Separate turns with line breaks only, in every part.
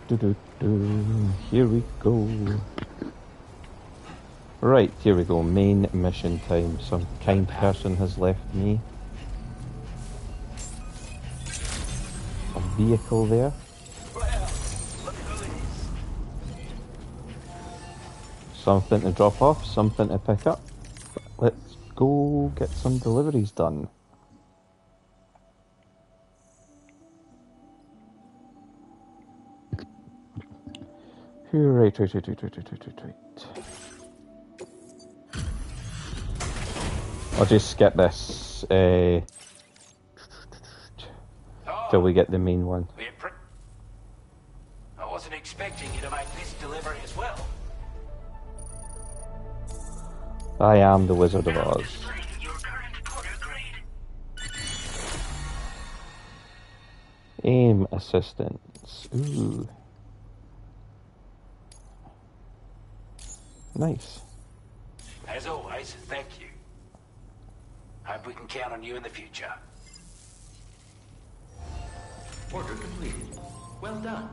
Here we go. Right, here we go. Main mission time. Some kind person has left me a vehicle there. Something to drop off, something to pick up. Let's go get some deliveries done. Right. I'll just skip this till we get the main one.
I wasn't expecting you to make this delivery as well.
I am the Wizard of Oz. Aim assistance. Ooh. Nice.
As always, thank you. Hope we can count on you in the future.
Order completed. Well done.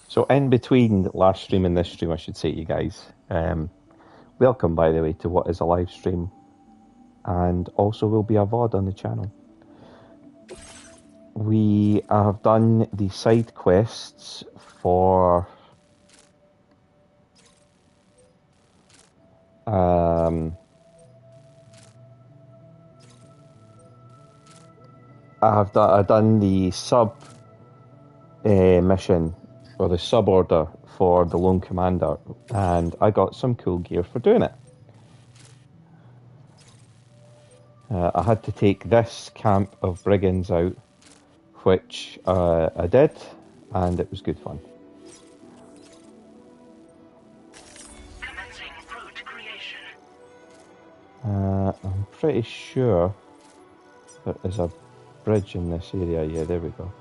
So in between last stream and this stream, I should say to you guys, welcome, by the way, to what is a live stream, and also will be a VOD on the channel. We have done the side quests for I've done the sub mission, or the sub order for the Lone Commander, and I got some cool gear for doing it. I had to take this camp of brigands out, which I did, and it was good fun. I'm pretty sure there is a bridge in this area. Yeah, there we go.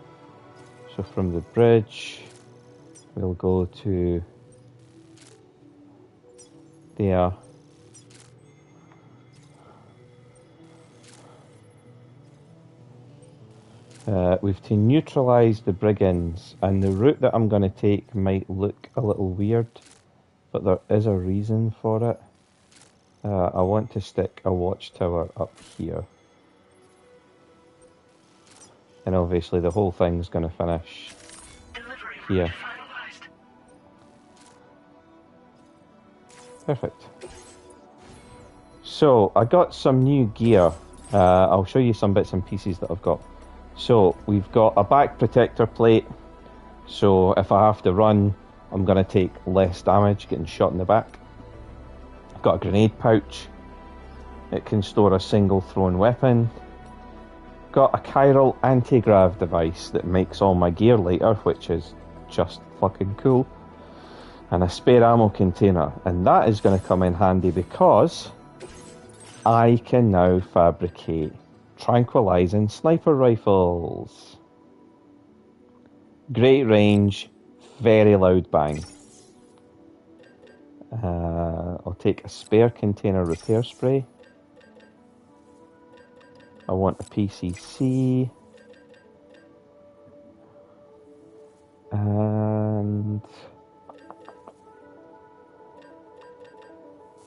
So from the bridge, we'll go to there. We've to neutralise the brigands, and the route that I'm going to take might look a little weird, but there is a reason for it. I want to stick a watchtower up here. And obviously the whole thing's going to finish here. Perfect. So, I got some new gear. I'll show you some bits and pieces that I've got. So, we've got a back protector plate. So, if I have to run, I'm going to take less damage getting shot in the back. I've got a grenade pouch. It can store a single thrown weapon. Got a chiral anti-grav device that makes all my gear lighter, which is just fucking cool. And a spare ammo container. And that is going to come in handy because I can now fabricate tranquilizing sniper rifles. Great range, very loud bang. I'll take a spare container repair spray. I want a PCC. And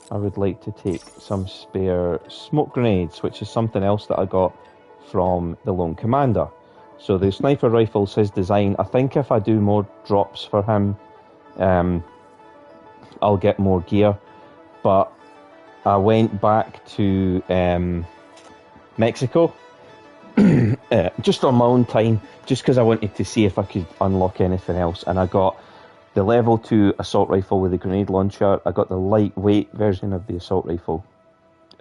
I would like to take some spare smoke grenades, which is something else that I got from the Lone Commander. So the sniper rifle's his design. I think if I do more drops for him, I'll get more gear. But I went back to Mexico just on my own time, just because I wanted to see if I could unlock anything else. And I got the level 2 assault rifle with a grenade launcher. I got the lightweight version of the assault rifle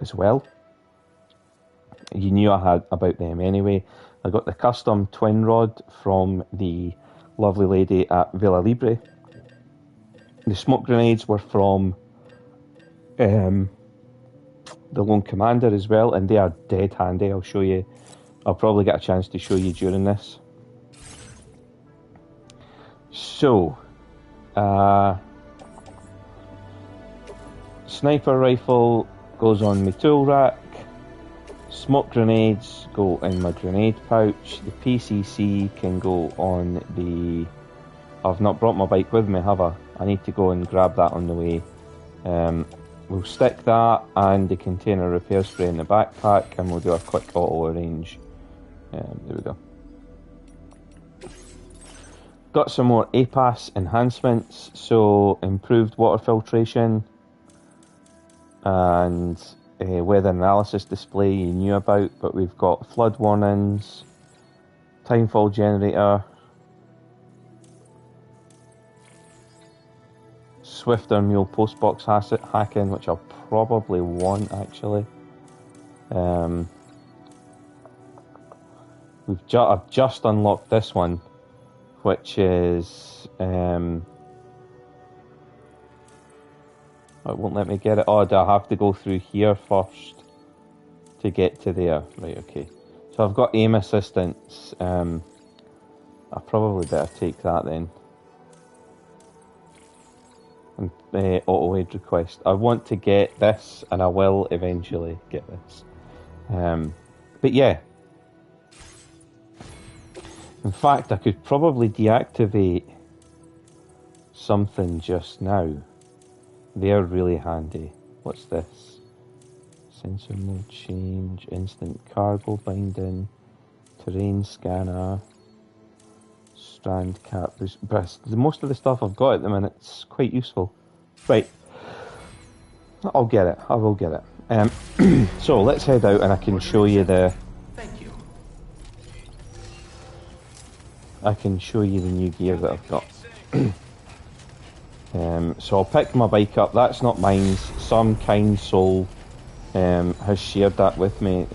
as well. You knew I had about them anyway. I got the custom twin rod from the lovely lady at Villa Libre. The smoke grenades were from the Lone Commander as well, and they are dead handy. I'll show you. I'll probably get a chance to show you during this. So, sniper rifle goes on my tool rack. Smoke grenades go in my grenade pouch. The PCC can go on the... I've not brought my bike with me, have I? I need to go and grab that on the way. We'll stick that and the container repair spray in the backpack, and we'll do a quick auto arrange. There we go. Got some more APAS enhancements, so improved water filtration and weather analysis display you knew about, but we've got flood warnings, timefall generator, swifter mule postbox hacking, which I'll probably want actually. I've just unlocked this one, which is it won't let me get it. Oh, do I have to go through here first to get to there? Right, okay. So I've got aim assistance. I probably better take that then. And auto aid request. I want to get this, and I will eventually get this. But yeah. In fact, I could probably deactivate something just now. They're really handy. What's this? Sensor mode change, instant cargo binding, terrain scanner, strand cap. Most of the stuff I've got at the minute is quite useful. Right. I'll get it. I will get it. So let's head out and I can show you the...
Thank you.
I can show you the new gear that I've got. So I'll pick my bike up. That's not mine. Some kind soul has shared that with me.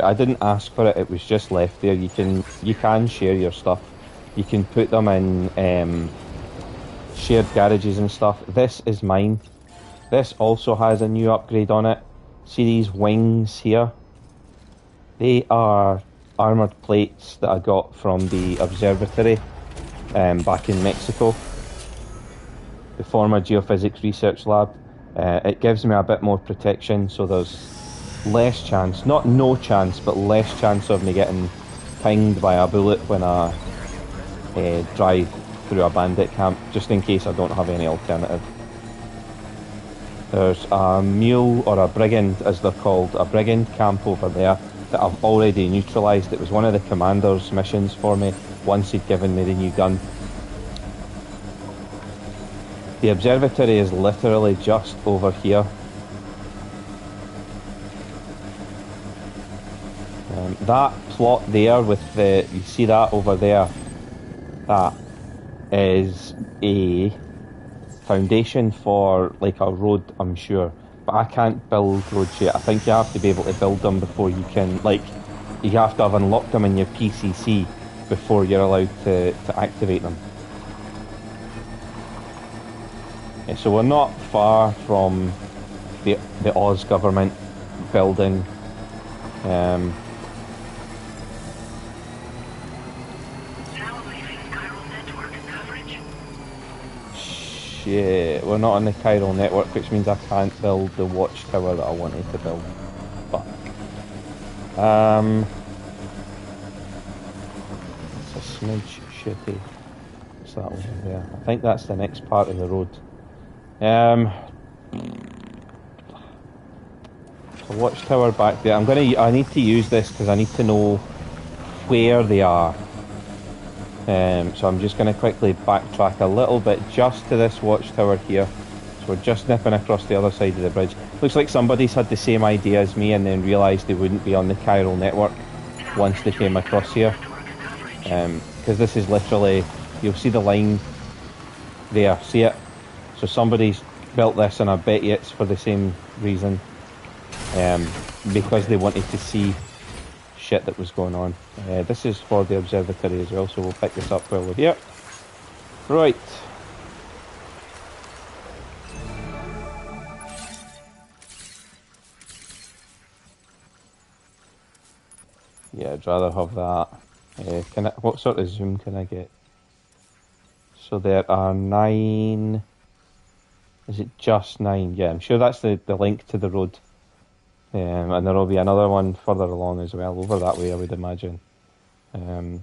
I didn't ask for it. It was just left there. You can share your stuff. You can put them in shared garages and stuff. This is mine. This also has a new upgrade on it. See these wings here? They are armoured plates that I got from the observatory back in Mexico, the former geophysics research lab. It gives me a bit more protection, so there's less chance, not no chance, but less chance of me getting pinged by a bullet when I drive through a bandit camp, just in case I don't have any alternative. There's a mule, or a brigand as they're called, a brigand camp over there that I've already neutralised. It was one of the commander's missions for me once he'd given me the new gun. The observatory is literally just over here. That plot there with the, you see that over there? That is a foundation for like a road, I'm sure. But I can't build roads yet. I think you have to be able to build them before you can, like, you have to have unlocked them in your PCC before you're allowed to activate them. Yeah, so we're not far from the Oz government building. Shit, we're not on the chiral network, which means I can't build the watchtower that I wanted to build. But it's a smidge shitty. What's that over there? I think that's the next part of the road. The watchtower back there. I need to use this because I need to know where they are. So I'm just going to quickly backtrack a little bit just to this watchtower here. So we're just nipping across the other side of the bridge. Looks like somebody's had the same idea as me and then realised they wouldn't be on the chiral network once they came across here. Because this is literally, you'll see the line there, see it? So somebody's built this, and I bet you it's for the same reason. Because they wanted to see shit that was going on. This is for the observatory as well, so we'll pick this up while we're here. Right. Yeah, I'd rather have that. What sort of zoom can I get? So there are 9... Is it just 9? Yeah, I'm sure that's the link to the road. And there will be another one further along as well, over that way, I would imagine.
Come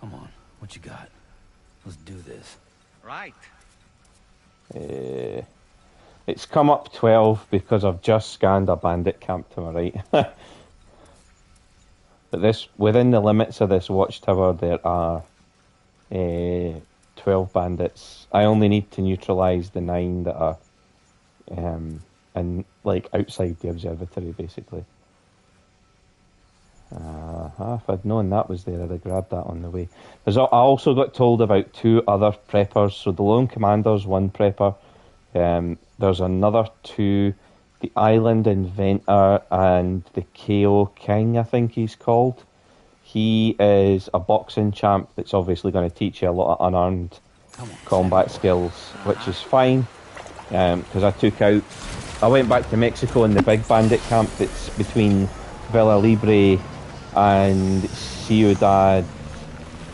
on, what you got? Let's do this.
Right.
It's come up 12 because I've just scanned a bandit camp to my right. But within the limits of this watchtower, there are 12 bandits. I only need to neutralise the 9 that are like outside the observatory, basically. If I'd known that was there, I'd have grabbed that on the way. I also got told about 2 other preppers. So the Lone Commander's 1 prepper. There's another 2, the Island Inventor and the KO King, I think he's called. He is a boxing champ that's obviously going to teach you a lot of unarmed combat skills, which is fine, because I went back to Mexico in the big bandit camp that's between Villa Libre and Ciudad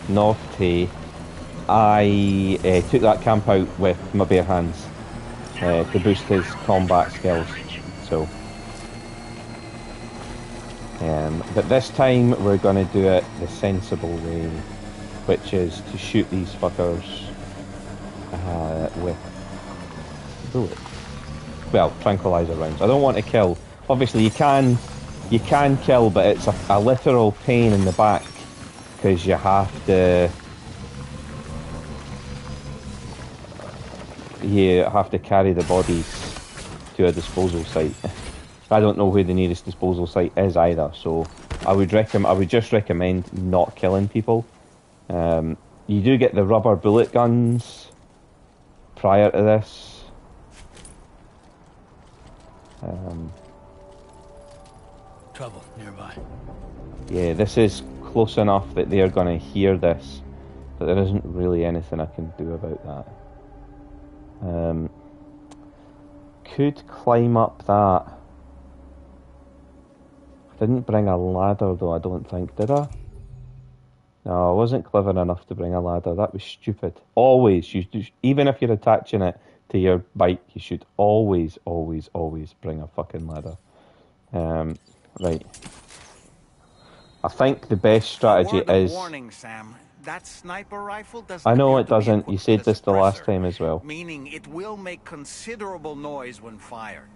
Norte. I took that camp out with my bare hands to boost his combat skills. So, but this time we're going to do it the sensible way, which is to shoot these fuckers with bullets. Well, tranquilizer rounds. I don't want to kill. Obviously, you can kill, but it's a literal pain in the back because you have to carry the bodies to a disposal site. I don't know where the nearest disposal site is either, so I would just recommend not killing people. You do get the rubber bullet guns prior to this.
Trouble nearby.
Yeah, this is close enough that they're going to hear this, but there isn't really anything I can do about that. Could climb up that. I didn't bring a ladder though, I don't think, did I? No, I wasn't clever enough to bring a ladder. That was stupid. Always, even if you're attaching it to your bike, you should always, always, always bring a fucking ladder. Right. I think the best strategy is...
Warning, Sam. That sniper rifle doesn't
I know
appear
it
to be
doesn't.
equipped
You said
with a
this the last
suppressor,
time as well.
Meaning it will make considerable noise when fired.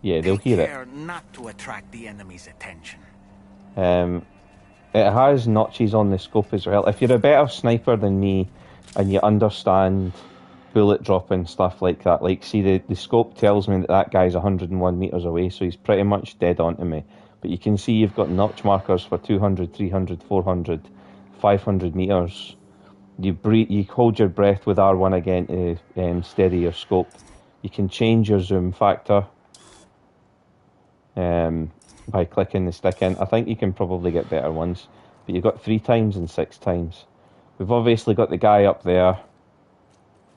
Yeah, they'll
Take
hear
care
it.
not to attract the enemy's attention.
It has notches on the scope as well. If you're a better sniper than me and you understand bullet drop and stuff like that, like, see, the scope tells me that guy's 101 metres away, so he's pretty much dead onto me. But you can see you've got notch markers for 200, 300, 400, 500 metres. You hold your breath with R1 again to steady your scope. You can change your zoom factor by clicking the stick in. I think you can probably get better ones, but you've got 3 times and 6 times. We've obviously got the guy up there,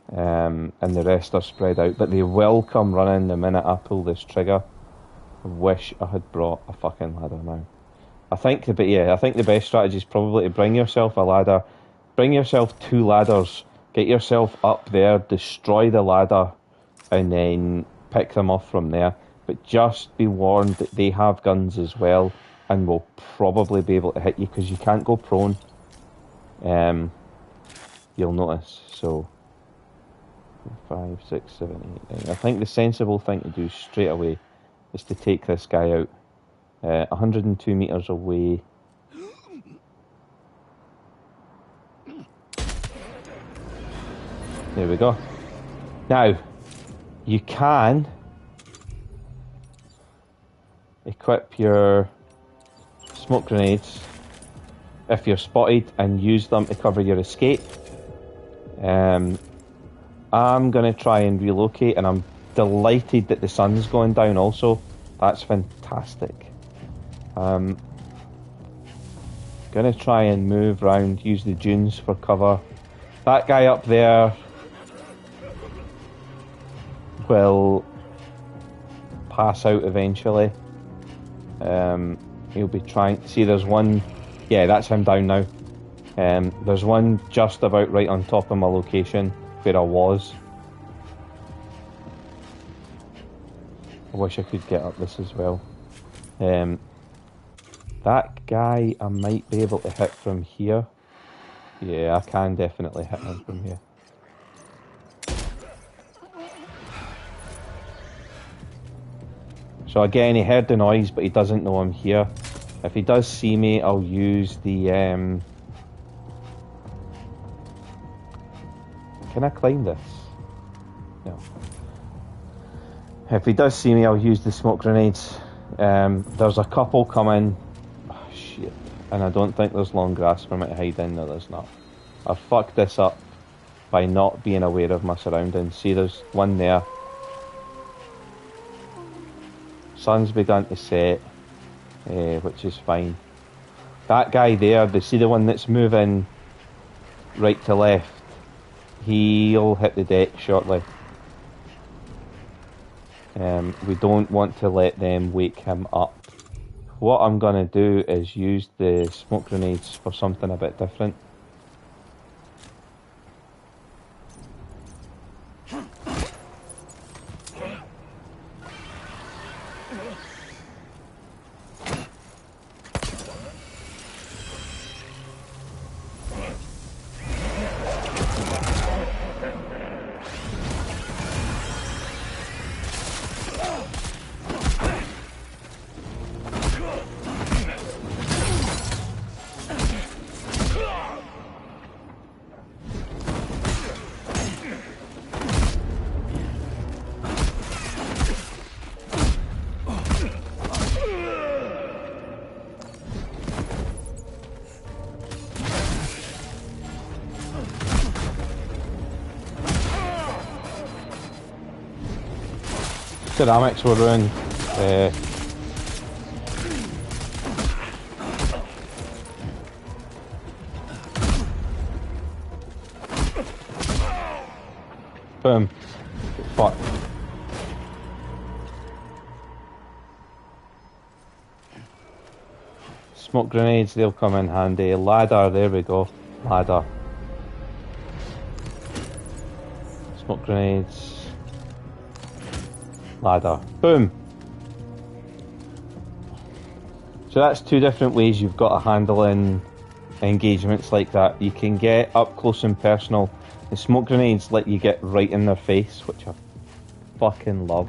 and the rest are spread out, but they will come running the minute I pull this trigger. I wish I had brought a fucking ladder now. I think the best strategy is probably to bring yourself a ladder, bring yourself 2 ladders, get yourself up there, destroy the ladder, and then pick them off from there. But just be warned that they have guns as well, and will probably be able to hit you because you can't go prone. You'll notice. So 5, 6, 7, 8, 9. I think the sensible thing to do straight away is to take this guy out. 102 metres away. There we go. Now, you can equip your smoke grenades if you're spotted and use them to cover your escape. I'm going to try and relocate, and I'm delighted that the sun's going down also. That's fantastic. Going to try and move around, use the dunes for cover. That guy up there will pass out eventually. He'll be trying... See, there's one... Yeah, that's him down now. There's one just about right on top of my location where I was. I wish I could get up this as well. That guy I might be able to hit from here. Yeah, I can definitely hit him from here. So again, he heard the noise, but he doesn't know I'm here. If he does see me, I'll use the... Can I climb this? No. If he does see me, I'll use the smoke grenades. There's a couple coming. Oh, shit. And I don't think there's long grass for me to hide in. No, there's not. I fucked this up by not being aware of my surroundings. See, there's one there. Sun's begun to set, which is fine. That guy there, see the one that's moving right to left, he'll hit the deck shortly. We don't want to let them wake him up. What I'm going to do is use the smoke grenades for something a bit different. Ceramics were ruined. Boom. Fuck. Smoke grenades, they'll come in handy. Ladder, there we go. Ladder. Smoke grenades. Ladder. Boom! So that's two different ways you've got to handle in engagements like that. You can get up close and personal. The smoke grenades let you get right in their face, which I fucking love.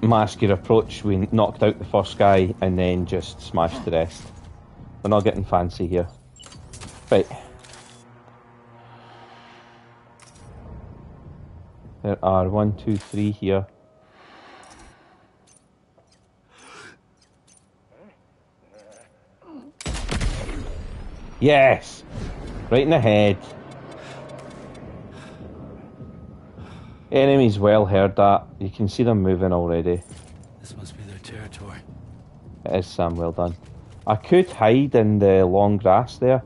Mask your approach, we knocked out the first guy and then just smashed the rest. We're not getting fancy here. Right. There are 1, 2, 3 here. Yes! Right in the head. Enemies well heard that. You can see them moving already.
This must be their territory.
It is, Sam, well done. I could hide in the long grass there.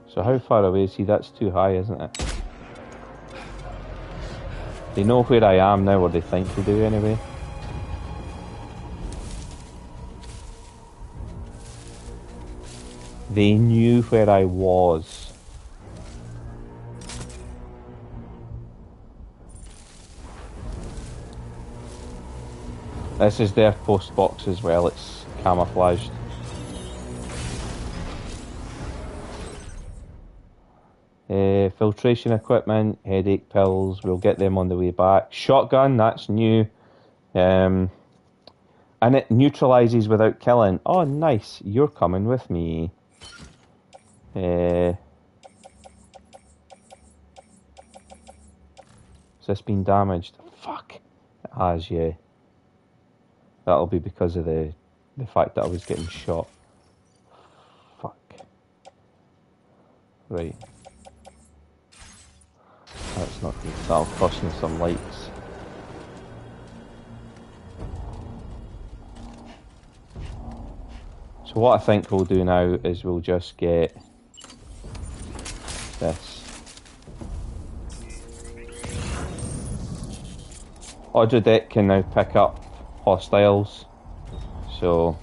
So how far away is he? That's too high, isn't it? They know where I am now, or they think they do anyway. They knew where I was. This is their post box as well, it's camouflaged. Filtration equipment, headache pills, we'll get them on the way back. Shotgun, that's new. And it neutralises without killing. Oh, nice, you're coming with me. Has this been damaged? Fuck. It has, yeah. That'll be because of the fact that I was getting shot. Fuck. Right. That's not good. That'll cost me some lights. So what I think we'll do now is we'll just get this. Audio deck can now pick up hostiles, so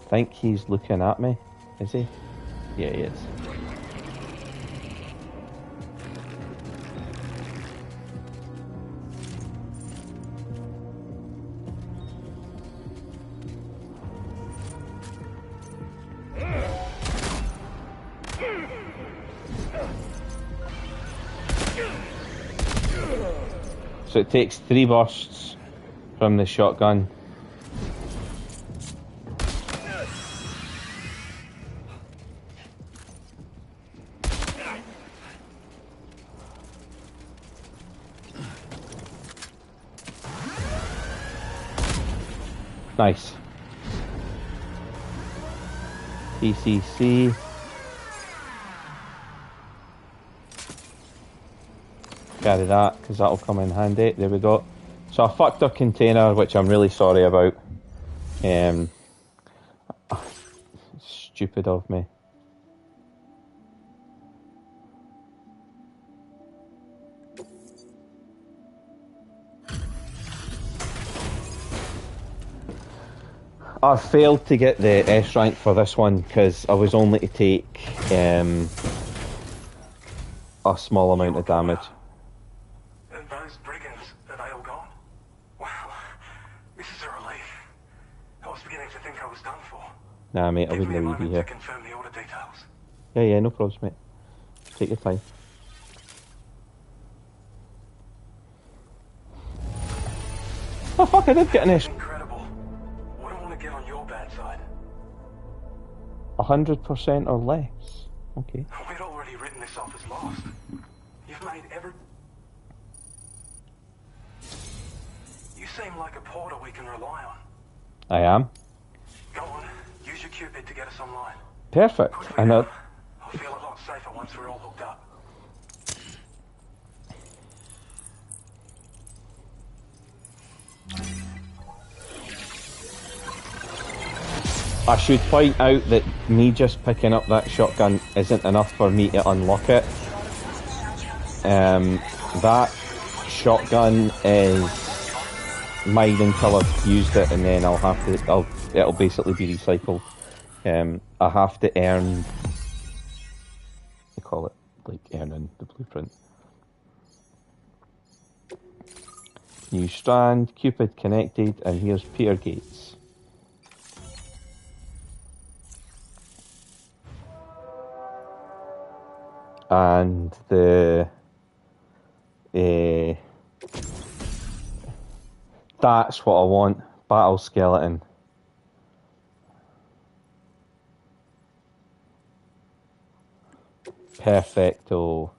I think he's looking at me, is he? Yeah, he is. So it takes 3 bursts from the shotgun. Nice. PCC. Carry that, because that'll come in handy. There we go. So I fucked a container, which I'm really sorry about. Stupid of me. I failed to get the S rank for this one because I was only to take a small amount of damage.
And those brigands, are they all gone? Wow, this is a relief. I was beginning to think I was done for.
Nah, mate, I
Give me a
wouldn't leave you
moment
here.
to confirm the order details.
Yeah, no problems, mate. Take your time. Oh fuck, I did get an S.
Incredible. Wouldn't want to get on your bad side.
100% or less. Okay.
We'd already written this off as lost. You've made every... You seem like a porter we can rely on.
I am.
Go on, use your Cupid to get us online.
Perfect.
Quickly
I know.
now. I'll feel a lot safer once we're all hooked up.
I should point out that me just picking up that shotgun isn't enough for me to unlock it. That shotgun is mine until I've used it, and then it'll basically be recycled. I have to earn, they call it like earning the blueprint. New strand, Cupid connected, and here's Peter Gates. And that's what I want. Battle skeleton. Perfecto.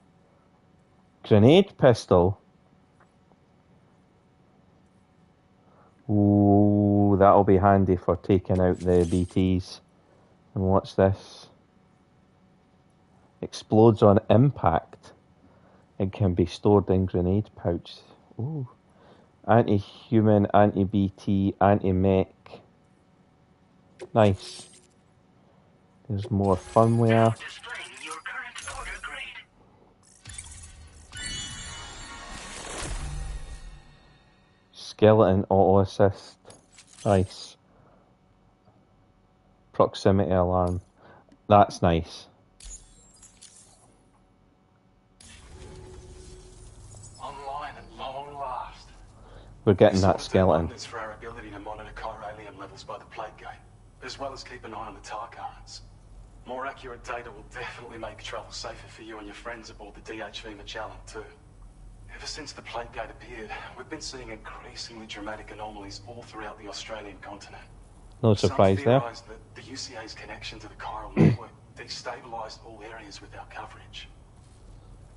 Grenade pistol. Ooh, that'll be handy for taking out the BTs. And what's this? Explodes on impact. It can be stored in grenade pouch. Ooh. Anti-human, anti-BT, anti-mech. Nice. There's more firmware. Skeleton auto assist. Nice. Proximity alarm. That's nice.
Online at long last.
We're getting that skeleton.
This for our ability to monitor chiralium levels by the plague gate, as well as keep an eye on the tar currents. More accurate data will definitely make travel safer for you and your friends aboard the DHV Magellan too. Ever since the plague gate appeared, we've been seeing increasingly dramatic anomalies all throughout the Australian continent.
No surprise
Some
there.
theorised that the UCA's connection to the chiral network destabilised all areas with our coverage.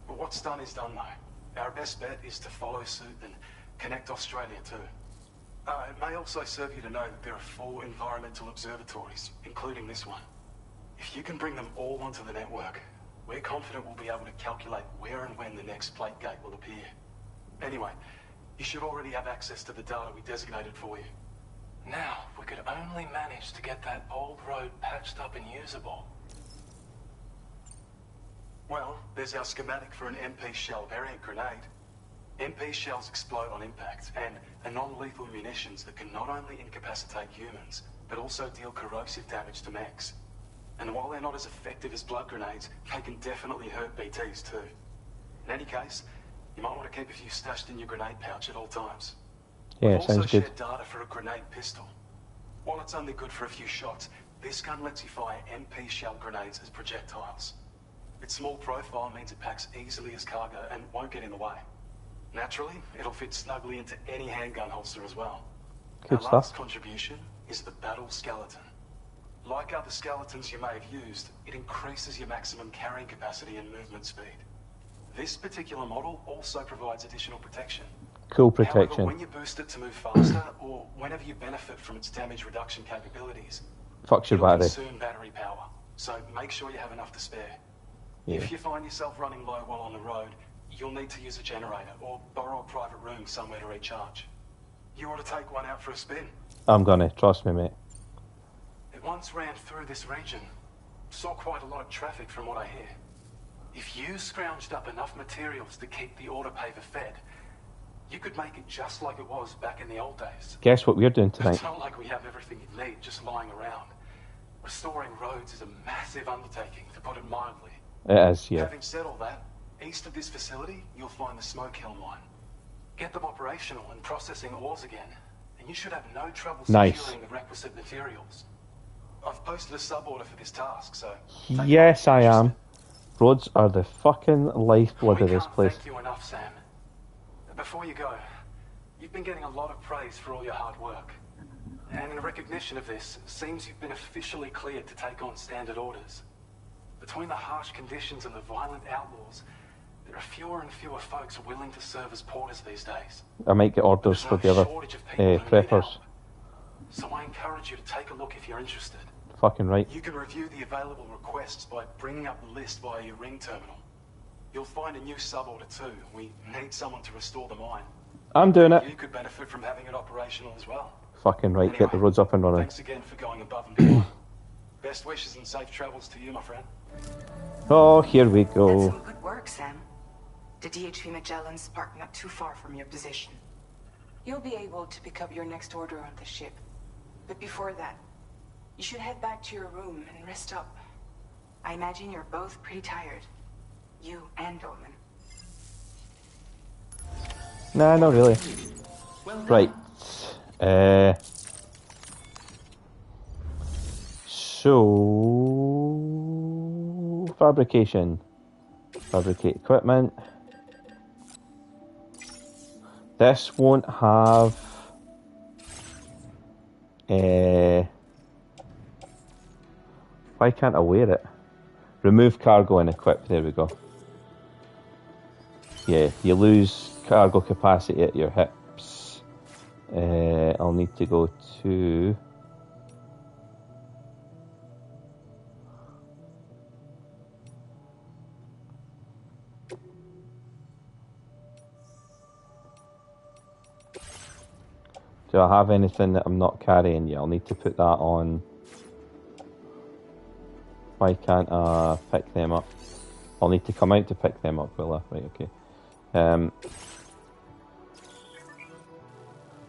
But what's done is done though. Our best bet is to follow suit and connect Australia too. It may also serve you to know that there are 4 environmental observatories, including this one. If you can bring them all onto the network, we're confident we'll be able to calculate where and when the next plague gate will appear. Anyway, You should already have access to the data we designated for you. Now, if we could only manage to get that old road patched up and usable. Well, there's our schematic for an MP shell variant grenade. MP shells explode on impact and are non-lethal munitions that can not only incapacitate humans, but also deal corrosive damage to mechs. And while they're not as effective as blood grenades, they can definitely hurt BTs too. In any case, you might want to keep a few stashed in your grenade pouch at all times.
Yeah,
We've also
sounds good.
shared data for a grenade pistol. While it's only good for a few shots, this gun lets you fire MP shell grenades as projectiles. Its small profile means it packs easily as cargo and won't get in the way. Naturally, it'll fit snugly into any handgun holster as well.
Good
Our
stuff.
last contribution is the battle skeleton. Like other skeletons you may have used, it increases your maximum carrying capacity and movement speed. This particular model also provides additional protection.
Cool
However,
protection.
when you boost it to move faster, or whenever you benefit from its damage reduction capabilities,
Fucks your
it'll
battery.
consume battery power, so make sure you have enough to spare.
Yeah.
If you find yourself running low while on the road, you'll need to use a generator or borrow a private room somewhere to recharge. You ought to take one out for a spin.
I'm gonna, trust me, mate.
It once ran through this region. Saw quite a lot of traffic from what I hear. If you scrounged up enough materials to keep the autopaver fed, you could make it just like it was back in the old days.
Guess what we're doing tonight?
It's not like we have everything you need just lying around. Restoring roads is a massive undertaking, to put it mildly.
It is, yeah.
Having said all that, east of this facility, you'll find the Smoke Hill mine. Get them operational and processing ores again, and you should have no trouble
Nice.
securing the requisite materials. I've posted a sub-order for this task, so... take it
Yes,
on
I
if you're
am.
interested.
Roads are the fucking lifeblood
We
of this
can't
place.
thank you enough, Sam. Before you go, you've been getting a lot of praise for all your hard work. And in recognition of this, it seems you've been officially cleared to take on standard orders. Between the harsh conditions and the violent outlaws, there are fewer and fewer folks willing to serve as porters these days.
I might get orders
There's
for
no
the other
shortage of people who need
preppers.
help. So I encourage you to take a look if you're interested.
Fucking right.
You can review the available requests by bringing up the list via your ring terminal. You'll find a new sub-order too. We need someone to restore the mine.
I'm doing it.
You could benefit from having it operational as well.
Fucking right. Get the
Anyway,
roads up and running.
Thanks again for going above and beyond. Best wishes and safe travels to you, my friend.
Oh, here we
That's
go.
some good work, Sam. The DHV Magellan's parked not too far from your position. You'll be able to pick up your next order on the ship. But before that, you should head back to your room and rest up. I imagine you're both pretty tired. You and Dolman.
Nah, not really. Right. So fabrication. Fabricate equipment. This won't have why can't I wear it? Remove cargo and equip, there we go. Yeah, you lose cargo capacity at your hips. I'll need to go to... Do I have anything that I'm not carrying yet? I'll need to put that on. Why can't I pick them up? I'll need to come out to pick them up, will I? Right, okay.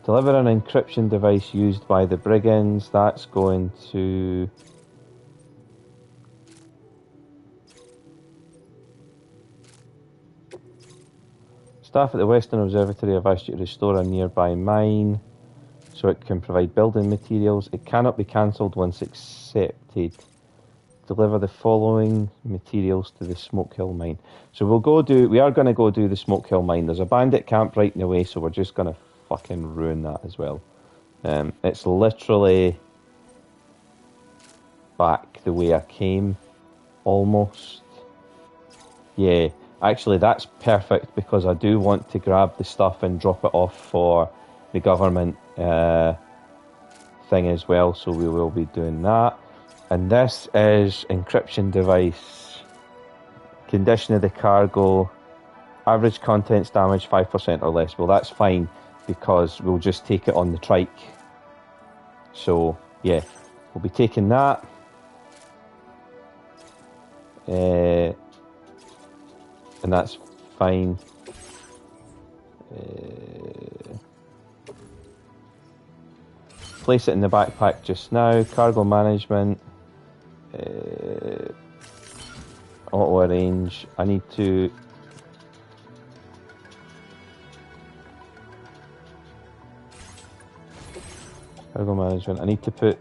Deliver an encryption device used by the brigands. That's going to... Staff at the Western Observatory have asked you to restore a nearby mine so it can provide building materials. It cannot be cancelled once accepted. Deliver the following materials to the Smoke Hill mine. So we are going to go do the Smoke Hill mine. There's a bandit camp right in the way, so we're just going to fucking ruin that as well. It's literally back the way I came, almost. Yeah, actually that's perfect because I do want to grab the stuff and drop it off for the government thing as well, so we will be doing that. And this is encryption device. Condition of the cargo. Average contents damage 5% or less. Well, that's fine because we'll just take it on the trike. So, yeah, we'll be taking that. And that's fine. Place it in the backpack just now. Cargo management. Auto arrange. I need to... Cargo management. I need to put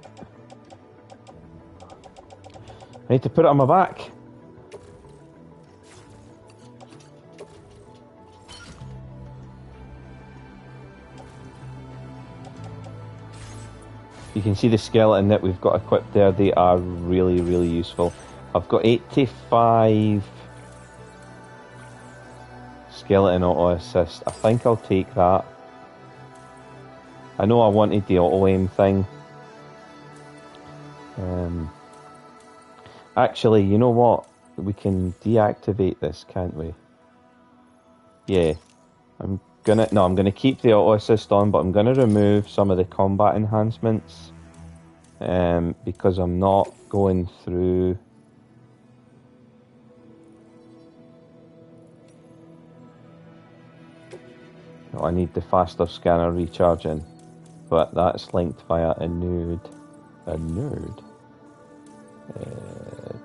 it on my back. You can see the skeleton that we've got equipped there. They are really, really useful. I've got 85 skeleton auto assist. I think I'll take that. I know I wanted the auto aim thing. Actually, you know what? We can deactivate this, can't we? Yeah. I'm gonna keep the auto assist on, but I'm gonna remove some of the combat enhancements. Because I'm not going through... I need the faster scanner recharging, but that's linked via a node.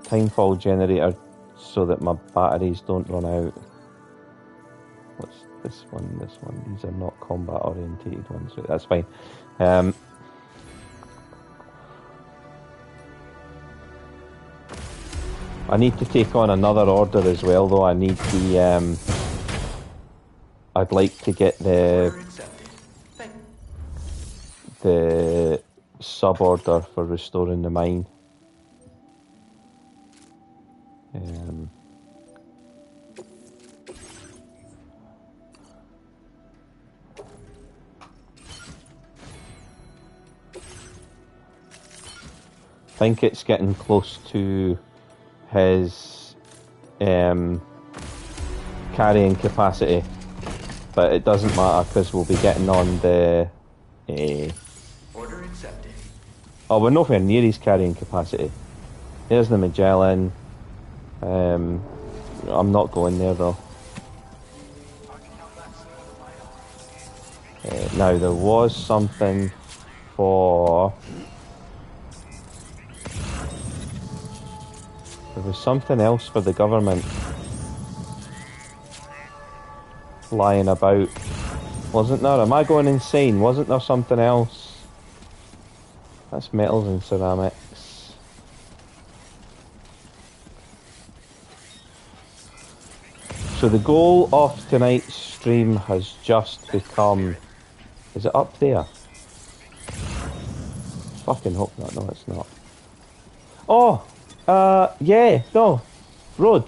Timefall generator so that my batteries don't run out. What's this one? This one. These are not combat orientated ones. Right, that's fine. I need to take on another order as well, though. I need the I'd like to get the sub-order for restoring the mine. I think it's getting close to his carrying capacity, but it doesn't matter because we'll be getting on the
Order accepted.
oh, we're nowhere near his carrying capacity. Here's the Magellan. I'm not going there though. Now there was something for... There was something else for the government lying about, wasn't there? Am I going insane? Wasn't there something else? That's metals and ceramics. So the goal of tonight's stream has just become... Is it up there? Fucking hope not. No, it's not. Oh! Yeah, no. Road.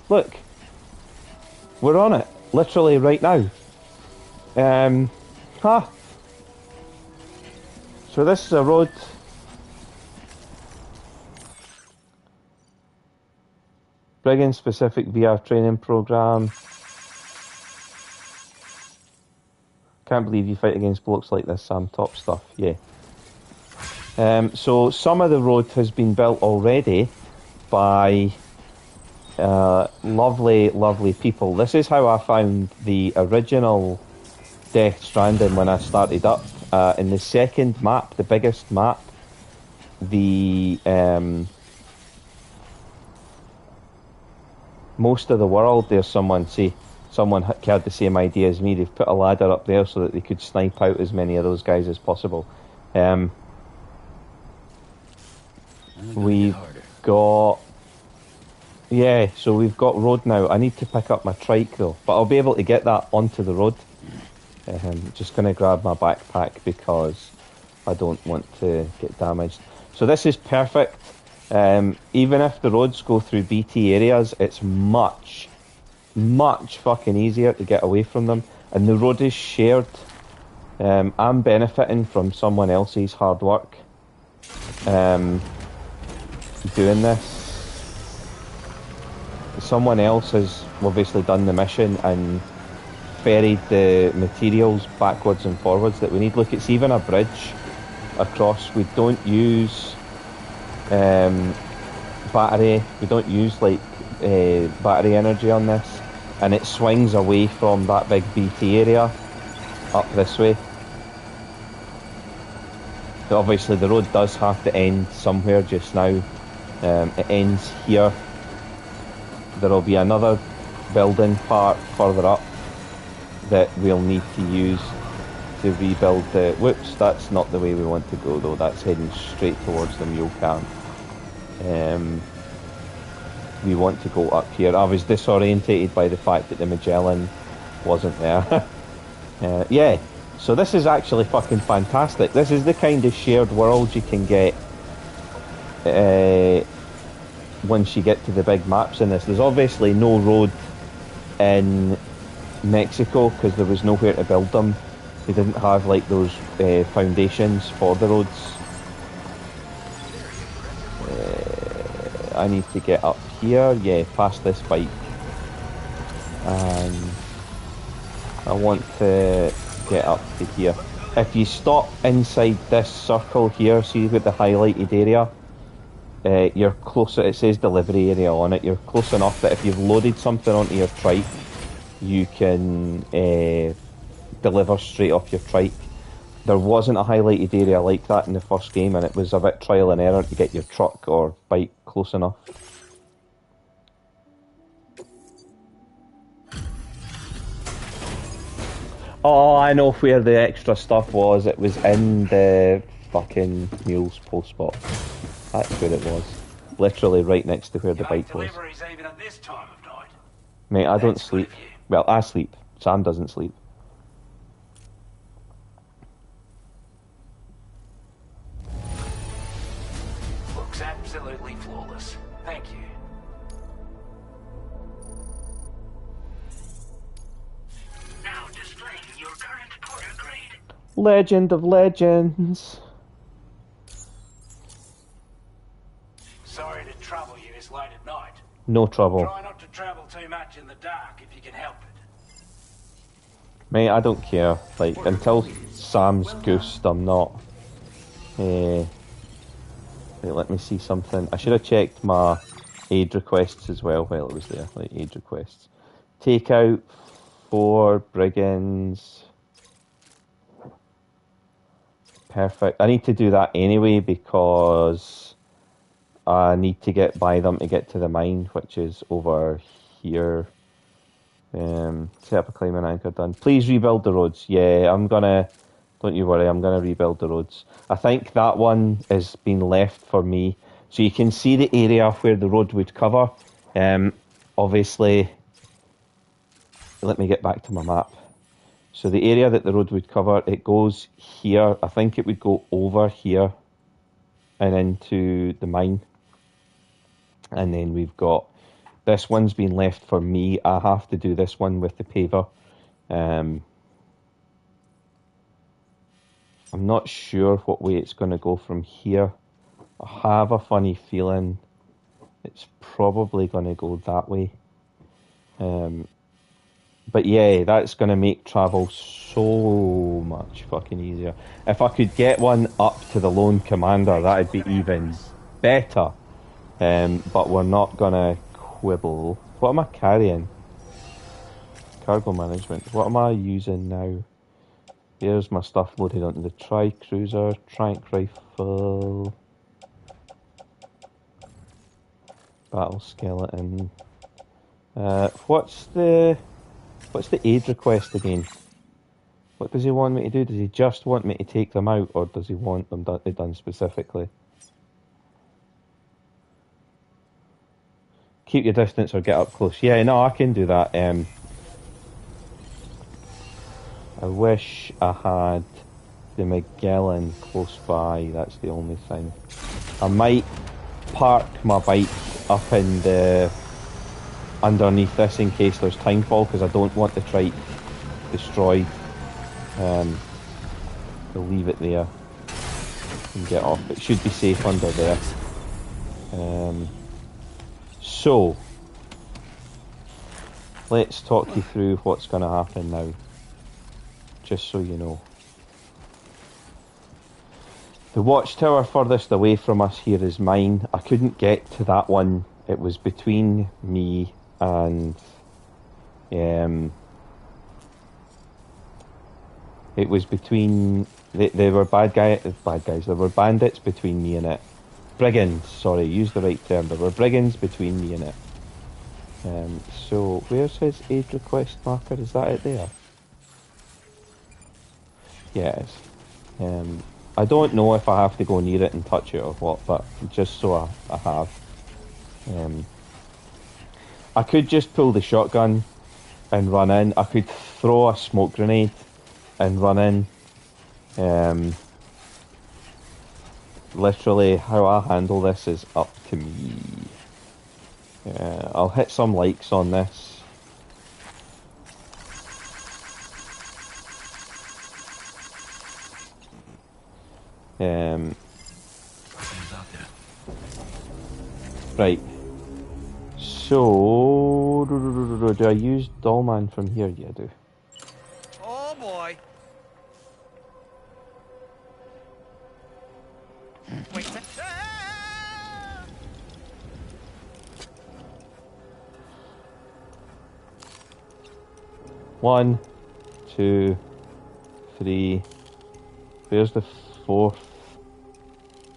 Look. We're on it. Literally right now. So this is a road. Brigand specific VR training program. Can't believe you fight against blokes like this, Sam. Top stuff, yeah. So some of the road has been built already by lovely, lovely people. This is how I found the original Death Stranding when I started up. In the second map, the biggest map, the most of the world, there's someone had the same idea as me. They've put a ladder up there so that they could snipe out as many of those guys as possible. We've got... Yeah, so we've got road now. I need to pick up my trike though, but I'll be able to get that onto the road. Just going to grab my backpack because I don't want to get damaged. So this is perfect. Even if the roads go through BT areas, it's much fucking easier to get away from them. And the road is shared. I'm benefiting from someone else's hard work doing this. someone else has obviously done the mission and ferried the materials backwards and forwards that we need. Look, it's even a bridge across. We don't use battery. We don't use like battery energy on this, and it swings away from that big BT area up this way. But obviously the road does have to end somewhere just now. It ends here. There will be another building part further up that we'll need to use to rebuild the... Whoops, that's not the way we want to go though. That's heading straight towards the mule camp. We want to go up here. I was disorientated by the fact that the Magellan wasn't there. Yeah, so this is actually fucking fantastic. This is the kind of shared world you can get once you get to the big maps in this. There's obviously no road in Mexico because there was nowhere to build them. They didn't have like those foundations for the roads. I need to get up here, yeah, past this bike. And I want to get up to here. If you stop inside this circle here, so you've got the highlighted area, you're closer. It says delivery area on it. You're close enough that if you've loaded something onto your trike, you can deliver straight off your trike. There wasn't a highlighted area like that in the first game, and it was a bit trial and error to get your truck or bike close enough. Oh, I know where the extra stuff was. It was in the fucking mule's post spot. That's where it was. Literally right next to where the bike was.
Even at this time of night.
Mate, I don't sleep. Well, I sleep. Sam doesn't sleep.
Looks absolutely flawless. Thank you.
Now displaying your current Porter grade.
Legend of Legends.
Sorry to trouble you this late at night.
No trouble.
Try not to travel too much in the dark if you can help it.
Mate, I don't care. Like, until Sam's goosed, I'm not. Wait, let me see something. I should have checked my aid requests as well while it was there. Like, aid requests. Take out 4 brigands. Perfect. I need to do that anyway because I need to get by them to get to the mine, which is over here. Set up a climbing anchor, done. Please rebuild the roads. Yeah, I'm gonna... Don't you worry, I'm gonna rebuild the roads. I think that one has been left for me. So you can see the area where the road would cover. Obviously... Let me get back to my map. So the area that the road would cover, it goes here. I think it would go over here and into the mine. And then we've got... This one's been left for me. I have to do this one with the paver. I'm not sure what way it's going to go from here. I have a funny feeling it's probably going to go that way. But yeah, that's going to make travel so much fucking easier. If I could get one up to the Lone Commander, that'd be even better. But we're not going to quibble. What am I carrying? Cargo management. What am I using now? Here's my stuff loaded onto the tri-cruiser, trank rifle, battle skeleton. What's the aid request again? What does he want me to do? Does he just want me to take them out, or does he want them done specifically? Keep your distance or get up close. Yeah, no, I can do that. I wish I had the Magellan close by, that's the only thing. I might park my bike up in the... underneath this in case there's timefall, because I don't want the trike destroyed. I'll leave it there and get off. It should be safe under there. So, let's talk you through what's going to happen now, just so you know. The watchtower furthest away from us here is mine. I couldn't get to that one. It was between me and it was between they were bad guys. There were bandits between me and it. Brigands, sorry, use the right term. There were brigands between me and it. So where's his aid request marker? Is that it there? Yeah, it is. I don't know if I have to go near it and touch it or what, but just so I have. I could just pull the shotgun and run in. I could throw a smoke grenade and run in. Literally, how I handle this is up to me. I'll hit some likes on this. Right. So, do I use Dollman from here? Yeah, I do.
Oh boy. Wait.
One, two, three. Where's the fourth?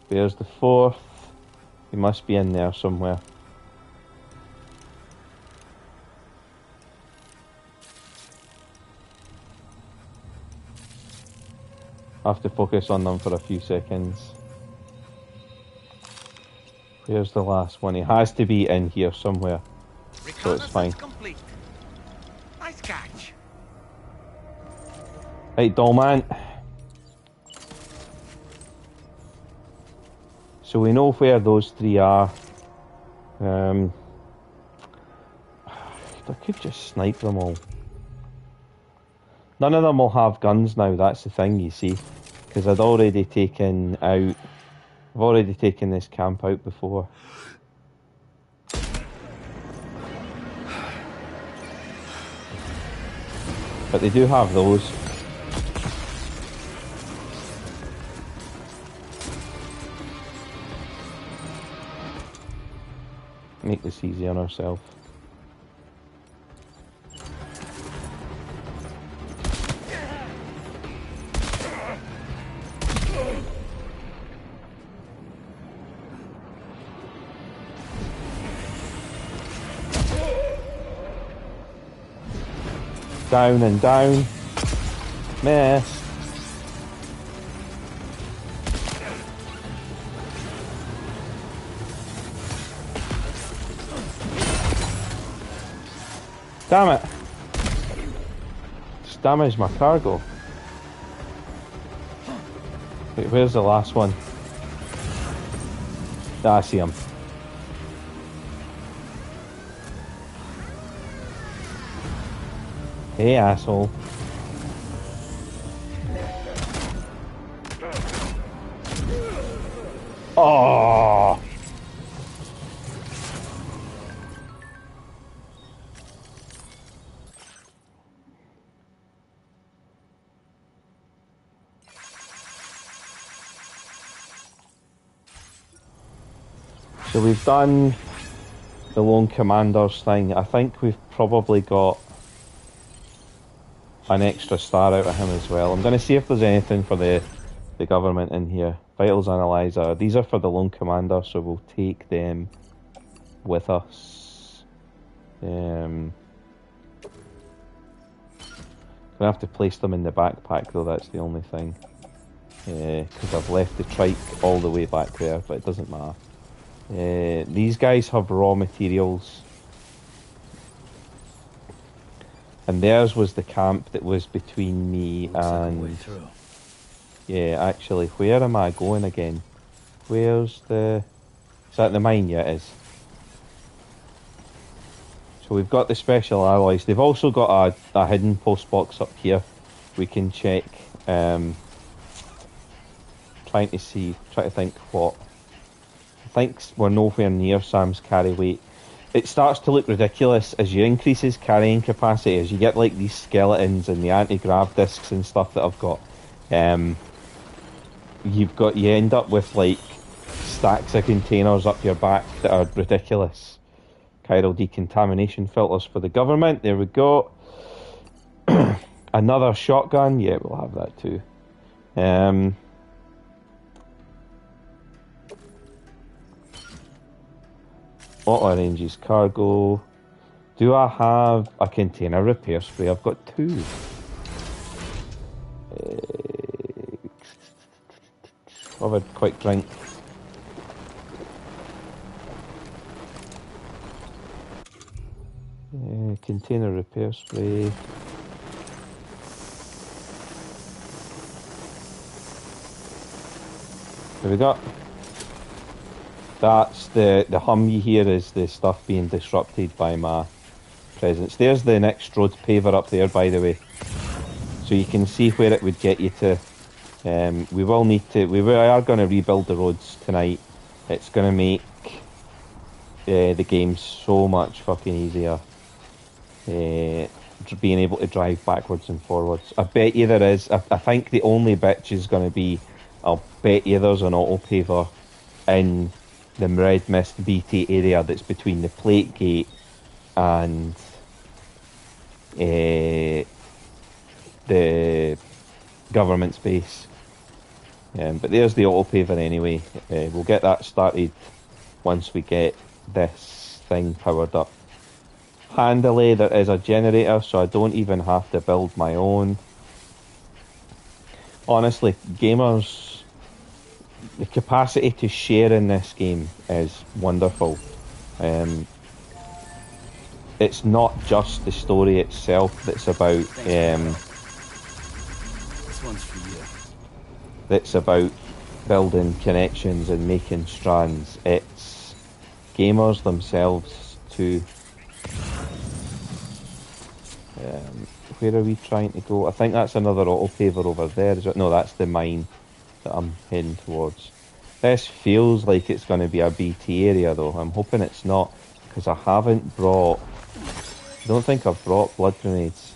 Where's the fourth? He must be in there somewhere. I have to focus on them for a few seconds. Where's the last one? He has to be in here somewhere, so it's fine.
Complete. Nice catch.
Right, Dollman. So we know where those three are. I could just snipe them all. None of them will have guns now, that's the thing, you see. Because I'd already taken out... I've already taken this camp out before. But they do have those. Make this easy on ourselves. Down and down. Miss. Damn it. Just damaged my cargo. Wait, where's the last one? Ah, I see him. Hey, asshole. Oh! So we've done the Lone Commander's thing. I think we've probably got an extra star out of him as well. I'm going to see if there's anything for the government in here. Vitals Analyzer. These are for the Lone Commander, so we'll take them with us. Gonna have to place them in the backpack though, that's the only thing. Because I've left the trike all the way back there, but it doesn't matter. These guys have raw materials. And theirs was the camp that was between me and... Yeah, actually, where am I going again? Where's the... Is that the mine? Yeah, it is. So we've got the special alloys. They've also got a hidden post box up here. We can check. Trying to think what... I think we're nowhere near Sam's carry weight. it starts to look ridiculous as you increase his carrying capacity, as you get like these skeletons and the anti-grav discs and stuff that I've got. You end up with like stacks of containers up your back that are ridiculous. Chiral decontamination filters for the government. There we go. Another shotgun. Yeah, we'll have that too. Auto arranges cargo. Do I have a container repair spray? I've got 2. Have a quick drink. Container repair spray. There we go. That's the hum you hear is the stuff being disrupted by my presence. There's the next road paver up there, by the way. So you can see where it would get you to. We will need to. We are going to rebuild the roads tonight. It's going to make the game so much fucking easier. Being able to drive backwards and forwards. I bet you there is. I think the only bitch is going to be. I'll bet you there's an auto paver in the Red Mist BT area that's between the plate gate and the government's base. But there's the auto paver anyway. We'll get that started once we get this thing powered up. Handily, there is a generator, so I don't even have to build my own. Honestly, gamers, the capacity to share in this game is wonderful. It's not just the story itself that's about
This one's for you.
that's about building connections and making strands. It's gamers themselves too. Where are we trying to go? I think that's another auto paver over there. Is it? No, that's the mine that I'm heading towards. This feels like it's going to be a BT area though. I'm hoping it's not, because I haven't brought... I don't think I've brought blood grenades.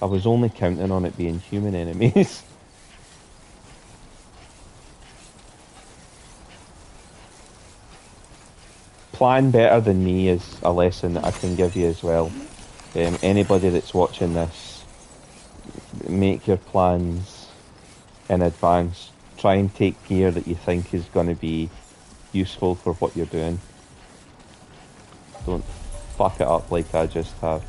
I was only counting on it being human enemies. Plan better than me is a lesson that I can give you as well. Anybody that's watching this, make your plans in advance. Try and take gear that you think is going to be useful for what you're doing. Don't fuck it up like I just have.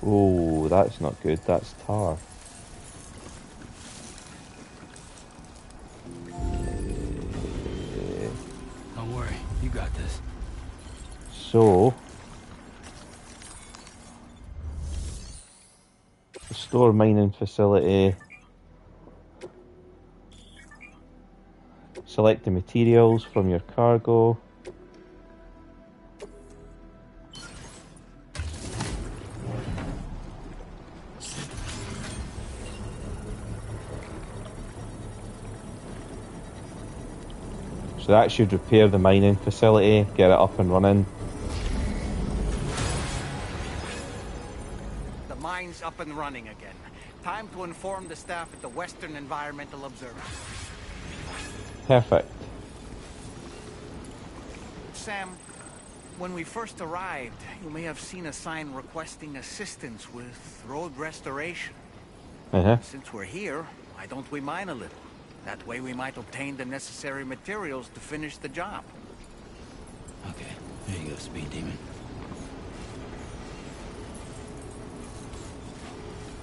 Oh, that's not good. That's tar.
Don't worry, you got this.
So, store mining facility. Select the materials from your cargo. So that should repair the mining facility, get it up and running.
The mine's up and running again. Time to inform the staff at the Western Environmental Observatory.
Perfect.
Sam, when we first arrived, you may have seen a sign requesting assistance with road restoration. Since we're here, why don't we mine a little? That way we might obtain the necessary materials to finish the job.
Okay, here you go, Speed Demon.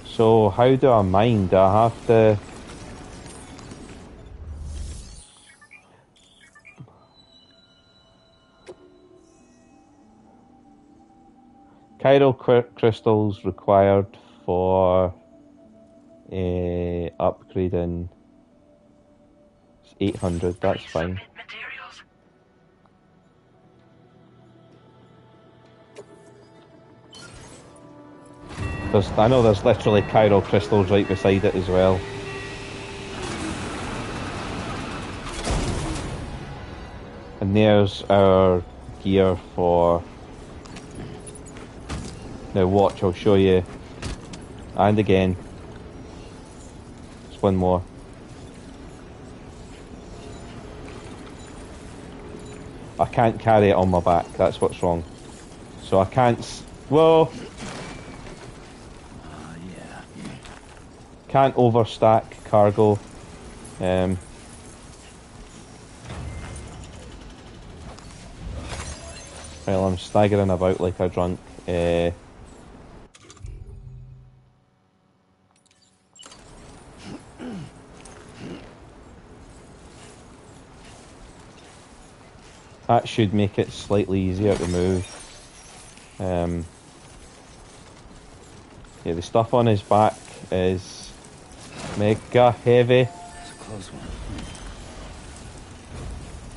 So how do I mine? Do I have to... Chiral crystals required for upgrading. It's 800, that's fine.
Materials.
I know there's literally chiral crystals right beside it as well. there's our gear for... Now watch, I'll show you. And again. Just one more. I can't carry it on my back, that's what's wrong. So I can't... Whoa!
Yeah.
Can't overstack cargo. Well, I'm staggering about like a drunk. That should make it slightly easier to move. Yeah, the stuff on his back is mega heavy.
It's a close one.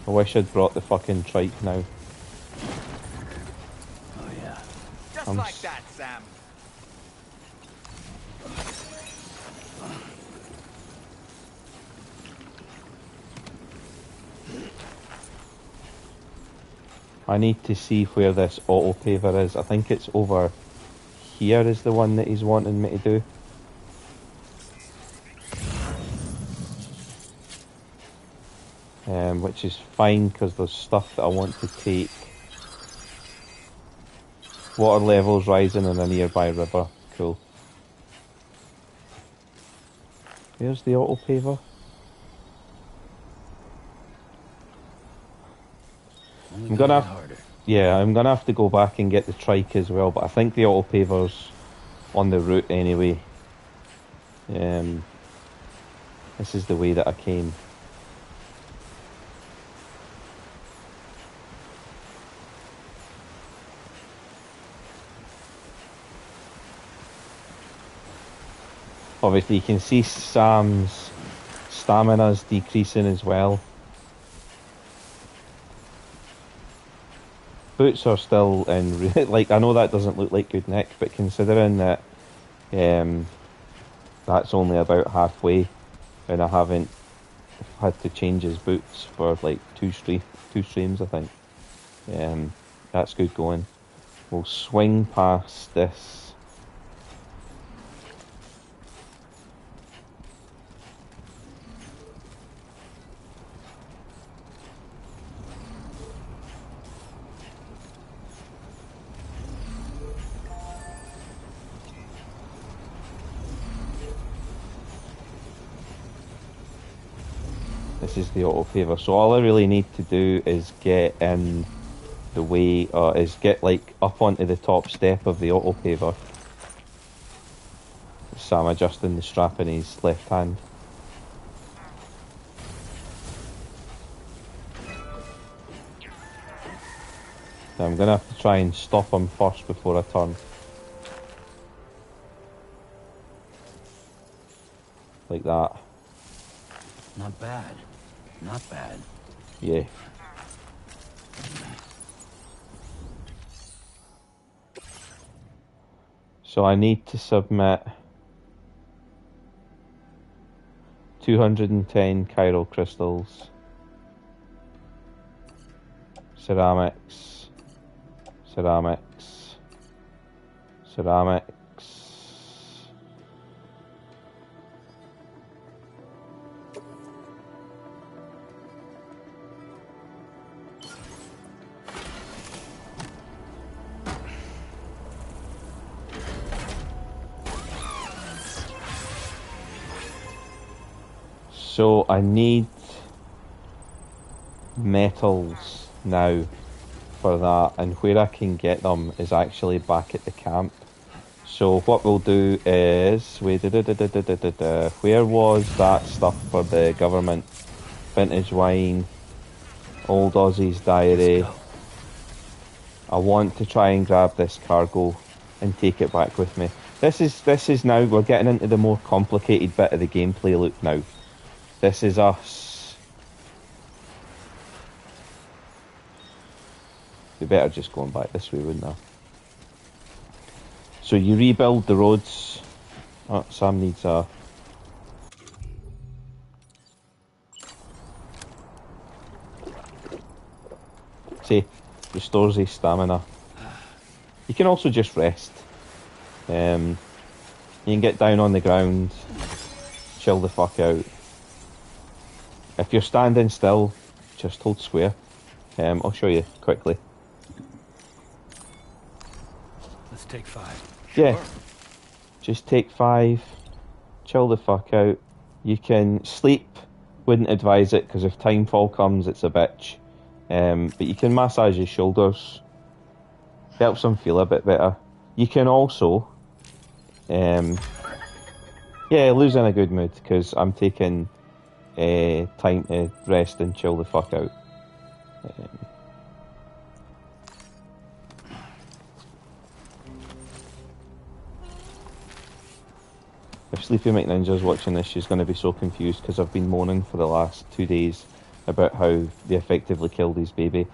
I wish I'd brought the fucking trike now.
Oh yeah.
Just like that, Sam.
I need to see where this auto paver is. I think it's over here is the one that he's wanting me to do. Which is fine because there's stuff that I want to take. Water levels rising in a nearby river. Cool. Where's the auto paver? I'm gonna have, yeah, I'm gonna have to go back and get the trike as well, but I think the auto paver's on the route anyway. This is the way that I came. Obviously you can see Sam's stamina's decreasing as well. Boots are still in, like, I know that doesn't look like good nick, but considering that that's only about halfway and I haven't had to change his boots for like two streams I think. That's good going. We'll swing past this. This is the auto paver, so all I really need to do is get in the way, is get like up onto the top step of the auto paver. Sam adjusting the strap in his left hand. Now I'm gonna have to try and stop him first before I turn. Like that.
Not bad. Not bad.
Yeah. So I need to submit 210 chiral crystals, ceramics, ceramics, ceramics. So I need metals now for that, and where I can get them is actually back at the camp. So what we'll do is, where was that stuff for the government? Vintage wine, Old Aussie's diary. I want to try and grab this cargo and take it back with me. This is now, we're getting into the more complicated bit of the gameplay loop now. This is us. We better just going back this way, wouldn't I? So you rebuild the roads. Oh, Sam needs a... 30, restores his stamina. You can also just rest. You can get down on the ground, chill the fuck out. If you're standing still, just hold square. I'll show you quickly.
Let's take 5.
Yeah. Just take 5, chill the fuck out. You can sleep, wouldn't advise it because if timefall comes it's a bitch. But you can massage his shoulders, helps him feel a bit better. You can also, lose in a good mood because I'm taking time to rest and chill the fuck out. If Sleepy McNinja's watching this, she's going to be so confused because I've been moaning for the last 2 days about how they effectively killed his baby.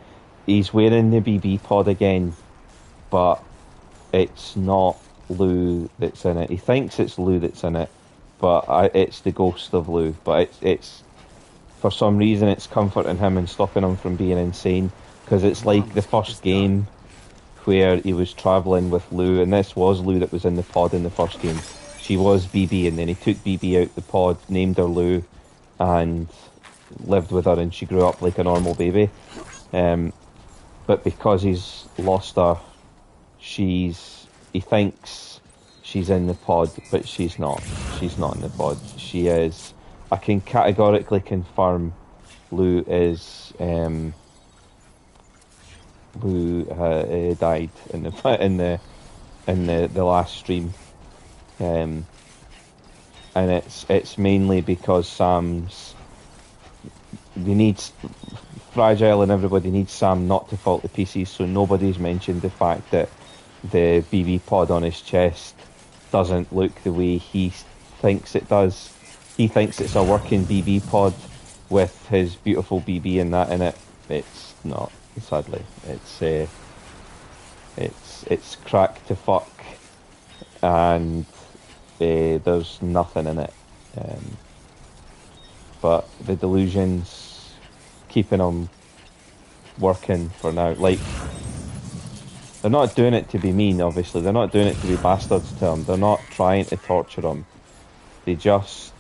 He's wearing the BB pod again, but it's not Lou that's in it. He thinks it's Lou that's in it, but it's the ghost of Lou. But it's for some reason it's comforting him and stopping him from being insane, because it's like the first game where he was travelling with Lou, and this was Lou that was in the pod in the first game. She was BB, and then he took BB out the pod, named her Lou, and lived with her, and she grew up like a normal baby. But because he's lost her, he thinks she's in the pod, but she's not. She's not in the pod. She is. I can categorically confirm Lou is. Lou died in the last stream. And it's mainly because Fragile and everybody needs Sam not to fault the pieces, so nobody's mentioned the fact that the BB pod on his chest doesn't look the way he thinks it does. He thinks it's a working BB pod with his beautiful BB and that in it. It's not, sadly. It's cracked to fuck, and there's nothing in it. But the delusion's keeping him working for now. Like, they're not doing it to be mean, obviously. They're not doing it to be bastards to him. They're not trying to torture him. They just...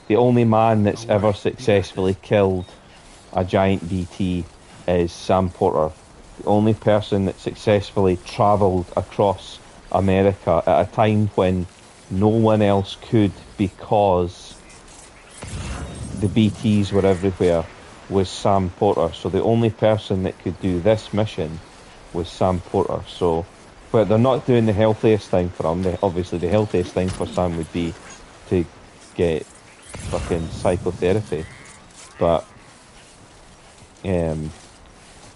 The only man that's ever successfully killed a giant BT is Sam Porter. The only person that successfully travelled across America at a time when no one else could, because the BTs were everywhere, was Sam Porter. So the only person that could do this mission was Sam Porter. So, but they're not doing the healthiest thing for him. Obviously the healthiest thing for Sam would be to get fucking psychotherapy. But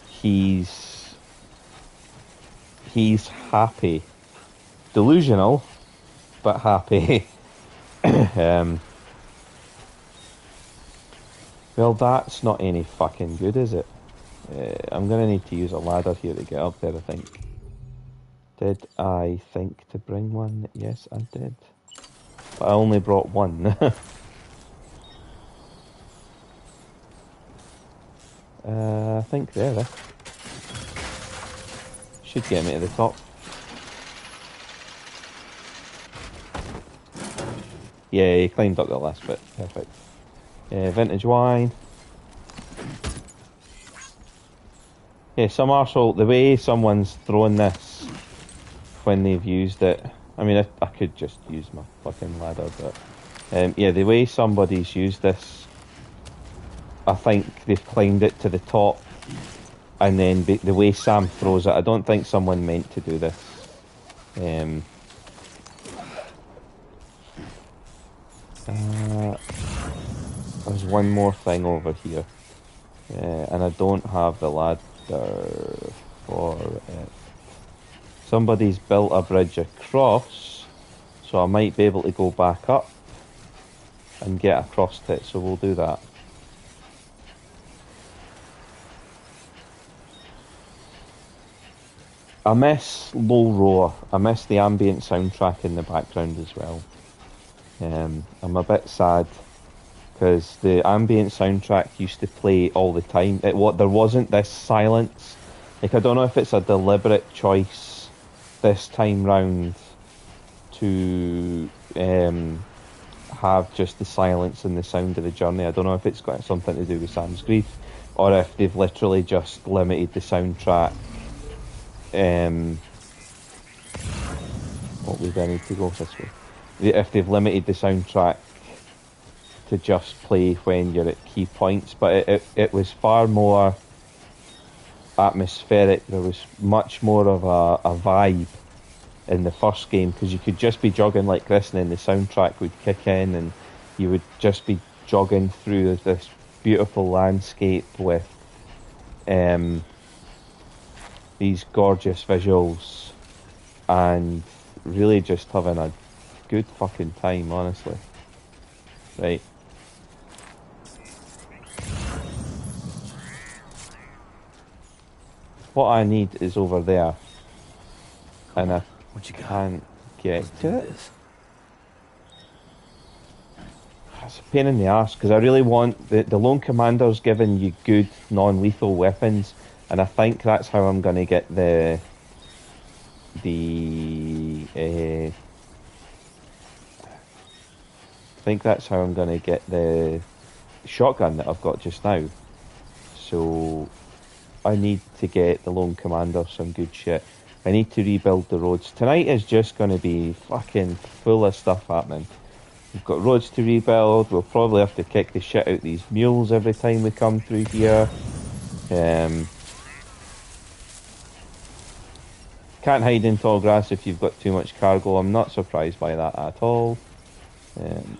he's happy. Delusional, but happy. Well, that's not any fucking good, is it? I'm gonna need to use a ladder here to get up there, I think. Did I think to bring one? Yes, I did. But I only brought one. I think there. Should get me to the top. Yeah, he climbed up the last bit. Perfect. Vintage wine. Yeah, some arsehole, the way someone's thrown this when they've used it. I mean, I could just use my fucking ladder, but yeah, the way somebody's used this, I think they've climbed it to the top, and then the way Sam throws it, I don't think someone meant to do this. There's one more thing over here, and I don't have the ladder for it. Somebody's built a bridge across, so I might be able to go back up and get across to it, so we'll do that. I miss Low Roar. I miss the ambient soundtrack in the background as well. I'm a bit sad because the ambient soundtrack used to play all the time. There wasn't this silence. Like, I don't know if it's a deliberate choice this time round to have just the silence and the sound of the journey. I don't know if it's got something to do with Sam's grief, or if they've literally just limited the soundtrack. What we then need to go this way. If they've limited the soundtrack to just play when you're at key points, but it was far more atmospheric. There was much more of a vibe in the first game, because you could just be jogging like this and then the soundtrack would kick in and you would just be jogging through this beautiful landscape with these gorgeous visuals and really just having a good fucking time, honestly. Right. What I need is over there, and I can't get to it. It's a pain in the arse, because I really want... The Lone Commander's giving you good non-lethal weapons, and I think that's how I'm going to get the shotgun that I've got just now. So I need to get the Lone Commander some good shit. I need to rebuild the roads. Tonight is just going to be fucking full of stuff happening. We've got roads to rebuild. We'll probably have to kick the shit out these mules every time we come through here. Can't hide in tall grass if you've got too much cargo. I'm not surprised by that at all.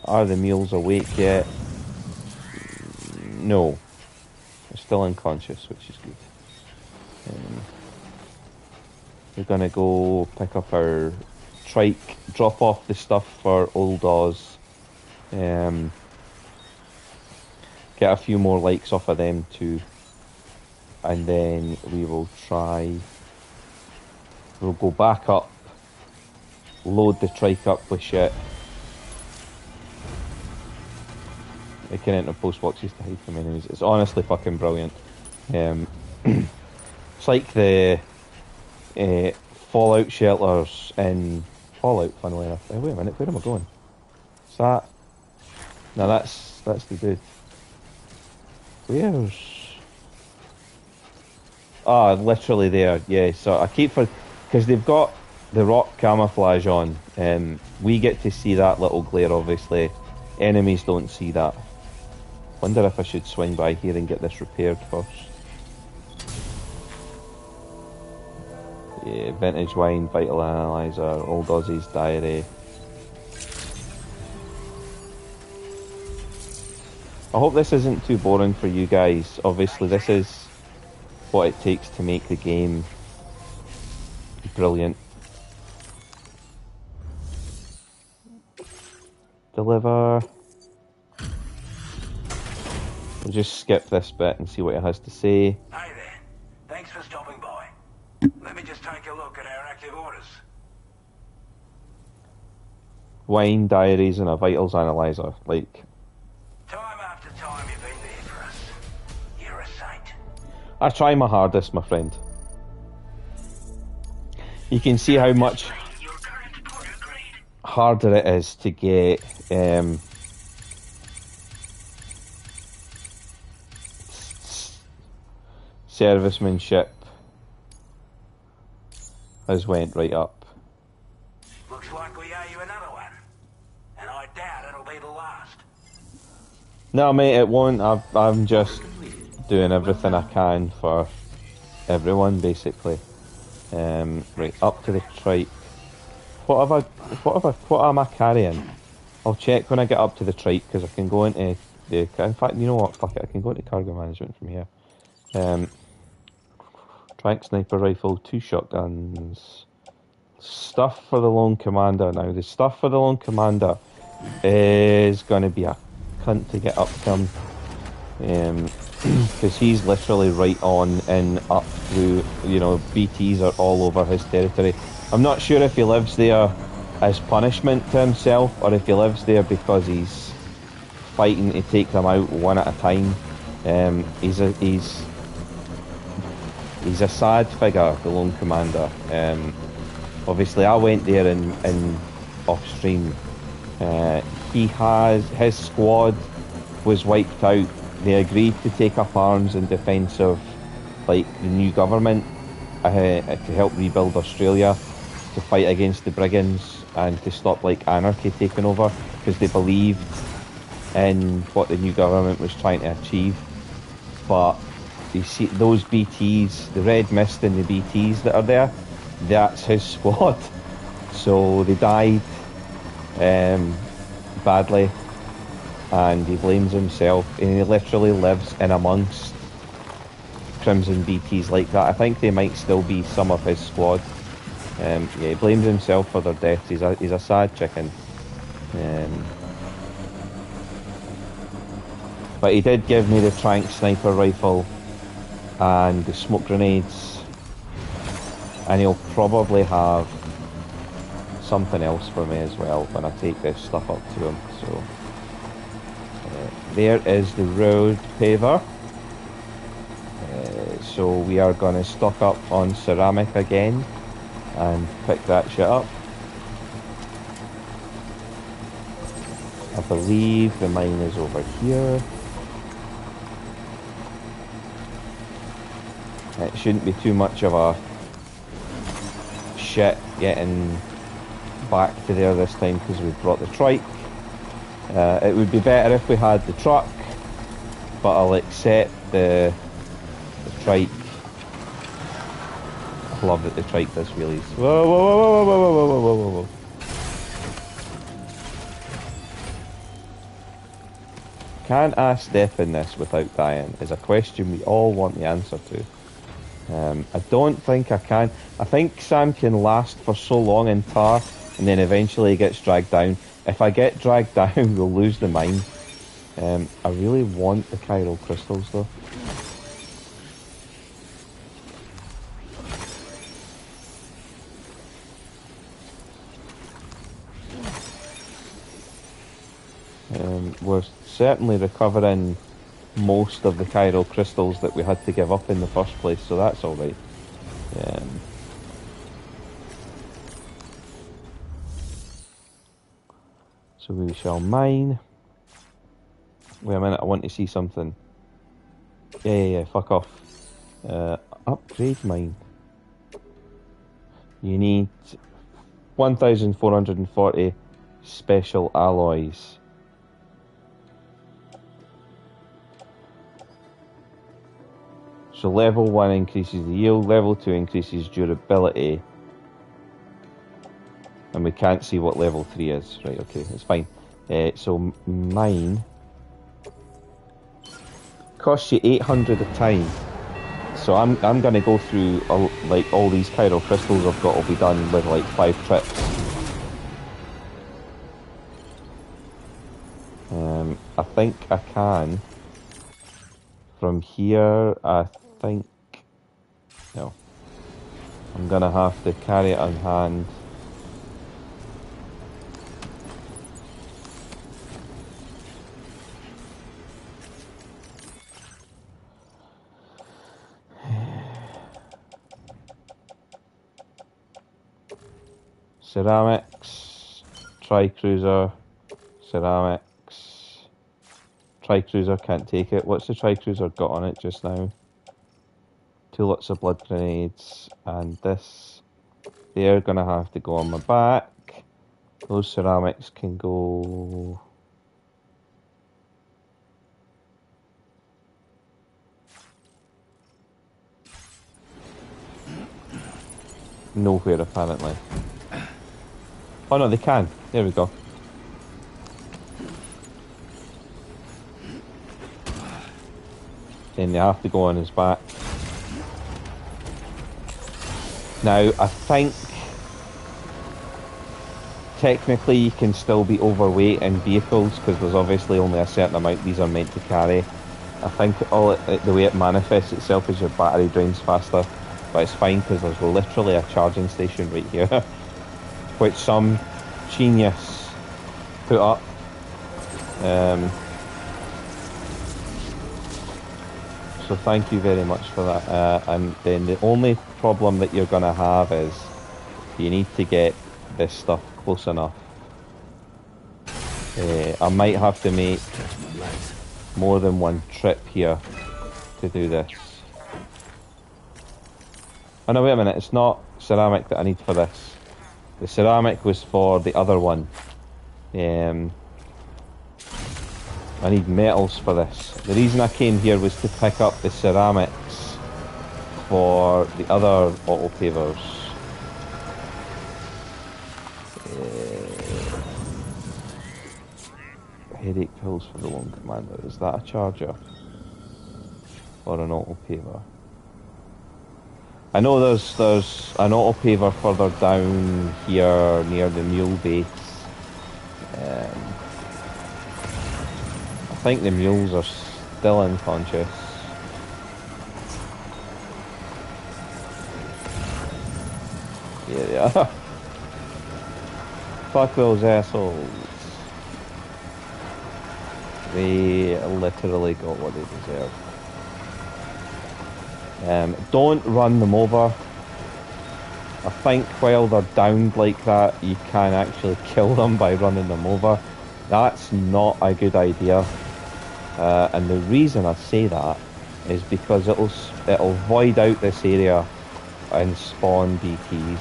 Are the mules awake yet? No. They're still unconscious, which is good. We're gonna go pick up our trike, drop off the stuff for Old Oz, get a few more likes off of them too, and then we'll go back up, load the trike up with shit. I can enter post boxes to hide from enemies. It's honestly fucking brilliant. It's like the Fallout shelters in Fallout, funnily enough. Wait a minute, where am I going? Is that... No, that's the dude. Where's... Ah, literally there, yeah. So I keep for... Because they've got the rock camouflage on. We get to see that little glare, obviously. Enemies don't see that. Wonder if I should swing by here and get this repaired first. Yeah, vintage wine, vital analyzer, Old Ozzy's diary. I hope this isn't too boring for you guys. Obviously this is what it takes to make the game brilliant. Deliver. We'll just skip this bit and see what it has to say.
Hi there. Thanks for stopping by. Let me just take a look at our active orders.
Wine, diaries, and a vitals analyzer. Like,
Time after time you've been there for us. You're a saint.
I try my hardest, my friend. You can see how much
Your current porter grade.
harder it is to get servicemanship has went right up.
Looks like we owe you another one. And I doubt it'll be the last.
No, mate, it won't. I'm just doing everything I can for everyone, basically. Right, up to the trike. What am I carrying? I'll check when I get up to the trike, because I can go into the... In fact, you know what? Fuck it, I can go into cargo management from here. Trike sniper rifle, 2 shotguns. Stuff for the Lone Commander. Now, the stuff for the Lone Commander is going to be a cunt to get up to him. Because he's literally right on and up through, you know, BTs are all over his territory. I'm not sure if he lives there as punishment to himself, or if he lives there because he's fighting to take them out one at a time. He's a sad figure, the lone commander. Obviously, I went there in off stream. His squad was wiped out. They agreed to take up arms in defence of like the new government to help rebuild Australia, to fight against the brigands and to stop like anarchy taking over, because they believed in what the new government was trying to achieve. But you see those BTs, the red mist and the BTs that are there, that's his squad. So they died badly, and he blames himself, and he literally lives in amongst Crimson BTs like that. I think they might still be some of his squad. Yeah, he blames himself for their deaths. He's a sad chicken. But he did give me the trank sniper rifle and the smoke grenades, and he'll probably have something else for me as well when I take this stuff up to him. So there is the road paver. So we are going to stock up on ceramic again and pick that shit up. I believe the mine is over here. It shouldn't be too much of a shit getting back to there this time because we've brought the trike. It would be better if we had the truck, but I'll accept the trike. I love that the trike does wheelies. Whoa, whoa, whoa, whoa, whoa, whoa, whoa, whoa, whoa. Can ask death in this without dying is a question we all want the answer to. I don't think I can. I think Sam can last for so long in tar and then eventually gets dragged down. If I get dragged down, we'll lose the mine. I really want the chiral crystals though. We're certainly recovering most of the chiral crystals that we had to give up in the first place, so that's alright. So we shall mine. Wait a minute, I want to see something. Yeah, fuck off. Upgrade mine. You need 1,440 special alloys. So level 1 increases the yield, level 2 increases durability. And we can't see what level 3 is. Right, okay, that's fine. So mine costs you 800 a time. So I'm going to go through like all these chiral crystals I've got will be done with like 5 trips. I think I can. From here, I think... No. I'm going to have to carry it on hand. Ceramics, Tri-Cruiser, ceramics. Tri-Cruiser can't take it. What's the Tri-Cruiser got on it just now? 2 lots of blood grenades, and this. They're gonna have to go on my back. Those ceramics can go... nowhere apparently. Oh no, they can. There we go. Then they have to go on his back. Now, I think technically you can still be overweight in vehicles because there's obviously only a certain amount these are meant to carry. I think the way it manifests itself is your battery drains faster, but it's fine because there's literally a charging station right here, which some genius put up. So thank you very much for that. And then the only problem that you're going to have is you need to get this stuff close enough. I might have to make more than one trip here to do this. Oh no, wait a minute, it's not ceramic that I need for this. The ceramic was for the other one. I need metals for this. The reason I came here was to pick up the ceramics for the other auto pavers. Headache pills for the Lone Commander. Is that a charger? Or an auto paver? I know there's an auto paver further down here near the mule base. I think the mules are still unconscious. Yeah, they are. Fuck those assholes. They literally got what they deserve. Don't run them over. I think while they're downed like that, you can actually kill them by running them over. That's not a good idea. And the reason I say that is because it'll void out this area and spawn BTs.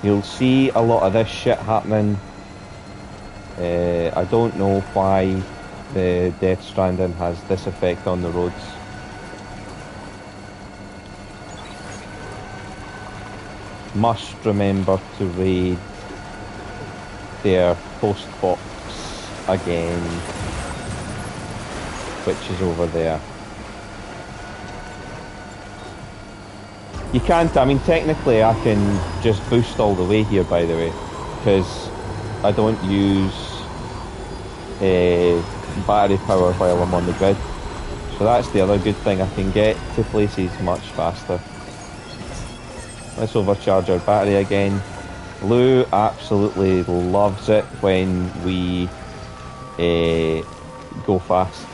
You'll see a lot of this shit happening. I don't know why the Death Stranding has this effect on the roads. Must remember to raid their post box again, which is over there. You can't, I mean technically I can just boost all the way here, by the way, because I don't use battery power while I'm on the grid. So that's the other good thing, I can get to places much faster. Let's overcharge our battery again. Lou absolutely loves it when we go fast.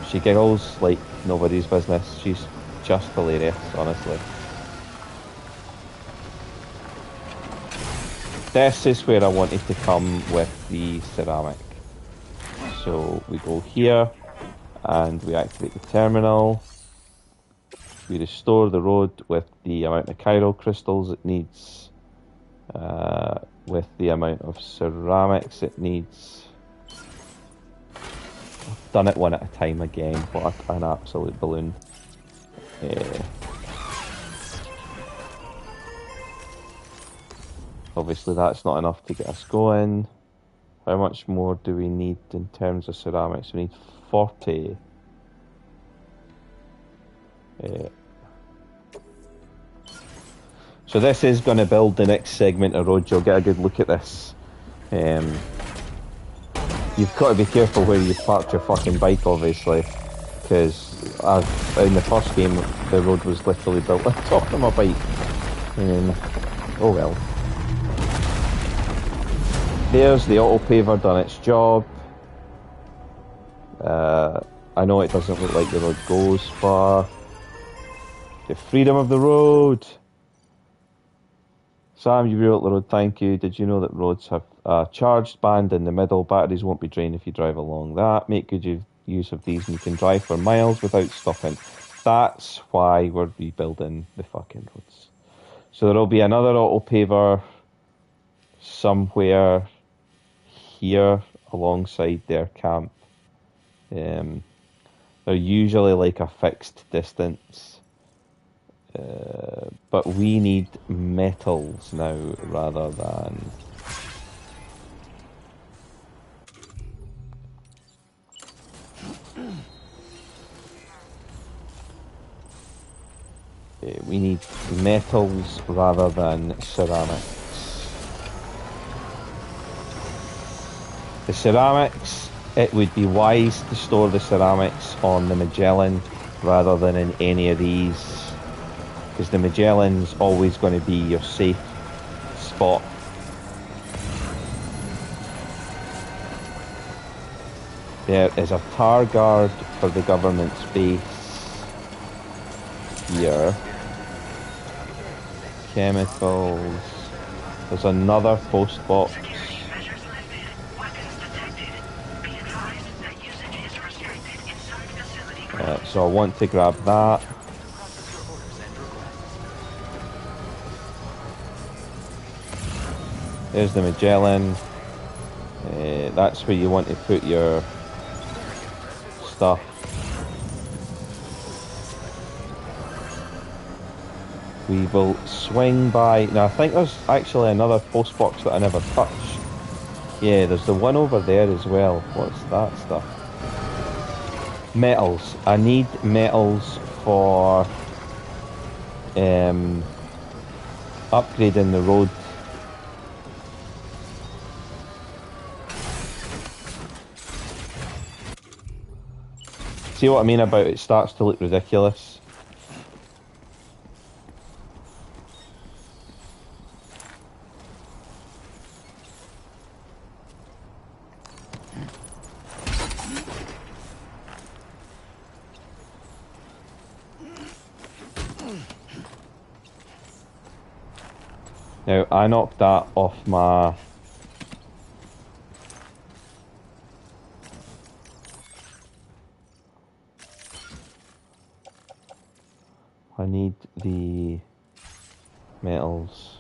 She giggles like nobody's business. She's just hilarious, honestly. This is where I wanted to come with the ceramic. So we go here and we activate the terminal. We restore the road with the amount of chiral crystals it needs, with the amount of ceramics it needs. I've done it one at a time again. What an absolute balloon. Obviously that's not enough to get us going. How much more do we need in terms of ceramics? We need 40. So this is going to build the next segment of road. You'll get a good look at this. You've got to be careful where you park your fucking bike, obviously, because in the first game the road was literally built on top of my bike. Oh well. There's the auto paver done its job. I know it doesn't look like the road goes far. The freedom of the road. Sam, you rebuilt the road, thank you. Did you know that roads have a charged band in the middle? Batteries won't be drained if you drive along that. Make good use of these and you can drive for miles without stopping. That's why we're rebuilding the fucking roads. So there'll be another auto paver somewhere here alongside their camp. They're usually like a fixed distance. But we need metals now rather than... we need metals rather than ceramics. The ceramics, it would be wise to store the ceramics on the Magellan rather than in any of these, because the Magellan's always going to be your safe spot. There is a tar guard for the government's base here. Chemicals. There's another post box.
Security measures lifted. Weapons detected. Be advised that usage is restricted inside facility grounds.
So I want to grab that. There's the Magellan. That's where you want to put your stuff. We will swing by. Now I think there's actually another post box that I never touched. Yeah, there's the one over there as well. What's that stuff? Metals. I need metals for upgrading the road. See what I mean about it starts to look ridiculous? Now, I knocked that off my... I need the metals.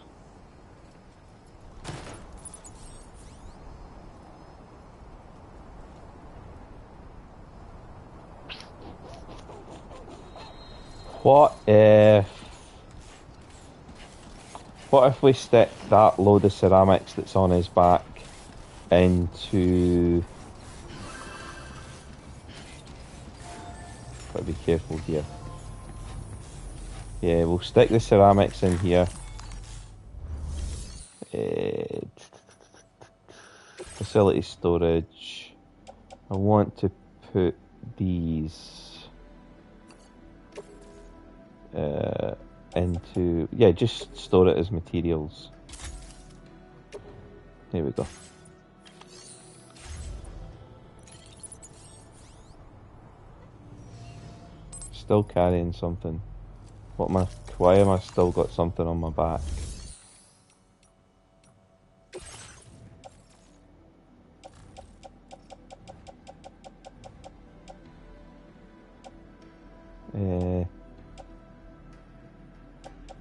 What if we stick that load of ceramics that's on his back into... Gotta be careful here. Yeah, we'll stick the ceramics in here. Facility storage. I want to put these into... Yeah, just store it as materials. There we go. Still carrying something. Why am I still got something on my back?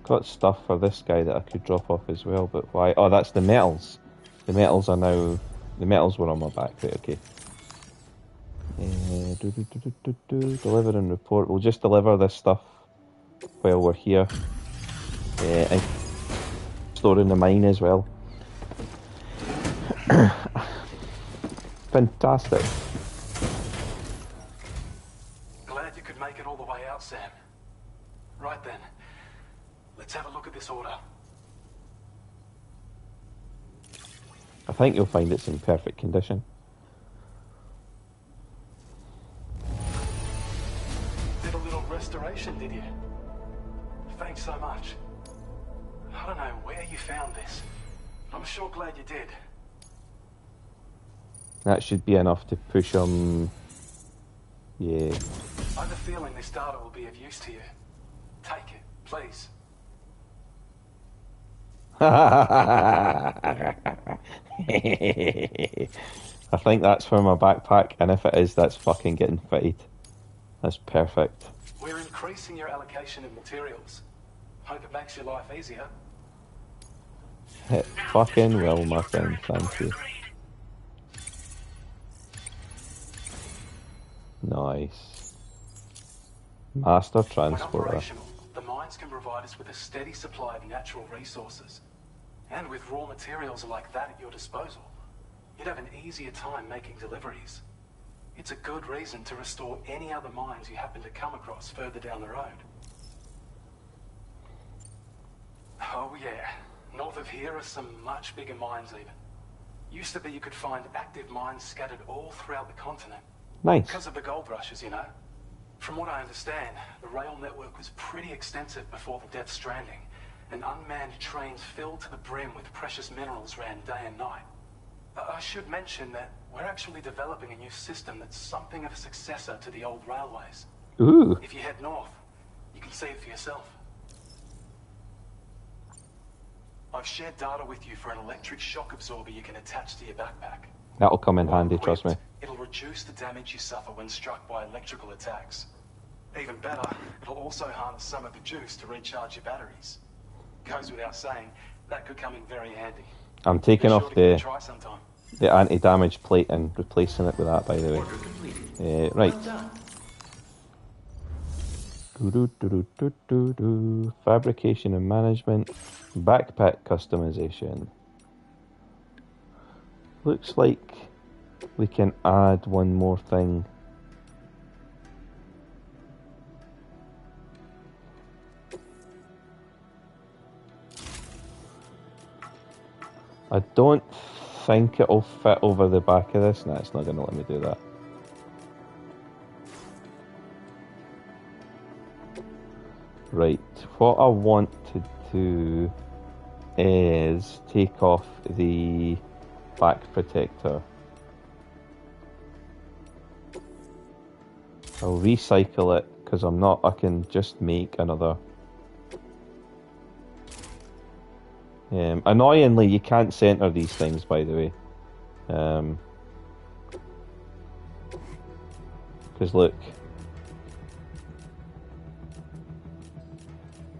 Got stuff for this guy that I could drop off as well, but why? Oh, that's the metals. The metals are now... The metals were on my back, right, okay. Deliver and report. We'll just deliver this stuff while we're here. And store in the mine as well. Fantastic.
Glad you could make it all the way out, Sam. Right then, let's have a look at this order.
I think you'll find it's in perfect condition.
Did a little restoration, did you? Thanks so much. I don't know where you found this. I'm sure glad you did.
That should be enough to push him. Yeah.
I have a feeling this data will be of use to you. Take it, please.
I think that's for my backpack, and if it is, that's fucking getting fitted. That's perfect.
We're increasing your allocation of materials. Hope it makes your life easier.
It fucking will, my friend. Thank you. Nice. Master
When
Transporter.
operational, the mines can provide us with a steady supply of natural resources. And with raw materials like that at your disposal, you'd have an easier time making deliveries. It's a good reason to restore any other mines you happen to come across further down the road. Oh yeah, north of here are some much bigger mines even. Used to be you could find active mines scattered all throughout the continent.
Nice.
Because of the gold rushes, you know. From what I understand, the rail network was pretty extensive before the Death Stranding, and unmanned trains filled to the brim with precious minerals ran day and night. I should mention that we're actually developing a new system that's something of a successor to the old railways.
Ooh.
If you head north, you can see it for yourself. I've shared data with you for an electric shock absorber you can attach to your backpack.
That'll come in handy,
Well
trust me.
equipped, it'll reduce the damage you suffer when struck by electrical attacks. Even better, it'll also harness some of the juice to recharge your batteries. Goes without saying, that could come in very handy.
I'm taking
Be
off
sure to give it a
the
try sometime.
anti-damage plate and replacing it with that, by the way.
Order completed.
Right.
Well done.
Fabrication and management. Backpack customization. Looks like we can add one more thing. I don't think it'll fit over the back of this. No, it's not going to let me do that. Right, what I want to do is take off the back protector. I'll recycle it because I can just make another. Annoyingly, you can't center these things, by the way. Because look,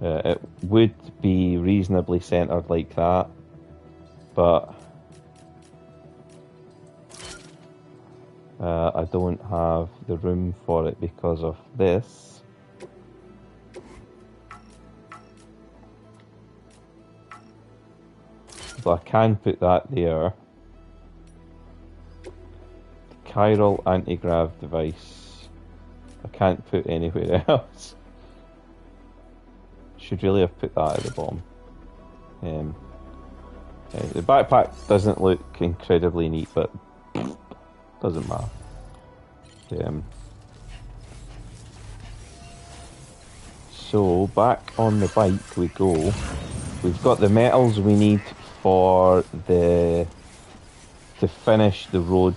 it would be reasonably centered like that, but I don't have the room for it because of this. So I can put that there. The chiral anti-grav device I can't put anywhere else. Should really have put that at the bottom. The backpack doesn't look incredibly neat, but doesn't matter. So back on the bike we go. We've got the metals we need for to finish the road.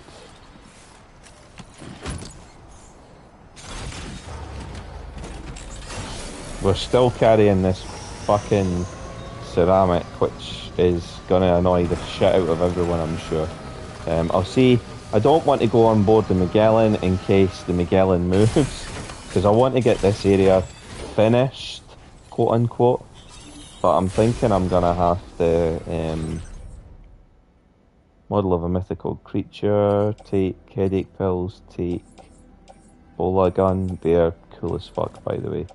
We're still carrying this fucking ceramic, which is gonna annoy the shit out of everyone, I'm sure. I'll see. I don't want to go on board the Magellan in case the Magellan moves, because I want to get this area finished, quote unquote. But I'm thinking I'm gonna have to model of a mythical creature, take headache pills, take bola gun. They're cool as fuck, by the way.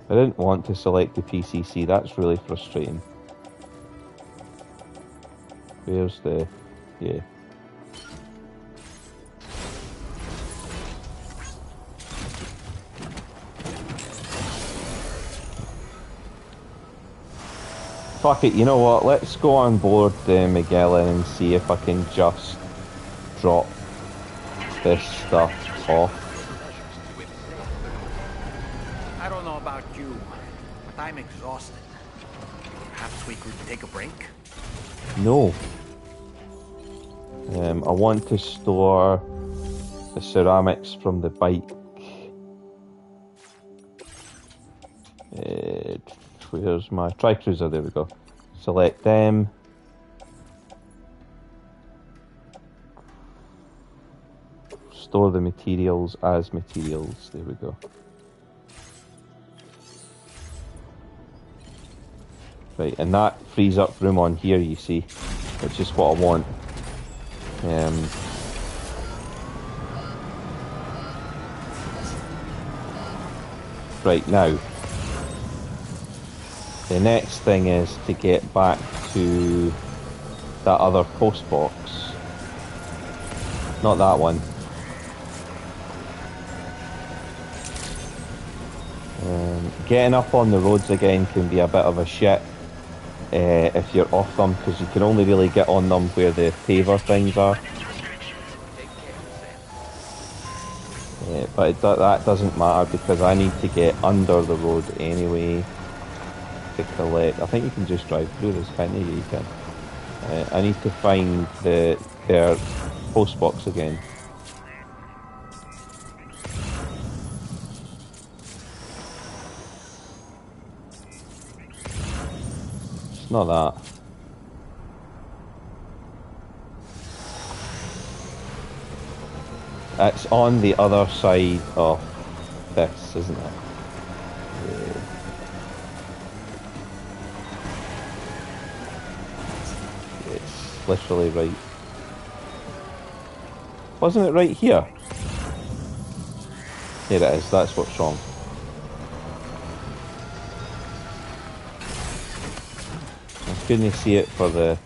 I didn't want to select the PCC, that's really frustrating. Where's the... yeah. Fuck it, you know what, let's go on board the Magellan and see if I can just drop this stuff off.
I don't know about you, but I'm exhausted. Perhaps we could take a break?
No. I want to store the ceramics from the bike. Where's my Tri-Cruiser? There we go. Select them. Store the materials as materials. There we go. Right, and that frees up room on here, you see, which is what I want. Right, now, the next thing is to get back to that other post box. Not that one. Getting up on the roads again can be a bit of a shit if you're off them, because you can only really get on them where the paver things are. But that doesn't matter because I need to get under the road anyway to collect. I think you can just drive through this, can't you? You can. I need to find their post box again. It's not that. It's on the other side of this, isn't it? Yeah. It's literally right. Wasn't it right here? Here it is, that's what's wrong. I couldn't see it for the...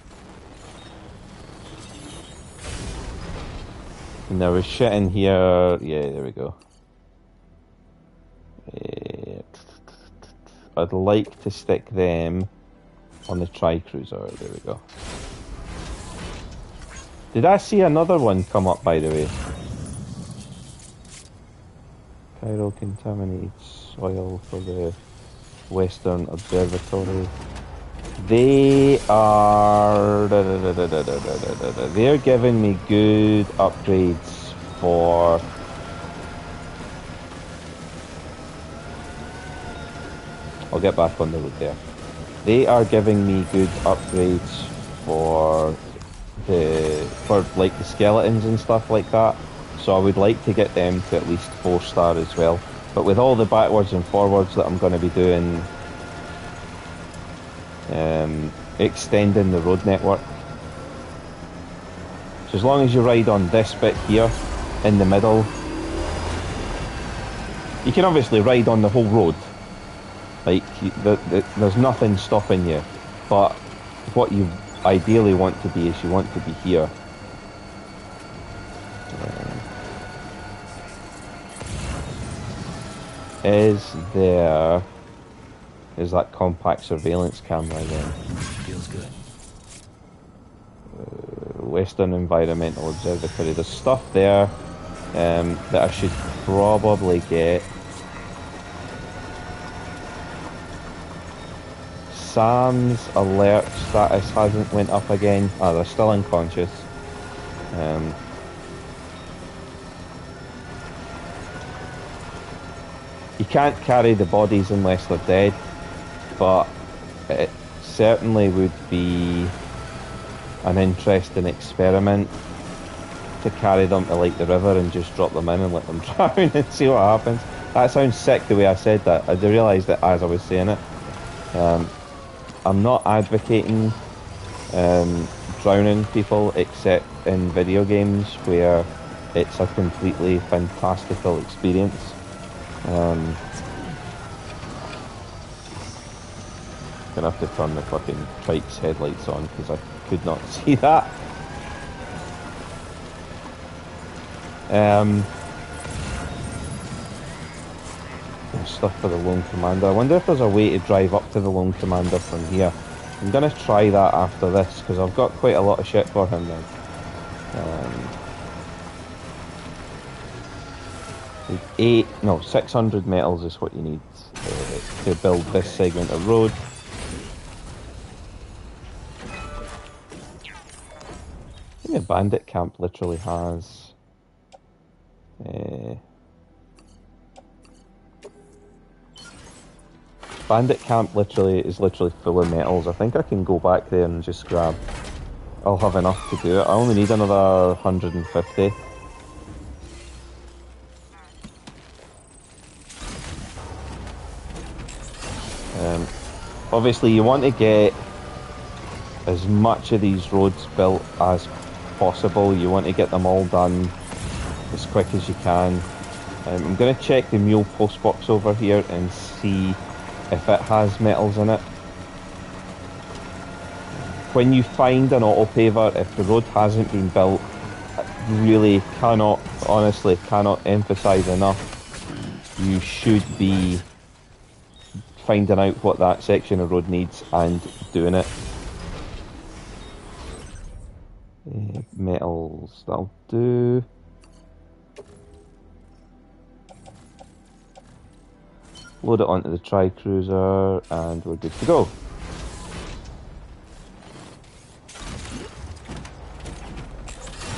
And there was shit in here. Yeah, there we go. I'd like to stick them on the tri-cruiser. There we go. Did I see another one come up, by the way? Cairo contaminated soil for the Western Observatory. They are... They're giving me good upgrades for... I'll get back on the road there. They are giving me good upgrades for like the skeletons and stuff like that. So I would like to get them to at least 4-star as well. But with all the backwards and forwards that I'm going to be doing, extending the road network. So as long as you ride on this bit here, in the middle, you can obviously ride on the whole road. Like, there's nothing stopping you. But what you ideally want to be is you want to be here. Is that compact surveillance camera again?
Feels good.
Western Environmental Observatory. There's stuff there that I should probably get. Sam's alert status hasn't went up again. Ah, they're still unconscious. You can't carry the bodies unless they're dead, but it certainly would be an interesting experiment to carry them to like the river and just drop them in and let them drown and see what happens. That sounds sick the way I said that. I realised it as I was saying it. I'm not advocating drowning people except in video games where it's a completely fantastical experience. Gonna have to turn the fucking trike's headlights on because I could not see that. Stuff for the Lone Commander. I wonder if there's a way to drive up to the Lone Commander from here. I'm gonna try that after this because I've got quite a lot of shit for him now. 600 metals is what you need to build this segment of road. I think the bandit camp literally has bandit camp is literally full of metals. I think I can go back there and just grab. I'll have enough to do it. I only need another 150. Obviously you want to get as much of these roads built as possible. You want to get them all done as quick as you can. I'm going to check the mule post box over here and see if it has metals in it. When you find an auto paver, if the road hasn't been built, I really honestly cannot emphasize enough, you should be finding out what that section of road needs and doing it. Metals, that'll do. Load it onto the tri-cruiser, and we're good to go.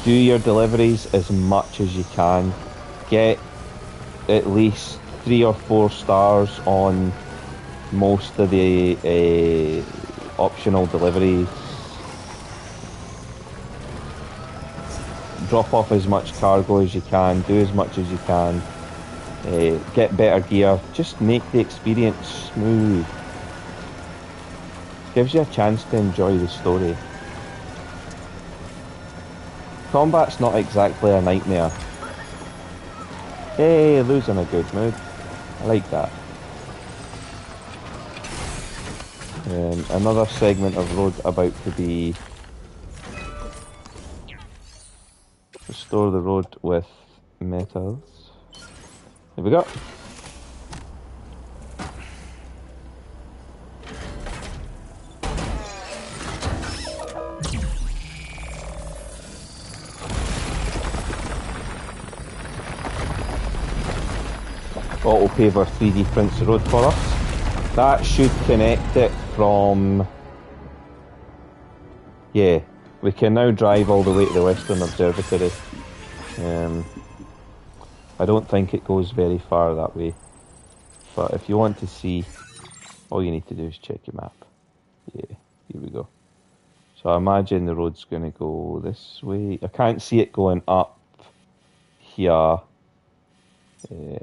Do your deliveries as much as you can. Get at least 3 or 4 stars on most of the optional deliveries. Drop off as much cargo as you can, do as much as you can, get better gear, just make the experience smooth. Gives you a chance to enjoy the story. Combat's not exactly a nightmare. Hey, Lou's in a good mood. I like that. Another segment of road about to be... Restore the road with metals. Here we go. Autopaver 3D prints the road for us. That should connect it from... Yeah, we can now drive all the way to the Western Observatory. I don't think it goes very far that way. But if you want to see, all you need to do is check your map. Yeah, here we go. So I imagine the road's going to go this way. I can't see it going up here.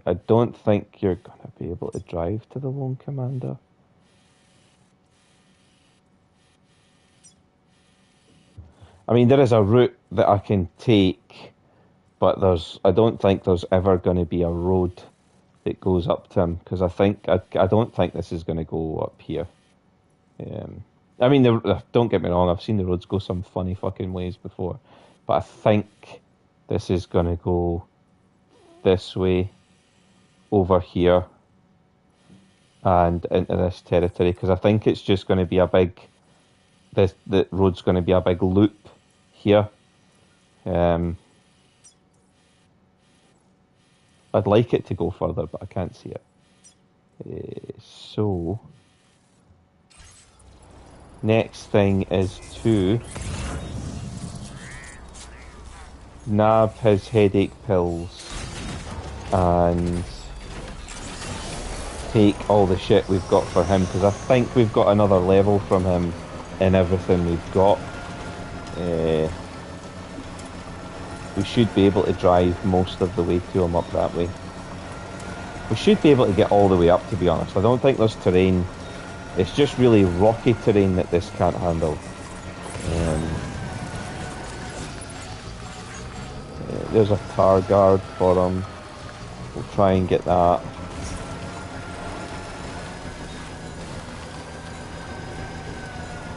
I don't think you're going to be able to drive to the Lone Commander. I mean, there is a route that I can take, but I don't think there's ever going to be a road that goes up to him, because I don't think this is going to go up here. I mean, don't get me wrong, I've seen the roads go some funny fucking ways before, but I think this is going to go this way, over here, and into this territory, because I think it's just going to be a big... The road's going to be a big loop here. I'd like it to go further, but I can't see it. So... Next thing is to nab his headache pills and take all the shit we've got for him, because I think we've got another level from him in everything we've got. We should be able to drive most of the way to him up that way. We should be able to get all the way up, to be honest. I don't think there's terrain. It's just really rocky terrain that this can't handle. There's a tar guard for him. We'll try and get that.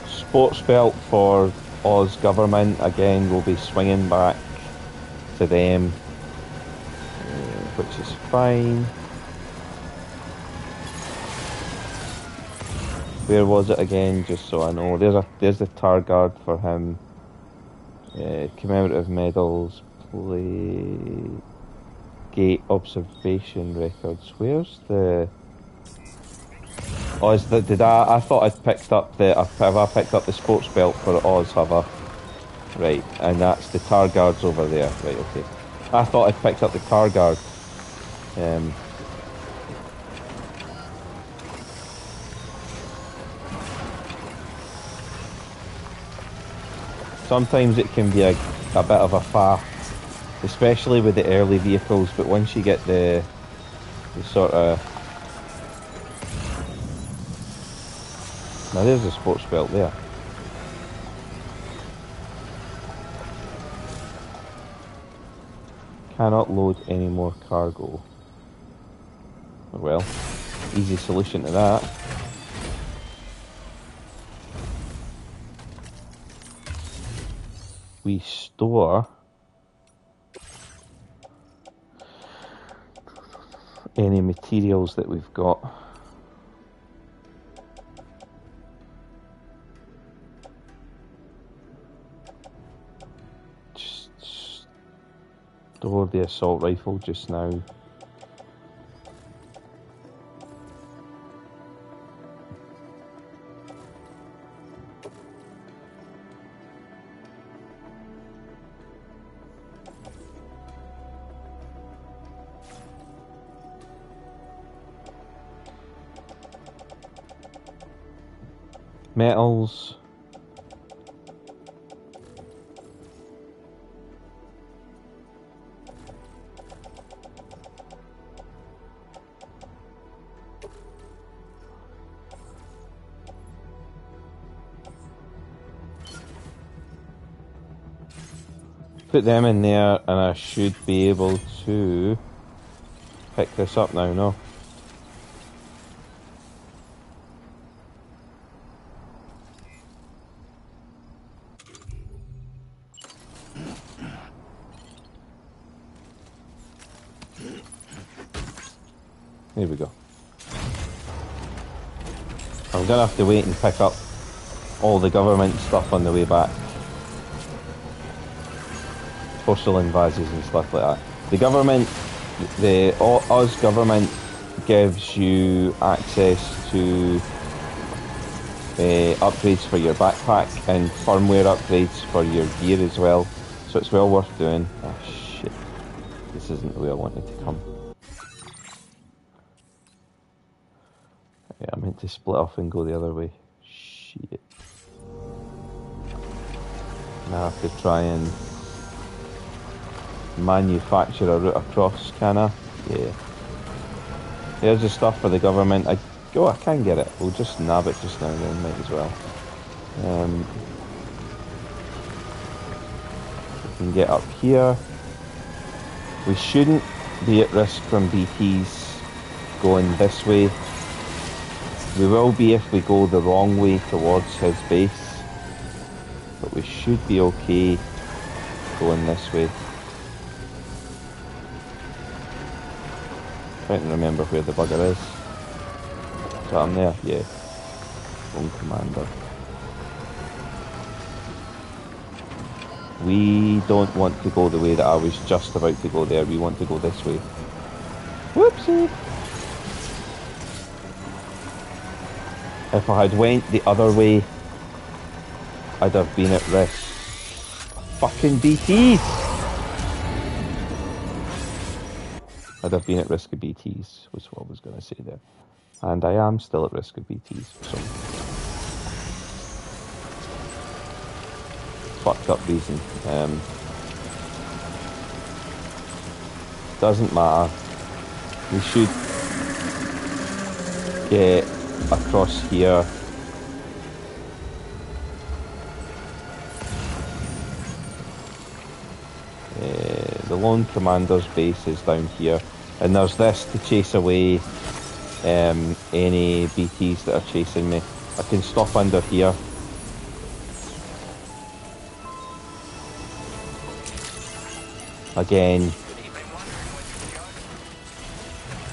Sports belt for Oz government. Again, we'll be swinging back to them, which is fine. Where was it again? Just so I know. There's the tar guard for him. Commemorative medals. Play gate observation records. Where's the? Oh, I thought I'd picked up have I picked up the sports belt for Oz? Have I? Right, and that's the tar guards over there. Right, okay. I thought I'd picked up the tar guard. Sometimes it can be a bit of a faff, especially with the early vehicles, but once you get the sort of... Now there's a sports belt there. Cannot load any more cargo. Well, easy solution to that. We store any materials that we've got. Just store the assault rifle just now. Metals. Put them in there and I should be able to pick this up now, no? Here we go. I'm gonna have to wait and pick up all the government stuff on the way back. Porcelain vases and stuff like that. The government, the Oz government gives you access to upgrades for your backpack and firmware upgrades for your gear as well. So it's well worth doing. Oh shit. This isn't the way I wanted to come. Yeah, I meant to split off and go the other way. Shit. Now I have to try and manufacture a route across, can I? Yeah. There's the stuff for the government. I can get it. We'll just nab it just now and then, might as well. We can get up here. We shouldn't be at risk from BTs going this way. We will be if we go the wrong way towards his base. But we should be okay going this way. Trying to remember where the bugger is. Is that on there? Yeah. Lone Commander. We don't want to go the way that I was just about to go there. We want to go this way. Whoopsie! If I had went the other way, I'd have been at risk. Fucking BTs! I'd have been at risk of BTs, was what I was going to say there. And I am still at risk of BTs for some fucked up reason. Doesn't matter. We should get across here. The Lone Commander's base is down here, and there's this to chase away any BTs that are chasing me. I can stop under here. Again,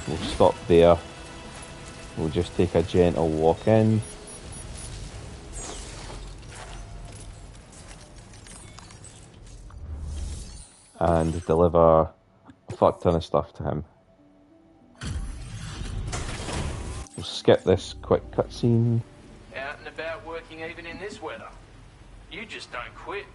we'll stop there. We'll just take a gentle walk in. And deliver a fuck ton of stuff to him. We'll skip this quick cutscene.
Out and about working even in this weather. You just don't quit.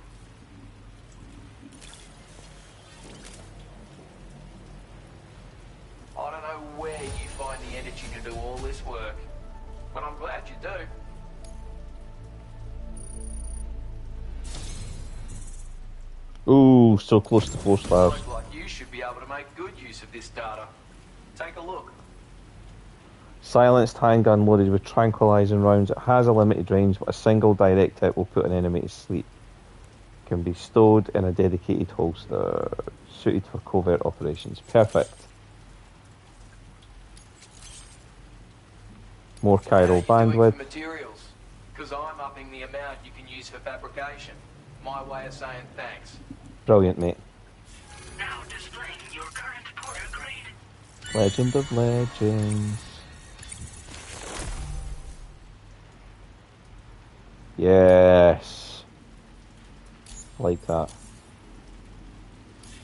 I don't know where you find the energy to do all this work, but I'm glad you do.
Ooh, so close to 4 stars.
Looks like you should be able to make good use of this data. Take a look.
Silenced handgun loaded with tranquilizing rounds. It has a limited range, but a single direct hit will put an enemy to sleep. Can be stowed in a dedicated holster, suited for covert operations. Perfect. More chiral bandwidth.
Materials, because I'm upping the amount you can use for fabrication. My way of saying thanks.
Brilliant, mate.
Now displaying your current porter grade.
Legend of Legends. Yes. Like that.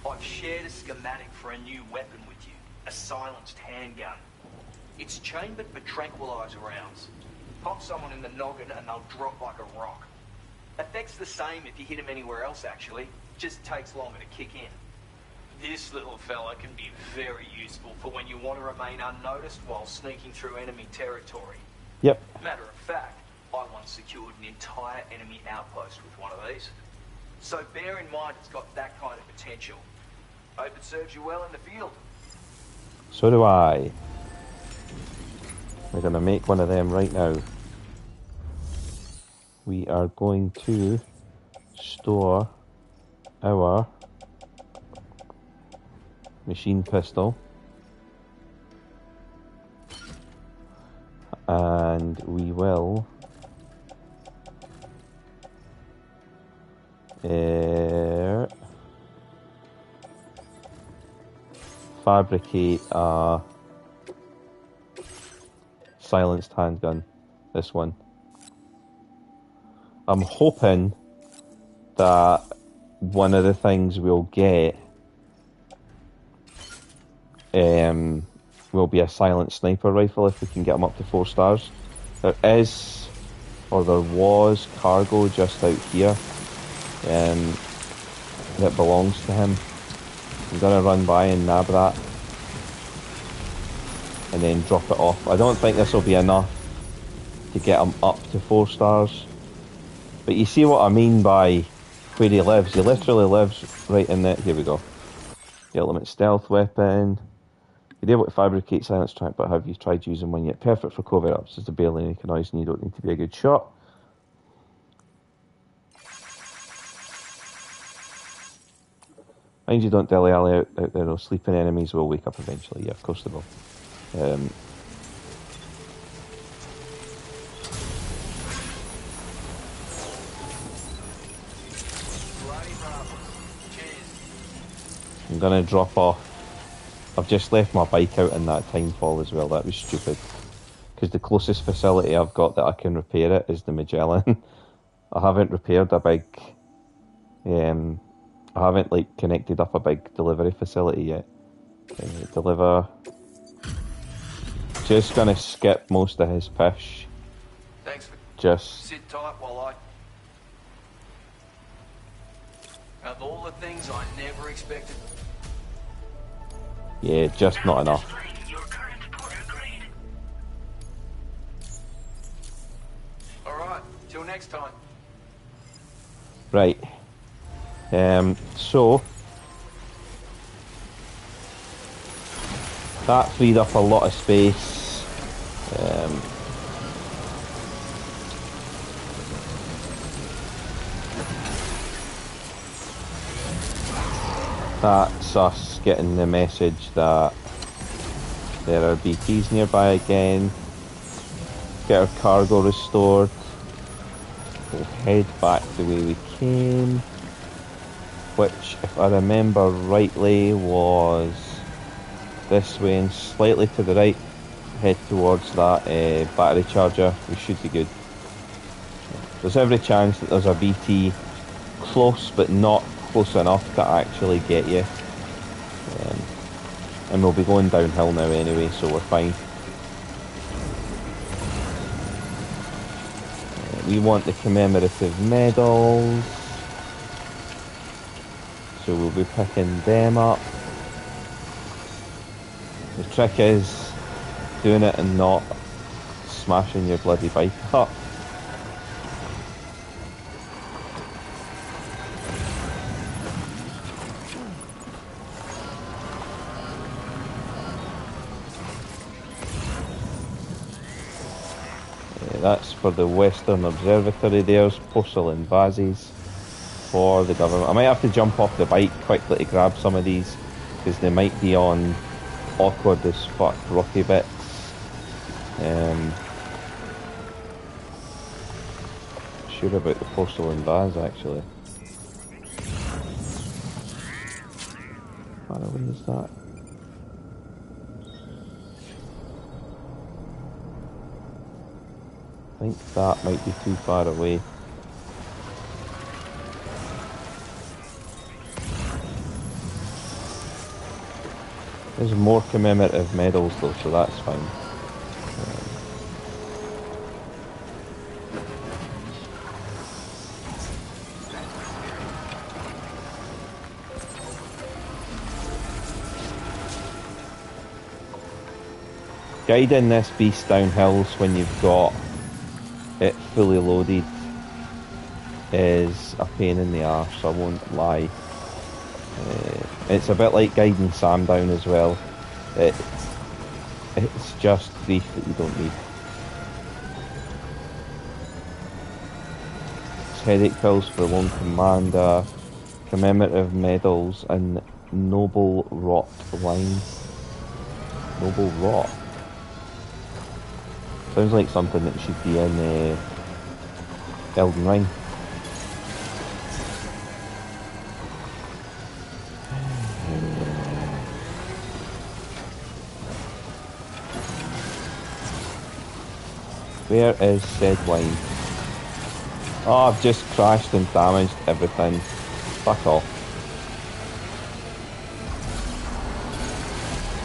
I've shared a schematic for a new weapon with you. A silenced handgun. It's chambered for tranquilizer rounds. Pop someone in the noggin and they'll drop like a rock. Effect's the same if you hit them anywhere else, actually. Just takes longer to kick in. This little fella can be very useful for when you want to remain unnoticed while sneaking through enemy territory.
Yep.
Matter of fact, I once secured an entire enemy outpost with one of these. So bear in mind it's got that kind of potential. Hope it serves you well in the field.
So do I. We're going to make one of them right now. We are going to store our machine pistol. And we will fabricate a silenced handgun. This one. I'm hoping that one of the things we'll get will be a silent sniper rifle if we can get them up to 4 stars. There is, or there was, cargo just out here that belongs to him. I'm going to run by and nab that and then drop it off. I don't think this will be enough to get him up to 4 stars. But you see what I mean by where he lives. He literally lives right in that. Here we go. The ultimate stealth weapon. You're able to fabricate silence track, but have you tried using one yet? Perfect for cover-ups. It's a barely make a noise and you don't need to be a good shot. Mind you, don't dilly-alley out there. Those sleeping enemies will wake up eventually. Yeah, of course they will. I'm going to drop off. I've just left my bike out in that timefall as well. That was stupid. Because the closest facility I've got that I can repair it is the Magellan. I haven't repaired a big... I haven't like connected up a big delivery facility yet. Deliver. Just going to skip most of his fish.
Thanks for...
Just...
Sit tight while I... Of all the things I never expected...
Yeah, just not enough.
Alright, till next time.
Right. So that freed up a lot of space. That's us getting the message that there are BTs nearby again. Get our cargo restored. We'll head back the way we came, which, if I remember rightly, was this way and slightly to the right. Head towards that battery charger. We should be good. There's every chance that there's a BT close, but not close enough to actually get you. And we'll be going downhill now anyway, so we're fine. We want the commemorative medals, so we'll be picking them up. The trick is doing it and not smashing your bloody bike up. That's for the Western Observatory. There's porcelain vases for the government. I might have to jump off the bike quickly to grab some of these, because they might be on awkward as fuck rocky bits. Sure about the porcelain vase actually. What is that? I think that might be too far away. There's more commemorative medals though, so that's fine. Guiding this beast down hills when you've got it fully loaded is a pain in the arse, I won't lie. It's a bit like guiding Sam down as well. It's just grief that you don't need. It's headache pills for Lone Commander, commemorative medals, and noble rot wine. Noble rot. Sounds like something that should be in Elden Ring. Where is said wine? Oh, I've just crashed and damaged everything. Fuck off.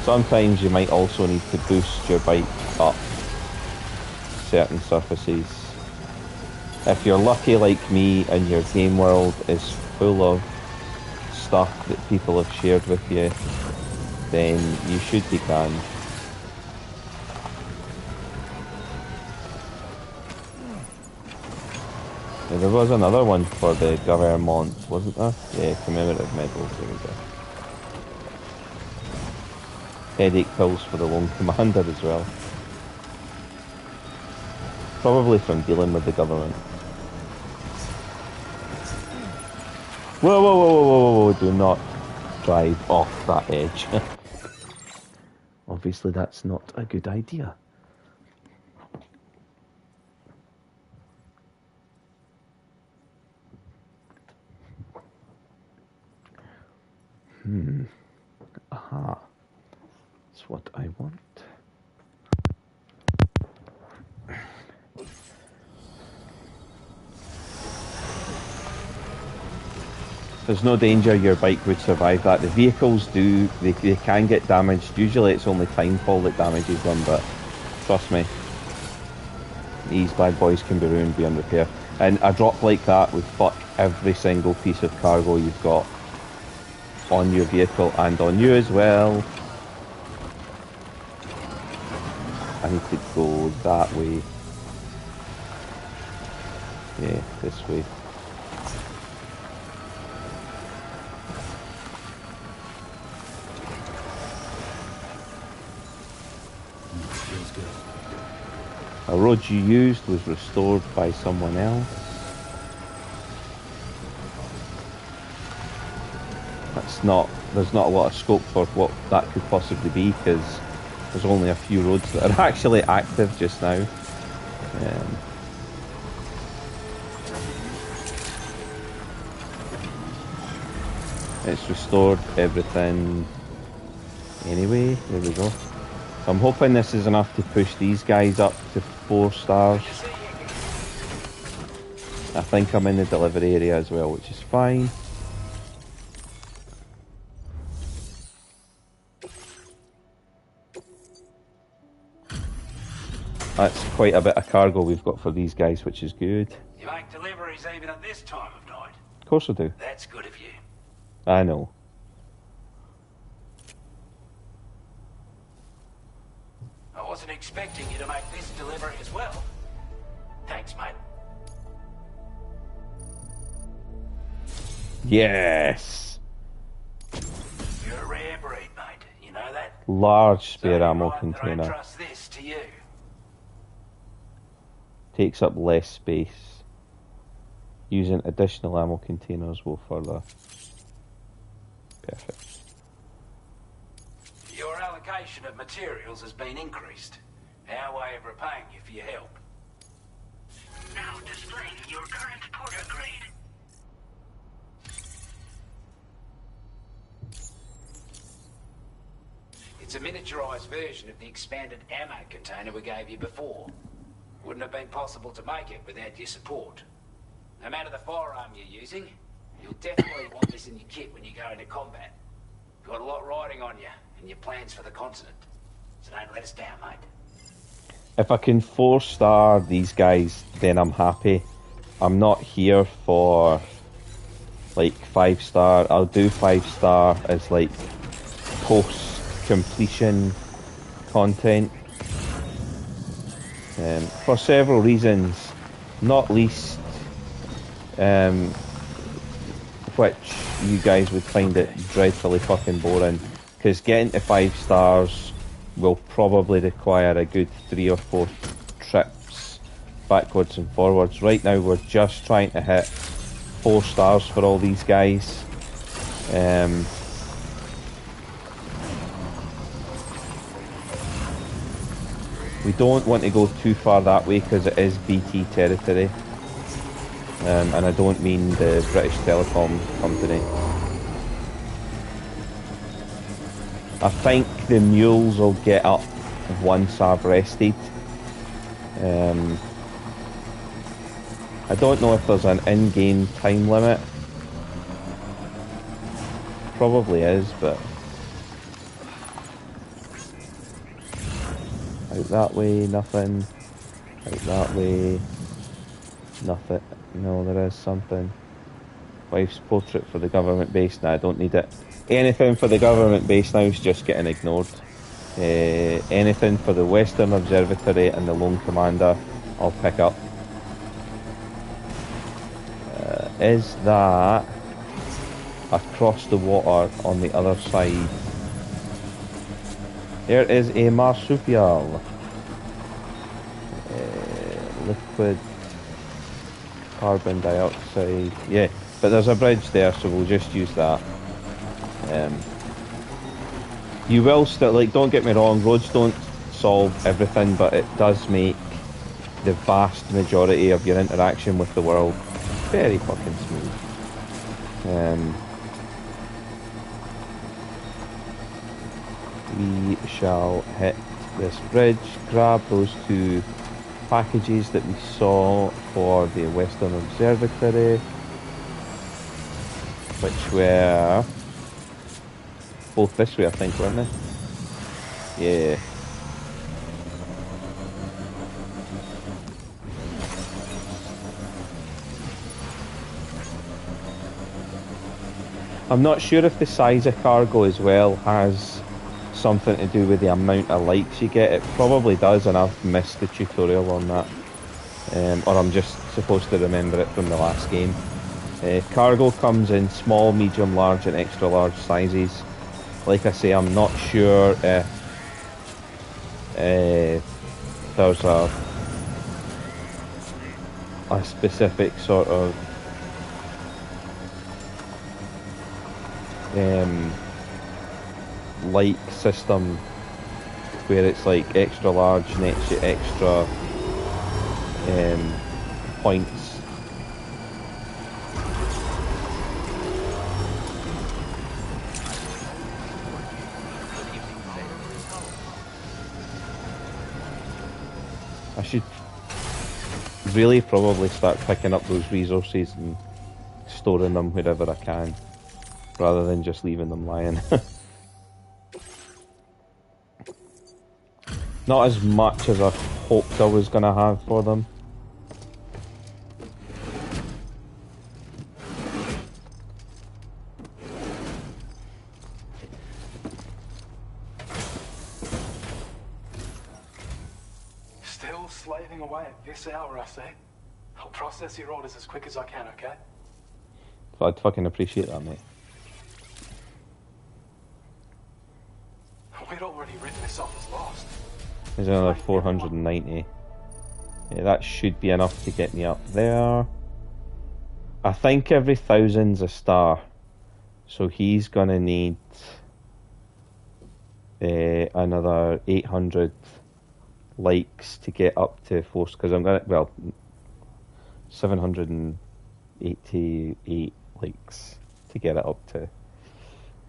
Sometimes you might also need to boost your bike up certain surfaces. If you're lucky like me and your game world is full of stuff that people have shared with you, then you should be grand. Yeah, there was another one for the government, wasn't there? Yeah, commemorative medals, there we go. Headache pills for the Lone Commander as well. Probably from dealing with the government. Whoa, whoa, whoa, whoa, whoa, whoa, do not drive off that edge. Obviously that's not a good idea. Aha. That's what I want. There's no danger your bike would survive that. The vehicles do, they can get damaged. Usually it's only timefall that damages them, but trust me, these bad boys can be ruined beyond repair. And a drop like that would fuck every single piece of cargo you've got on your vehicle and on you as well. I need to go that way. Yeah, this way. A road you used was restored by someone else. There's not a lot of scope for what that could possibly be, because there's only a few roads that are actually active just now. It's restored everything anyway. There we go. I'm hoping this is enough to push these guys up to 4 stars. I think I'm in the delivery area as well, which is fine. That's quite a bit of cargo we've got for these guys, which is good.
You make deliveries even at this time of night?
Of course I do.
That's good of you.
I know.
I wasn't expecting you to make this delivery as well. Thanks, mate.
Yes!
You're a rare breed, mate. You know that?
Large spare
So
ammo
right,
container.
I trust this to you.
Takes up less space. Using additional ammo containers will further. Perfect.
Your allocation of materials has been increased. Our way of repaying you for your help.
Now displaying your current porter grade.
It's a miniaturized version of the expanded ammo container we gave you before. Wouldn't have been possible to make it without your support. No matter the firearm you're using, you'll definitely want this in your kit when you go into combat. You've got a lot riding on you and your plans for the continent. So don't let us down, mate.
If I can 4-star these guys, then I'm happy. I'm not here for like 5-star. I'll do 5-star as like post-completion content. For several reasons. not least, which you guys would find it dreadfully fucking boring, because getting to 5 stars will probably require a good 3 or 4 trips backwards and forwards. Right now we're just trying to hit 4 stars for all these guys. We don't want to go too far that way because it is BT territory, and I don't mean the British Telecom company. I think the mules will get up once I've rested. I don't know if there's an in-game time limit. Probably is, but out that way, nothing. Out that way, nothing. No, there is something. Wife's portrait for the government base. Nah, I don't need it. Anything for the government base now is just getting ignored. Anything for the Western Observatory and the Lone Commander, I'll pick up. Is that across the water on the other side? There is a marsupial. Liquid carbon dioxide. Yeah, but there's a bridge there, so we'll just use that. You will still, like, don't get me wrong, roads don't solve everything, but it does make the vast majority of your interaction with the world very fucking smooth. We shall hit this bridge, grab those 2 packages that we saw for the Western Observatory, which were both this way, I think, weren't they? Yeah. I'm not sure if the size of cargo as well has something to do with the amount of likes you get. It probably does, and I've missed the tutorial on that. Or I'm just supposed to remember it from the last game. Cargo comes in small, medium, large and extra large sizes. Like I say, I'm not sure if there's a specific sort of like system where it's like extra large nets you extra points. I should really probably start picking up those resources and storing them wherever I can, rather than just leaving them lying. Not as much as I hoped I was going to have for them.
Still slaving away at this hour, I say. I'll process your orders as quick as I can, okay?
I'd fucking appreciate that, mate.
We'd already written this off as lost.
There's another 490. Yeah, that should be enough to get me up there. I think every 1000's a star. So he's gonna need another 800 likes to get up to 4, because I'm gonna, well, 788 likes to get it up to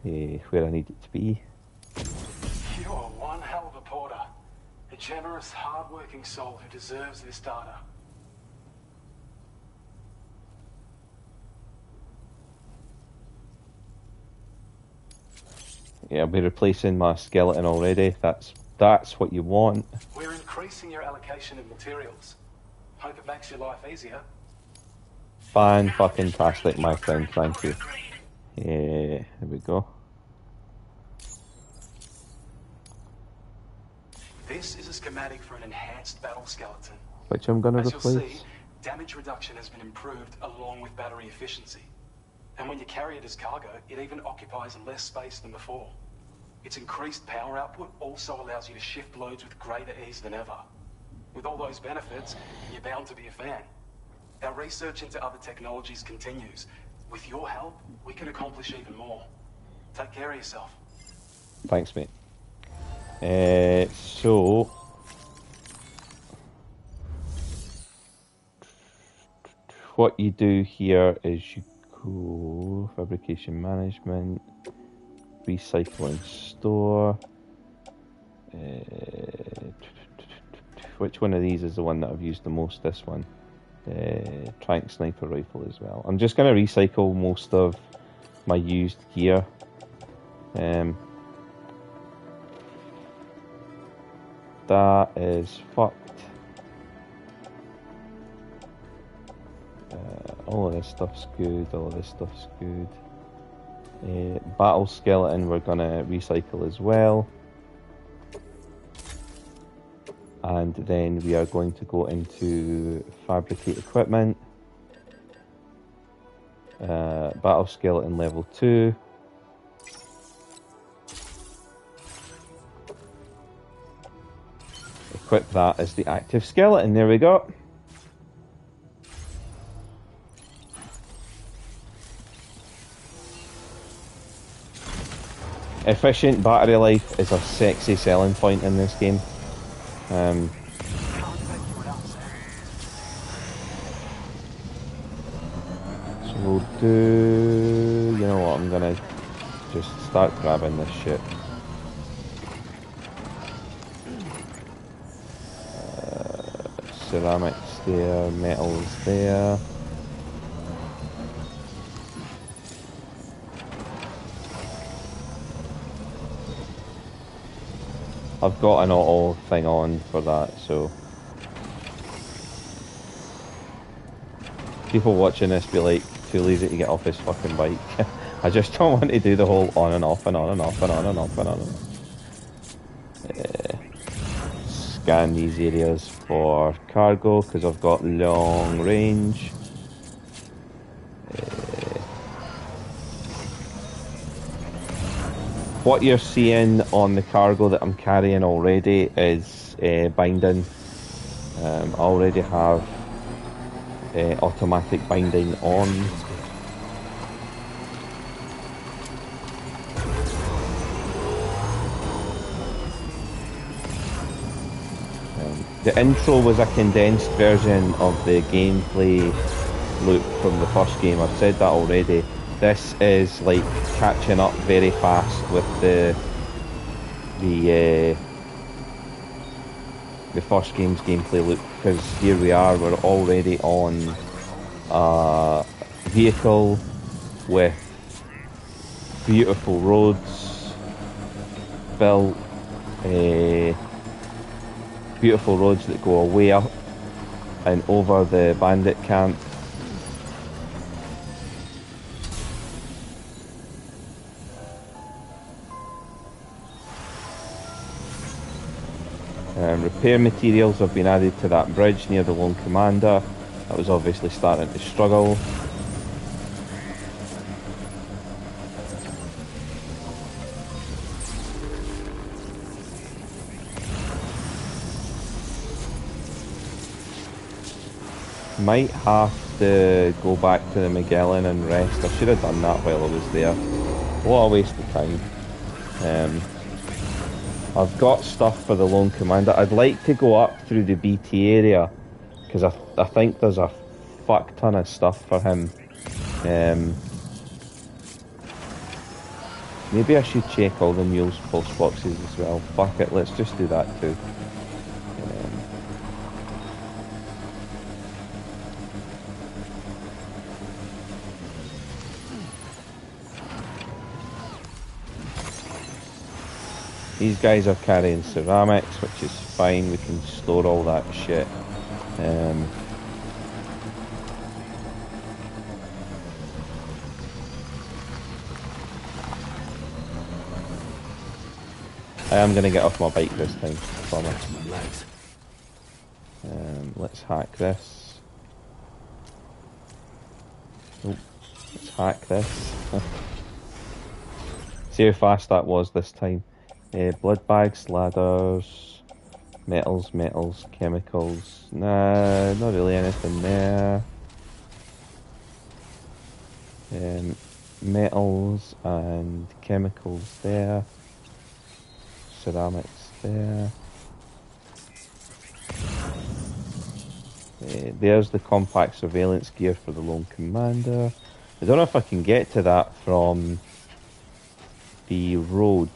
where I need it to be.
You are one hell of a porter. A generous, hard-working soul who deserves this data.
Yeah, I'll be replacing my skeleton already. That's what you want.
We're increasing your allocation of materials. Hope it makes your life easier.
Fan-fucking-tastic, my friend. Thank you. Yeah, there we go.
This is a schematic for an enhanced battle skeleton.
Which I'm gonna
As
replace.
you'll see, damage reduction has been improved along with battery efficiency. And when you carry it as cargo, it even occupies less space than before. Its increased power output also allows you to shift loads with greater ease than ever. With all those benefits, you're bound to be a fan. Our research into other technologies continues. With your help, we can accomplish even more. Take care of yourself.
Thanks, mate. So... what you do here is you go fabrication management, recycle and store. Which one of these is the one that I've used the most? This one. Trank sniper rifle as well. I'm just going to recycle most of my used gear. That is fucked. All of this stuff's good, all of this stuff's good. Battle skeleton we're gonna recycle as well. And then we are going to go into fabricate equipment. Battle skeleton level 2. Equip that as the active skeleton, there we go. Efficient battery life is a sexy selling point in this game. So we'll do... you know what, I'm gonna just start grabbing this shit. Ceramics there, metals there. I've got an auto thing on for that, so people watching this be like, too lazy to get off his fucking bike. I just don't want to do the whole on and off and on and off and on and off and on and off. Scan these areas for cargo because I've got long range. What you're seeing on the cargo that I'm carrying already is binding. I already have automatic binding on. The intro was a condensed version of the gameplay loop from the first game. I've said that already. This is like catching up very fast with the first game's gameplay loop, because here we are, we're already on a vehicle with beautiful roads built, beautiful roads that go way up and over the bandit camp. Repair materials have been added to that bridge near the Lone Commander. That was obviously starting to struggle. Might have to go back to the Magellan and rest. I should have done that while I was there. What a waste of time. I've got stuff for the Lone Commander. I'd like to go up through the BT area because I think there's a fuck ton of stuff for him. Maybe I should check all the mules post boxes as well. Fuck it, let's just do that too. These guys are carrying ceramics, which is fine, we can store all that shit. I am going to get off my bike this time, I promise. Let's hack this. hack this. See how fast that was this time. Blood bags, ladders, metals, chemicals. Nah, not really anything there. Metals and chemicals there. Ceramics there. There's the compact surveillance gear for the Lone Commander. I don't know if I can get to that from the road.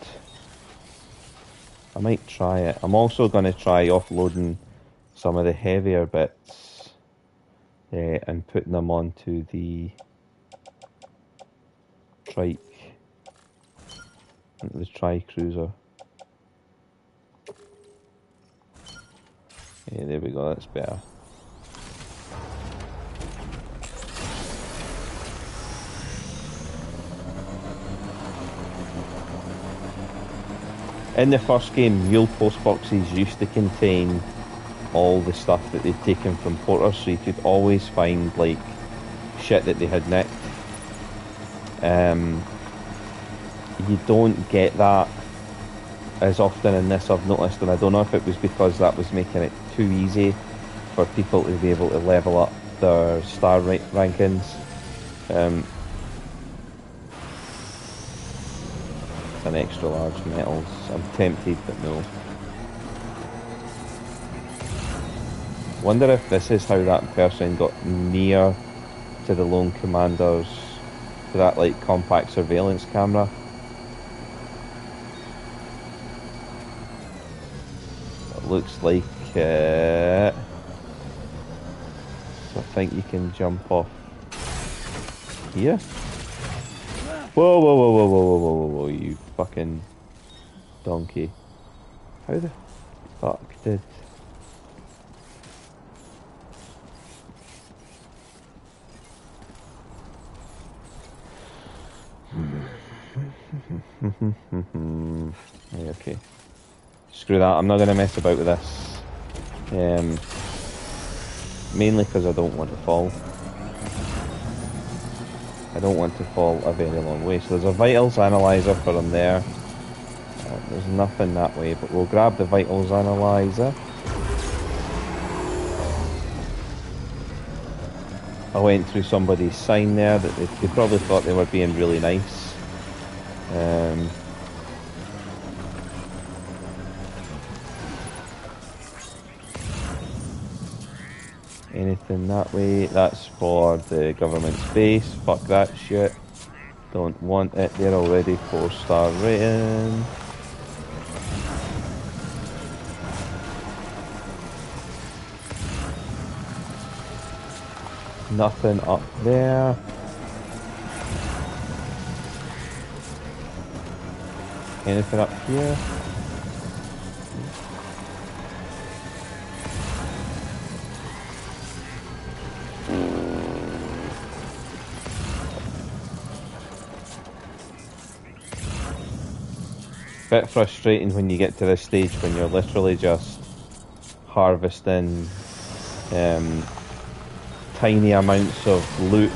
I might try it. I'm also going to try offloading some of the heavier bits and putting them onto the trike, the tri-cruiser. Yeah, there we go, that's better. In the first game, mule post boxes used to contain all the stuff that they'd taken from porters, so you could always find like shit that they had nicked. You don't get that as often in this, I've noticed, and I don't know if it was because that was making it too easy for people to be able to level up their star rankings. It's an extra large metals. I'm tempted, but no. Wonder if this is how that person got near to the Lone Commanders, to that like compact surveillance camera. It looks like so I think you can jump off here. Whoa, whoa, whoa, whoa, whoa, whoa, whoa, whoa, you fucking donkey. How the fuck did... Okay. Screw that, I'm not going to mess about with this. Mainly because I don't want to fall. I don't want to fall a very long way. So there's a vitals analyzer for him there. There's nothing that way, but we'll grab the vitals analyzer. I went through somebody's sign there that they probably thought they were being really nice. Anything that way, that's for the government's base. Fuck that shit. Don't want it, they're already 4-star rating. Nothing up there. Anything up here? Bit frustrating when you get to this stage when you're literally just harvesting tiny amounts of loot.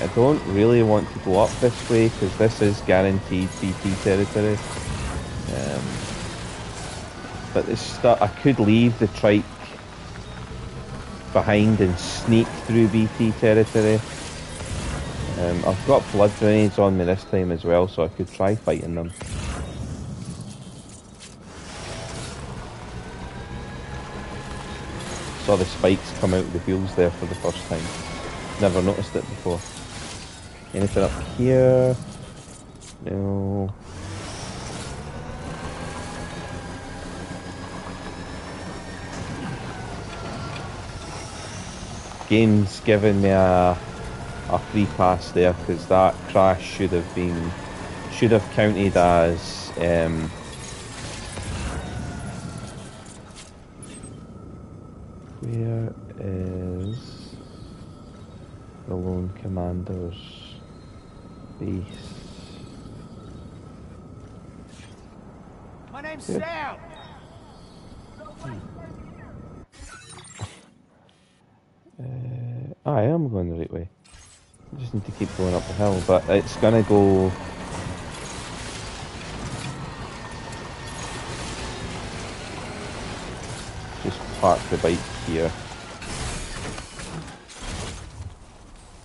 I don't really want to go up this way because this is guaranteed BT territory. But I could leave the trike behind and sneak through BT territory. I've got blood grenades on me this time as well, so I could try fighting them. Saw the spikes come out of the wheels there for the first time. Never noticed it before. Anything up here? No. Game's given me a free pass there because that crash should have counted as where is the Lone Commander's base?
My name's Sam.
I am going the right way. I just need to keep going up the hill, but it's gonna go... Just park the bike here.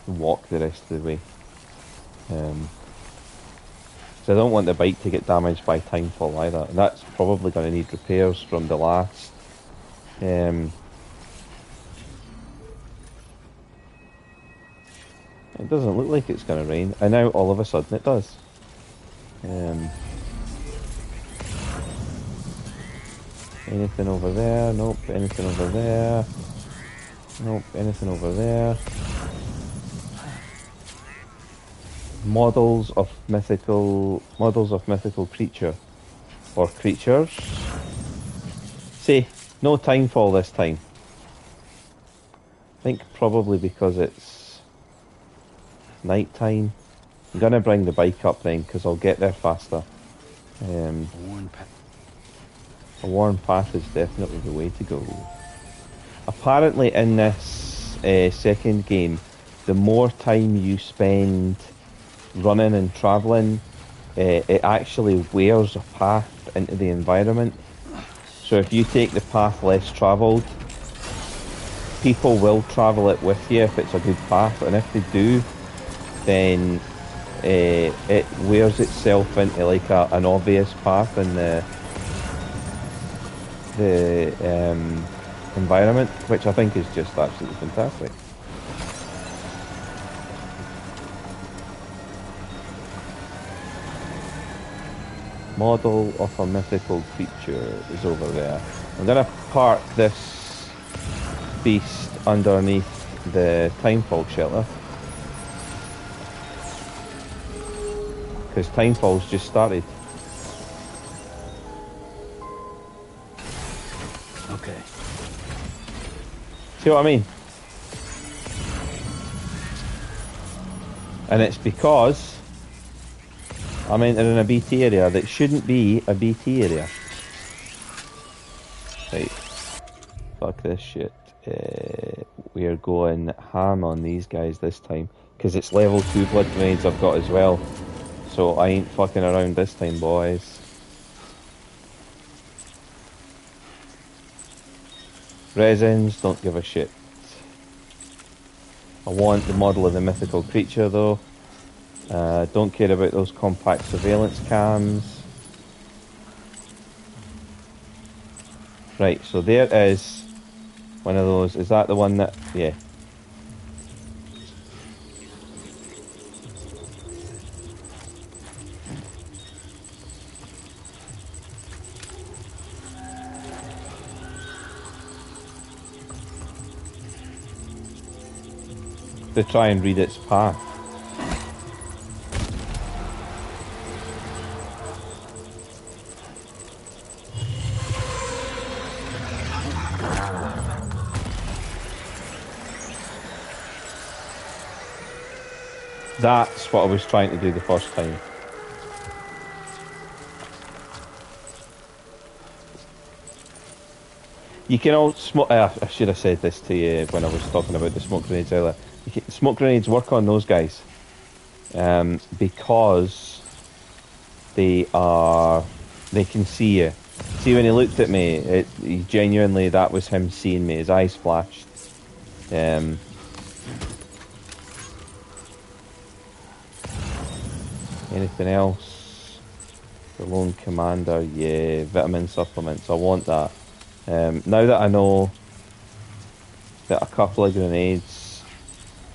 Walk the rest of the way. So I don't want the bike to get damaged by timefall either. And that's probably going to need repairs from the last. It doesn't look like it's going to rain, and now all of a sudden it does. Anything over there? Nope. Anything over there? Nope. Anything over there? Models of mythical creature or creatures. See, no timefall this time. I think probably because it's night time. I'm gonna bring the bike up then because I'll get there faster. A worn path is definitely the way to go. Apparently in this second game, the more time you spend running and travelling, it actually wears a path into the environment. So if you take the path less travelled, people will travel it with you if it's a good path, and if they do, then it wears itself into like an obvious path in the environment, which I think is just absolutely fantastic. Model of a mythical creature is over there. I'm gonna park this beast underneath the timefall shelter, because timefall's just started.
Okay.
See what I mean? And it's because I'm entering a BT area that shouldn't be a BT area. Right. Fuck this shit. We're going ham on these guys this time, because it's level 2 blood grenades I've got as well. So I ain't fucking around this time, boys. Resins, don't give a shit. I want the model of the mythical creature though. Don't care about those compact surveillance cams. Right, so there is one of those. Is that the one that... yeah. To try and read its path. That's what I was trying to do the first time. You can all smoke... I should have said this to you when I was talking about the smoke grenades earlier. Smoke grenades work on those guys. Because they can see you. See, when he looked at me, he genuinely, that was him seeing me. His eyes flashed. Anything else? The lone commander, yeah. Vitamin supplements, I want that. Now that I know that a couple of grenades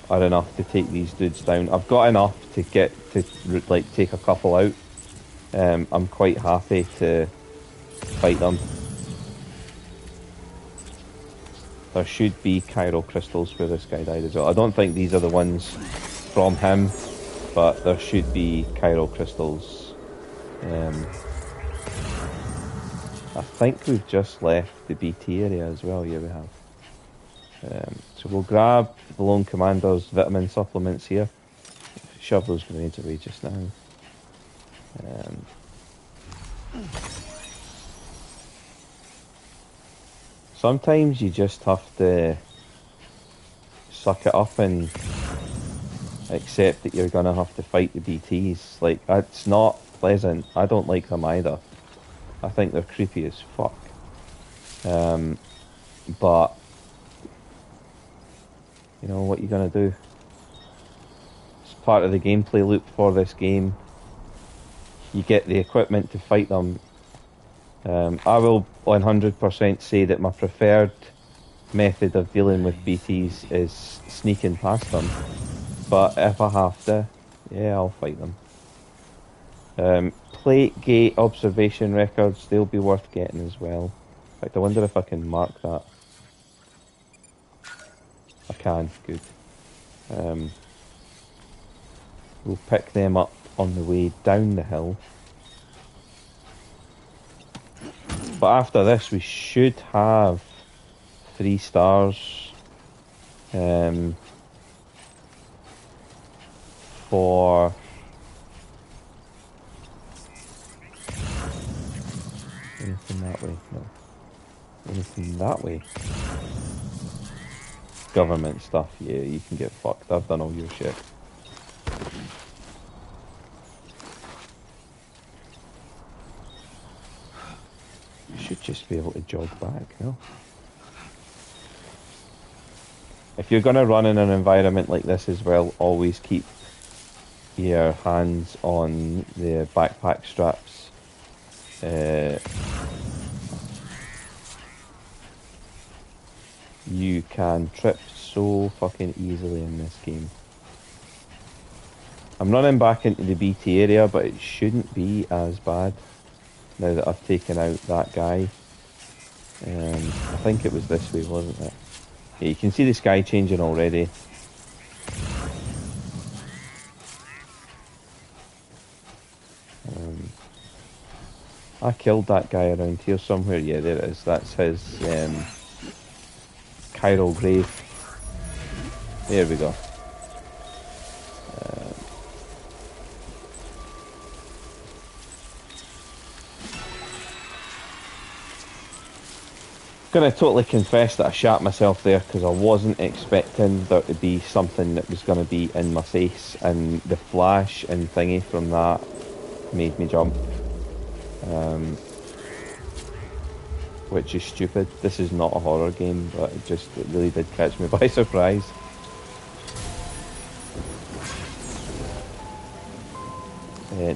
are enough to take these dudes down, I've got enough to get to like take a couple out. I'm quite happy to fight them. There should be chiral crystals where this guy died as well. I don't think these are the ones from him, but there should be chiral crystals. I think we've just left the BT area as well. Yeah, we have. So we'll grab the lone commander's vitamin supplements here. Shove those grenades away just now. Sometimes you just have to suck it up and accept that you're gonna have to fight the BTs. Like, it's not pleasant. I don't like them either. I think they're creepy as fuck. But you know what you're gonna do. It's part of the gameplay loop for this game. You get the equipment to fight them. I will 100% say that my preferred method of dealing with BTs is sneaking past them. But if I have to, yeah, I'll fight them. Plate gate observation records, they'll be worth getting as well. In fact, I wonder if I can mark that. I can, good. We'll pick them up on the way down the hill. But after this, we should have 3 stars for anything that way. No, anything that way. Government stuff, yeah, you can get fucked. I've done all your shit. You should just be able to jog back, no? If you're going to run in an environment like this as well, always keep your hands on the backpack straps. You can trip so fucking easily in this game. I'm running back into the BT area, but it shouldn't be as bad now that I've taken out that guy. I think it was this way, wasn't it? Yeah, you can see the sky changing already. I killed that guy around here somewhere. Yeah, there it is. That's his chiral grave. There we go. Gonna totally confess that I shat myself there because I wasn't expecting there to be something that was gonna be in my face, and the flash and thingy from that made me jump. Which is stupid. This is not a horror game, but it really did catch me by surprise.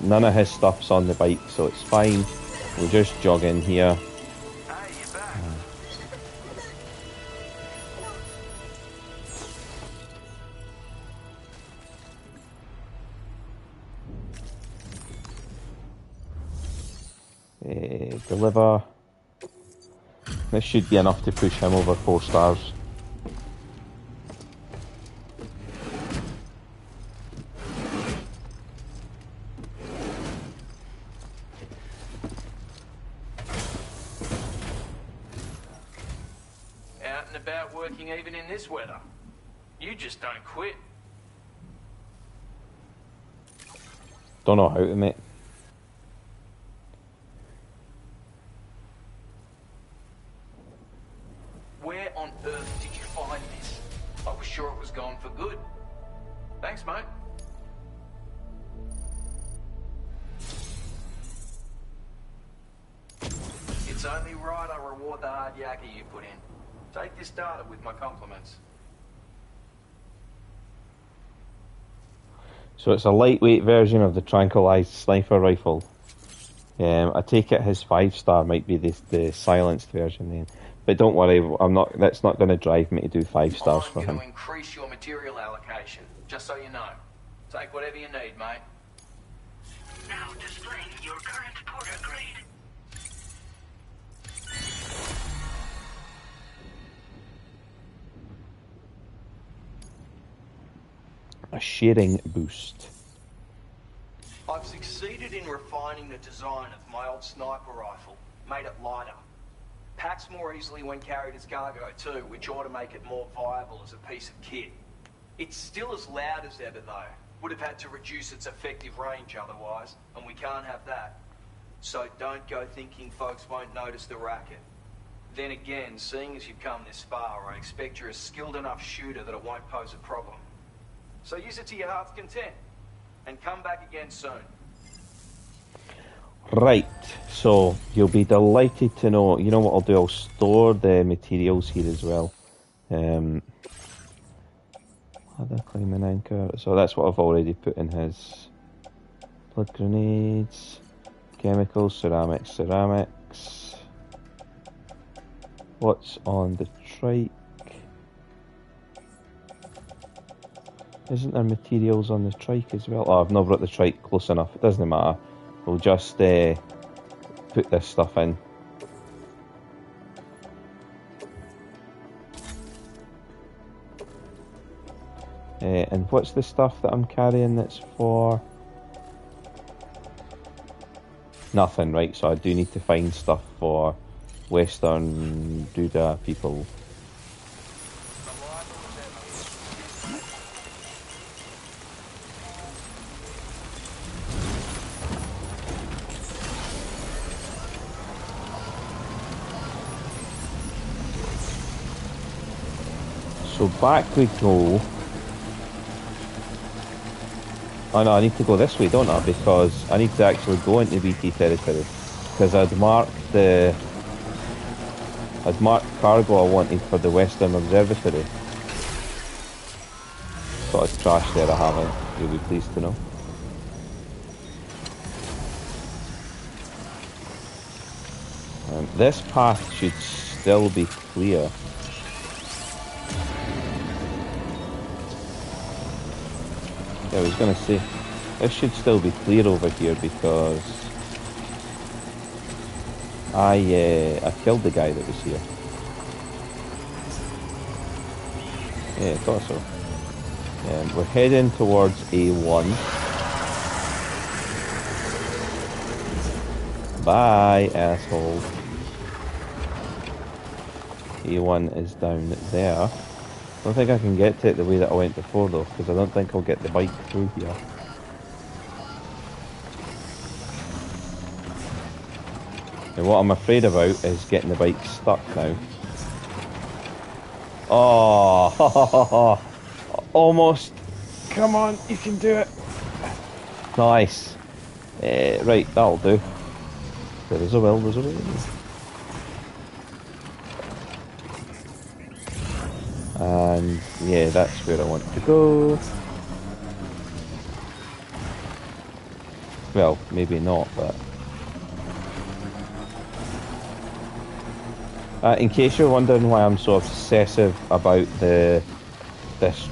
None of his stuff's on the bike, so it's fine. We'll just jog in here. Deliver. This should be enough to push him over 4 stars.
Out and about working even in this weather. You just don't quit.
Don't know how to, mate.
Where on earth did you find this? I was sure it was gone for good. Thanks, mate. It's only right I reward the hard yakka you put in. Take this data with my compliments.
So it's a lightweight version of the tranquilized sniper rifle. I take it his 5-star might be the silenced version then. But don't worry, that's not going to drive me to do 5 stars for him.
I'm going to increase your material allocation, just so you know. Take whatever you need, mate.
Now displaying your current porter grade.
A sharing boost.
I've succeeded in refining the design of my old sniper rifle, made it lighter. Packs more easily when carried as cargo too, which ought to make it more viable as a piece of kit. It's still as loud as ever though. Would have had to reduce its effective range otherwise, and we can't have that. So don't go thinking folks won't notice the racket. Then again, seeing as you've come this far, I expect you're a skilled enough shooter that it won't pose a problem. So use it to your heart's content, and come back again soon.
Right, so you'll be delighted to know. You know what I'll do? I'll store the materials here as well. Other climbing anchor. So that's what I've already put in his. Blood grenades, chemicals, ceramics. What's on the trike? Isn't there materials on the trike as well? Oh, I've not brought the trike close enough. It doesn't matter. We'll just put this stuff in. And what's the stuff that I'm carrying that's for? Nothing, right? So I do need to find stuff for Western Duda people. So back we go. Oh no, I need to go this way, don't I? Because I need to actually go into BT territory. Because I'd marked cargo I wanted for the Western Observatory. Got a trash there I haven't. You'll be pleased to know. This path should still be clear. Yeah, I was going to say, this should still be clear over here because I killed the guy that was here. Yeah, I thought so. We're heading towards A1. Bye, asshole. A1 is down there. I don't think I can get to it the way that I went before though, because I don't think I'll get the bike through here. And what I'm afraid about is getting the bike stuck now. Oh, almost. Come on, you can do it. Nice. Right, that'll do. There's a will, there's a will. And yeah, that's where I want to go. Well, maybe not, but... in case you're wondering why I'm so obsessive about this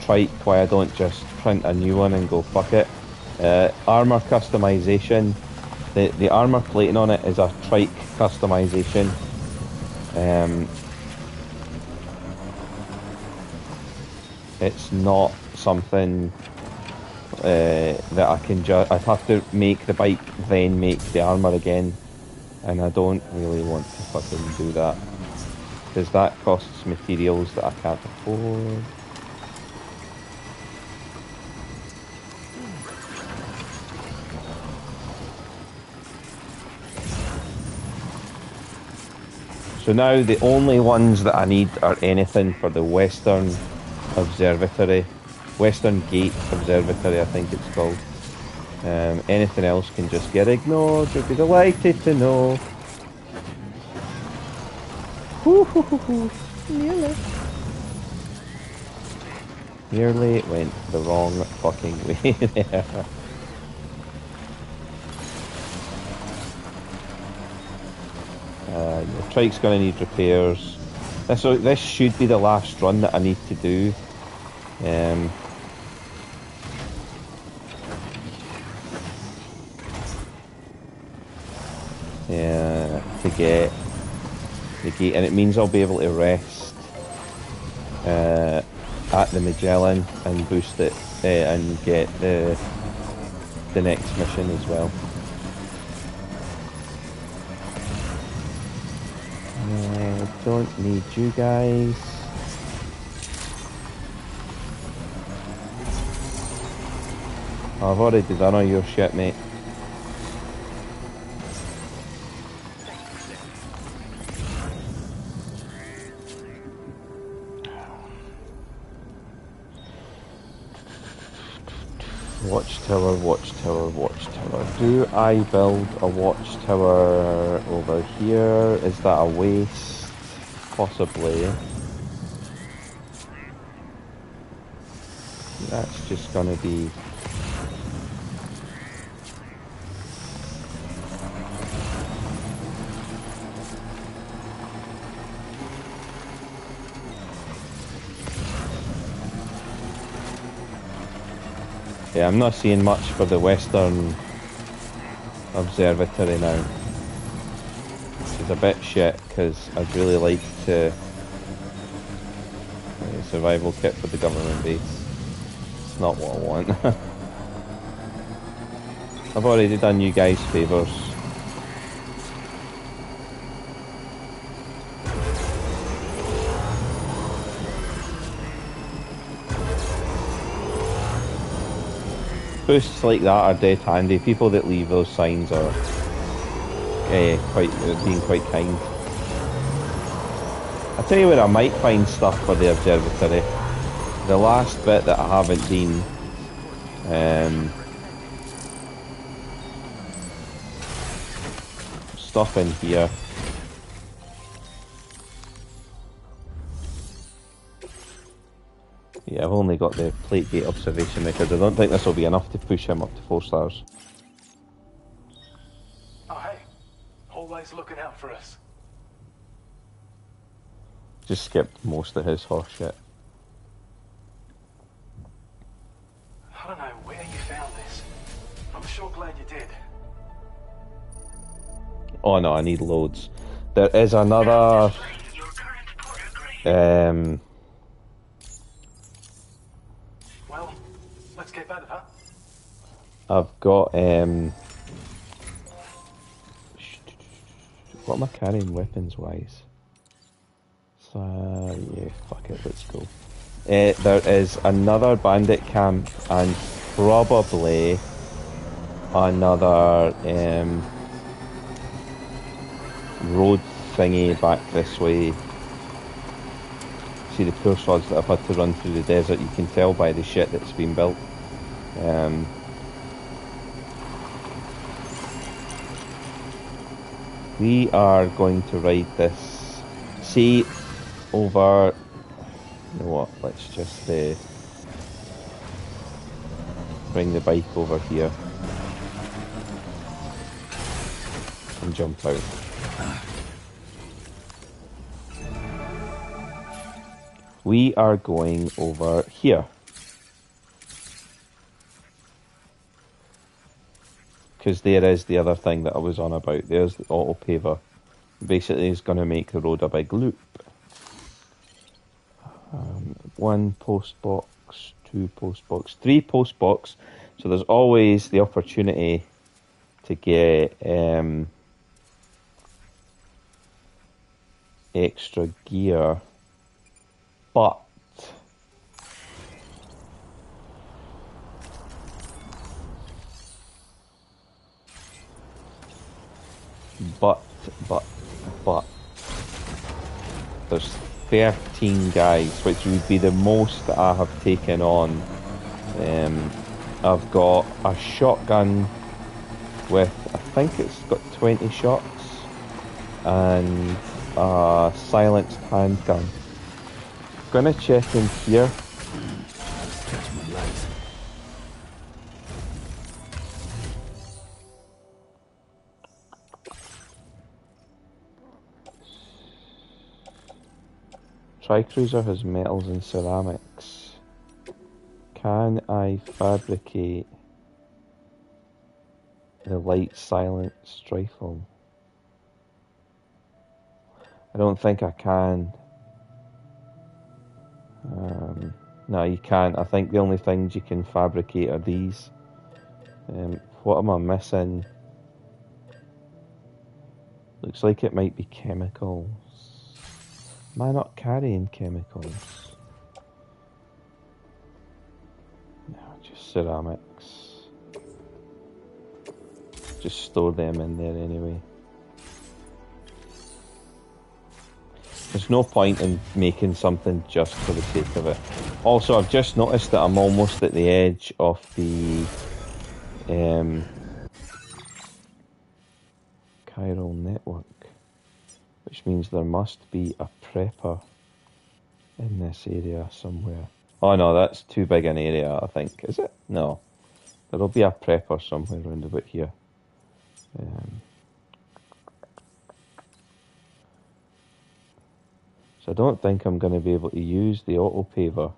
trike, why I don't just print a new one and go fuck it. Armour customization. The armour plating on it is a trike customization. It's not something that I can just... I'd have to make the bike, then make the armour again. And I don't really want to fucking do that. Because that costs materials that I can't afford. So now the only ones that I need are anything for the Western Observatory. Western Gate Observatory, I think it's called. Anything else can just get ignored. You'll be delighted to know. Nearly went the wrong fucking way there. The trike's going to need repairs. This should be the last run that I need to do. To get the gate, and it means I'll be able to rest at the Magellan and boost it and get the next mission as well. Don't need you guys. I've already done all your shit, mate. Watchtower, watchtower, watchtower. Do I build a watchtower over here? Is that a waste? Possibly. That's just gonna be... Yeah, I'm not seeing much for the Western Observatory now. Which is a bit shit, because I'd really like to... survival kit for the government base. It's not what I want. I've already done you guys favours. Boosts like that are dead handy. People that leave those signs are being quite kind. I'll tell you where I might find stuff for the observatory. The last bit that I haven't been, stuff in here. Yeah, I've only got the plate gate observation record. I don't think this will be enough to push him up to 4 stars.
Oh, hey. Always looking out for us.
Just skipped most of his horse shit.
I don't know where you found this. I'm sure glad you did.
Oh no, I need loads. There is another...
Well, let's get better, huh?
I've got, what am I carrying weapons-wise? So, yeah, fuck it, let's go. There is another bandit camp and probably another, road thingy back this way. See the poor sods that I've had to run through the desert, you can tell by the shit that's been built. We are going to ride this. See, over... You know what, let's just bring the bike over here. And jump out. We are going over here. Because there is the other thing that I was on about. There's the auto paver. Basically, it's going to make the road a big loop. 1 post box, 2 post box, 3 post box. So there's always the opportunity to get extra gear, but there's 13 guys, which would be the most that I have taken on. I've got a shotgun with, I think it's got 20 shots, and a silenced handgun. Gonna check in here. Tri-Cruiser has metals and ceramics. Can I fabricate the light silenced rifle? I don't think I can. No, you can't. I think the only things you can fabricate are these. What am I missing? Looks like it might be chemicals. Am I not carrying chemicals? No, just ceramics. Just store them in there anyway. There's no point in making something just for the sake of it. Also, I've just noticed that I'm almost at the edge of the chiral network, which means there must be a prepper in this area somewhere. Oh no, that's too big an area, I think. Is it? No. There'll be a prepper somewhere around about here. So I don't think I'm going to be able to use the auto paver.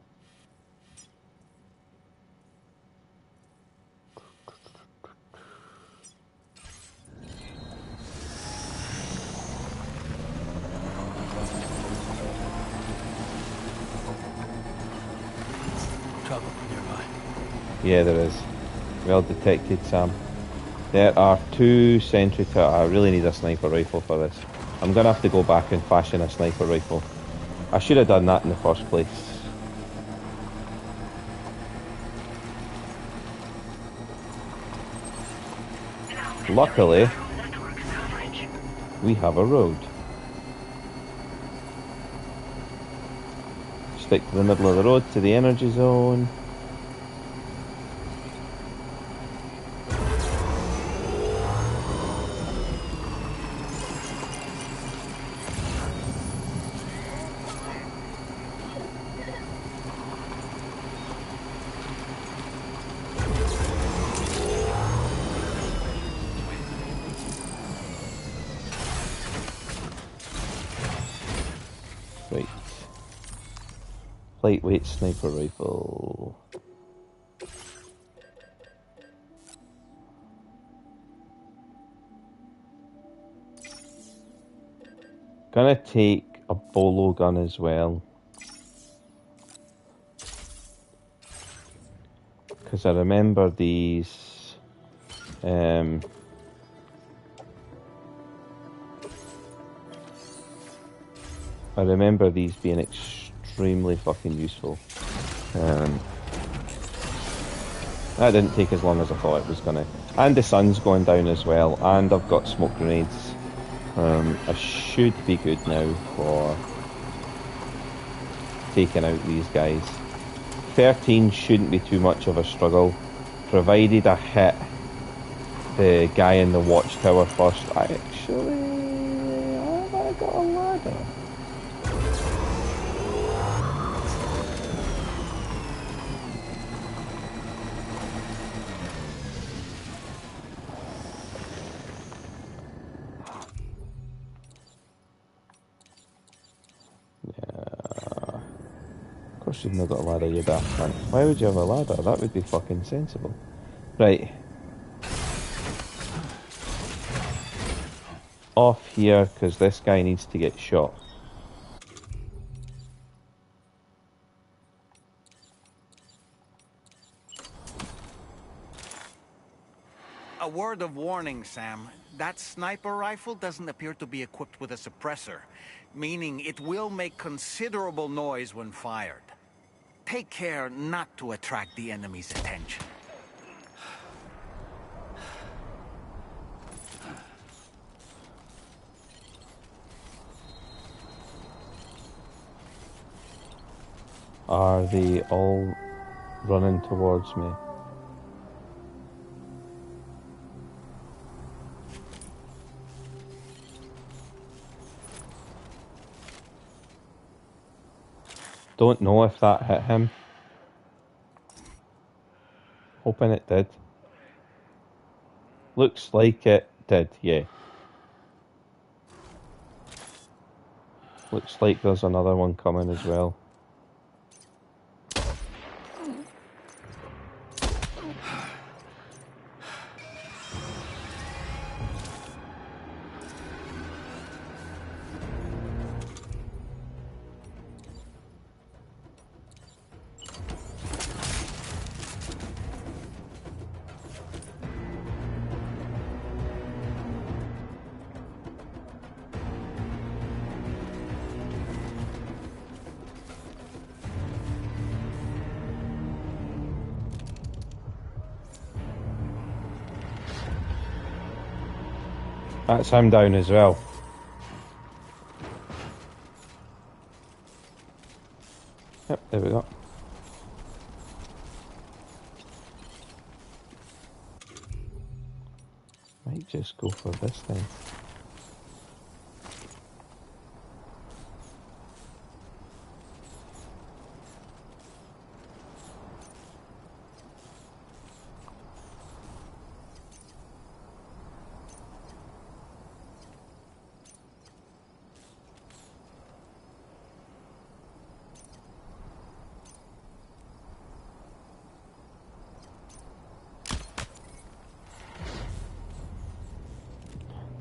Trouble nearby.
Yeah, there is. Well detected, Sam. There are 2 sentry turrets. I really need a sniper rifle for this. I'm going to have to go back and fashion a sniper rifle. I should have done that in the first place. Luckily, we have a road. Stick to the middle of the road to the energy zone. Right. Lightweight sniper rifle. Gonna take a bolo gun as well. Because I remember these... I remember these being extremely fucking useful. That didn't take as long as I thought it was gonna. And the sun's going down as well, and I've got smoke grenades. I should be good now for taking out these guys. 13 shouldn't be too much of a struggle, provided I hit the guy in the watchtower first. Have I got a ladder? Of course you've not got a ladder, you daft cunt. Why would you have a ladder? That would be fucking sensible. Right. Off here, because this guy needs to get shot.
A word of warning, Sam. That sniper rifle doesn't appear to be equipped with a suppressor, meaning it will make considerable noise when fired. Take care not to attract the enemy's attention.
Are they all running towards me? Don't know if that hit him. Hoping it did. Looks like it did, yeah. Looks like there's another one coming as well. That's him down as well. Yep, there we go. Might just go for this then.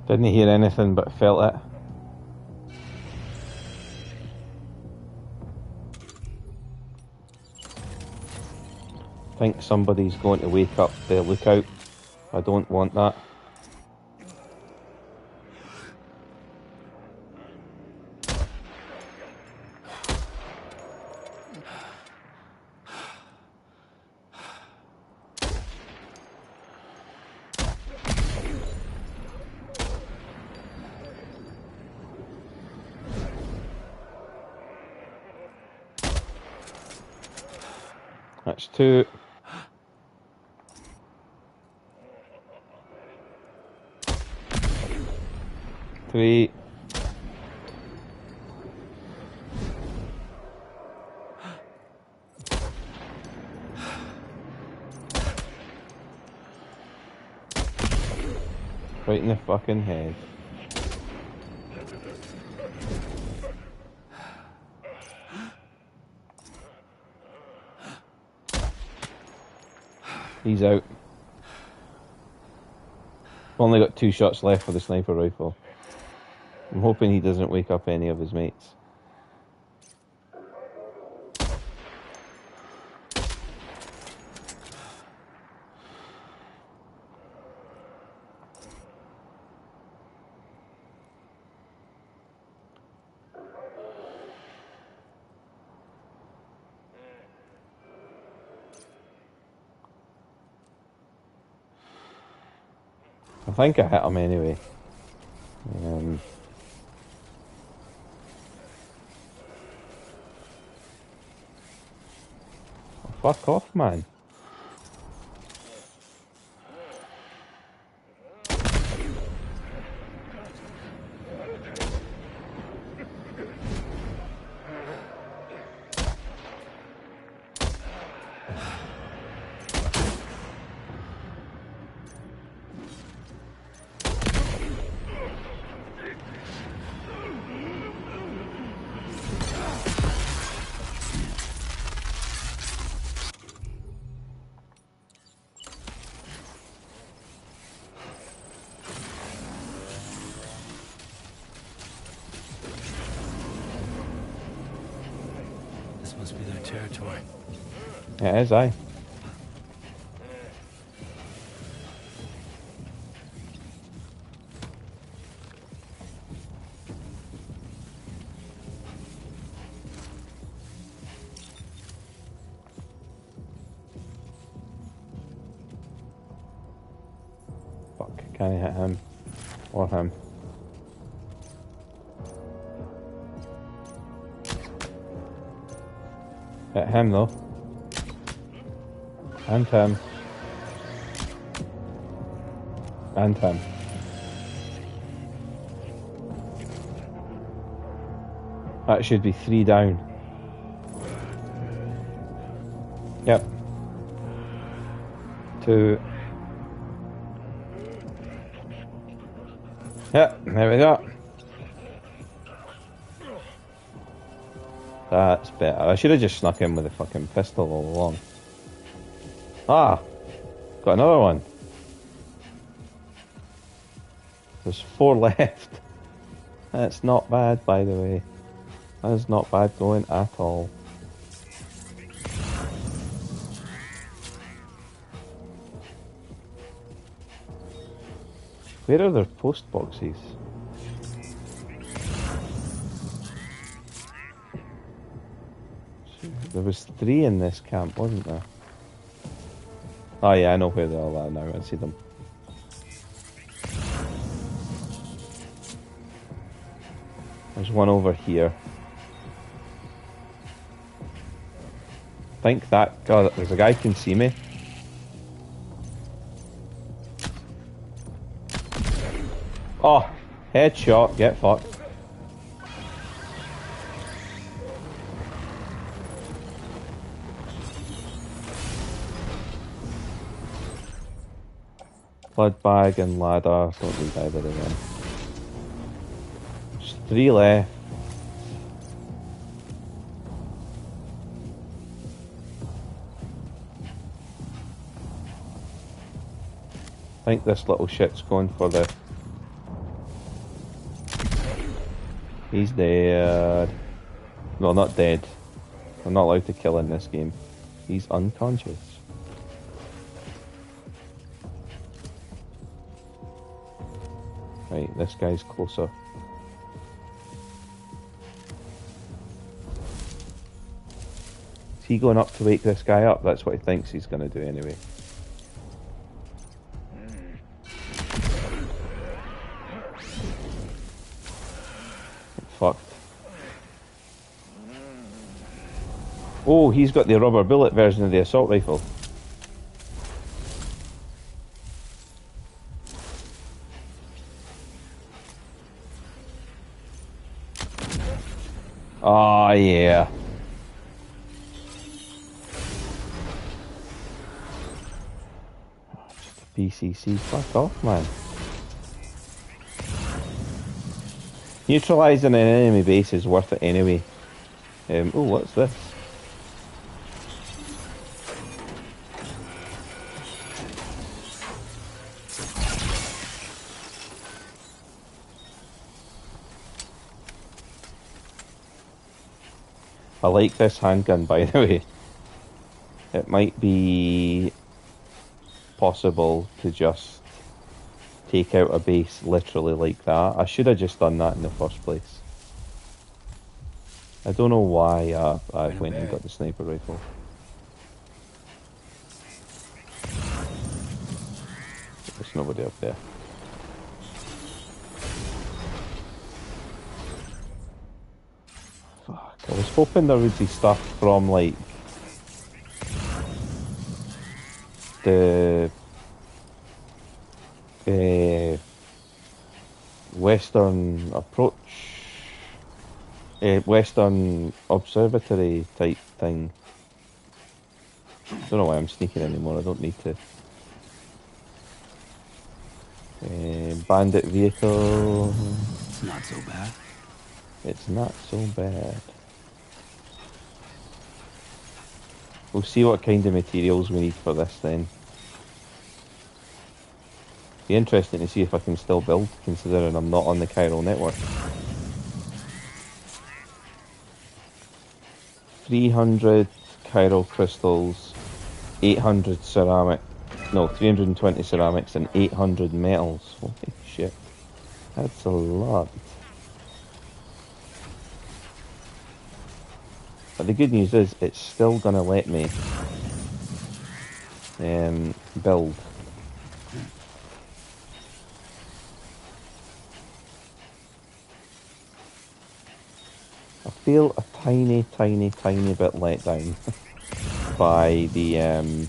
Didn't hear anything but felt it. Think somebody's going to wake up the lookout. I don't want that. That's 2. 3. Right in the fucking head. He's out. Only got 2 shots left for the sniper rifle. I'm hoping he doesn't wake up any of his mates. I think I hit him anyway. Fuck off, man.
Must be their territory.
It is, aye. Fuck, can I hit him? Or him? Hit him though. And him. And him. That should be 3 down. Yep. 2. Yep, there we go. That's better. I should have just snuck in with a fucking pistol all along. Ah! Got another one. There's 4 left. That's not bad, by the way. That is not bad going at all. Where are their post boxes? There was 3 in this camp, wasn't there? Oh yeah, I know where they all are now. I see them. There's one over here. I think that... God, there's a guy who can see me. Oh, headshot, get fucked. Blood bag and ladder, don't need either of them. There's 3 left. I think this little shit's going for the... He's dead. No, not dead. I'm not allowed to kill in this game. He's unconscious. Right, this guy's closer. Is he going up to wake this guy up? That's what he thinks he's going to do anyway. Fucked. Oh, he's got the rubber bullet version of the assault rifle. Oh, yeah. Just a PCC. Fuck off, man. Neutralising an enemy base is worth it anyway. Oh, what's this? I like this handgun, by the way. It might be possible to just take out a base literally like that. I should have just done that in the first place. I don't know why I went and got the sniper rifle. There's nobody up there. Fuck, I was hoping there would be stuff from like the Western approach, Western observatory type thing. Don't know why I'm sneaking anymore, I don't need to. Bandit vehicle.
It's not so bad.
It's not so bad. We'll see what kind of materials we need for this then. Be interesting to see if I can still build, considering I'm not on the chiral network. 300 chiral crystals, 800 ceramic, no, 320 ceramics and 800 metals. Holy shit, that's a lot. But the good news is, it's still gonna let me build. I feel a tiny bit let down by the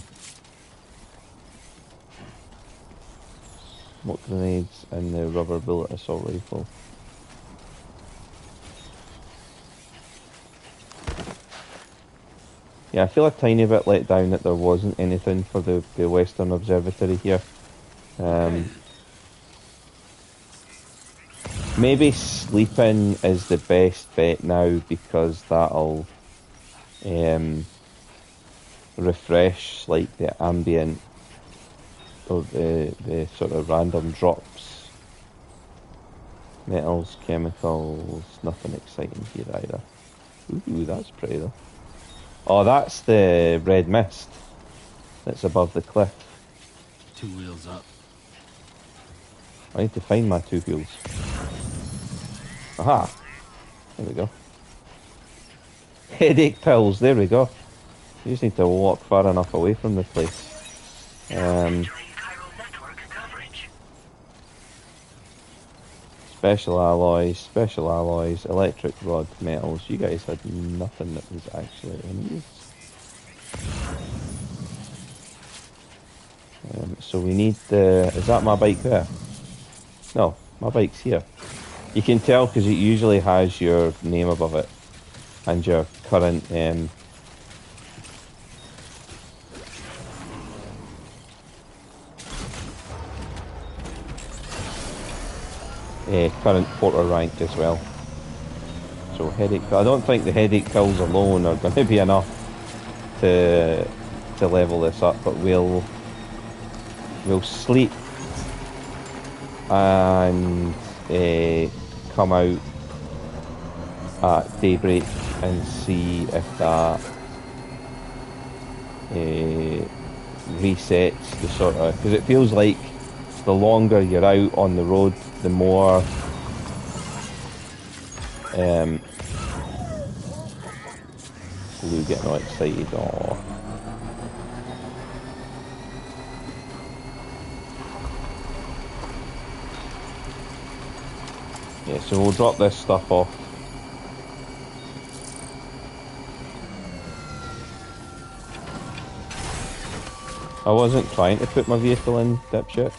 smoke grenades and the rubber bullet assault rifle. Yeah, I feel a tiny bit let down that there wasn't anything for the Western Observatory here. Maybe sleeping is the best bet now, because that'll refresh like the ambient or the sort of random drops. Metals, chemicals, nothing exciting here either. Ooh, that's pretty though. Oh, that's the red mist that's above the cliff.
2 wheels up.
I need to find my 2 wheels. Aha! There we go. Headache pills, there we go. You just need to walk far enough away from the place. Special alloys, electric rod, metals. You guys had nothing that was actually in use. So we need the... Is that my bike there? No, My bike's here. You can tell because it usually has your name above it and your current current porter rank as well. So headache. I don't think the headache pills alone are going to be enough to level this up, but we'll sleep and come out at daybreak and see if that resets the sort of, because it feels like the longer you're out on the road, the more Blue getting all excited. Oh, yeah, so we'll drop this stuff off. I wasn't trying to put my vehicle in, dipshit.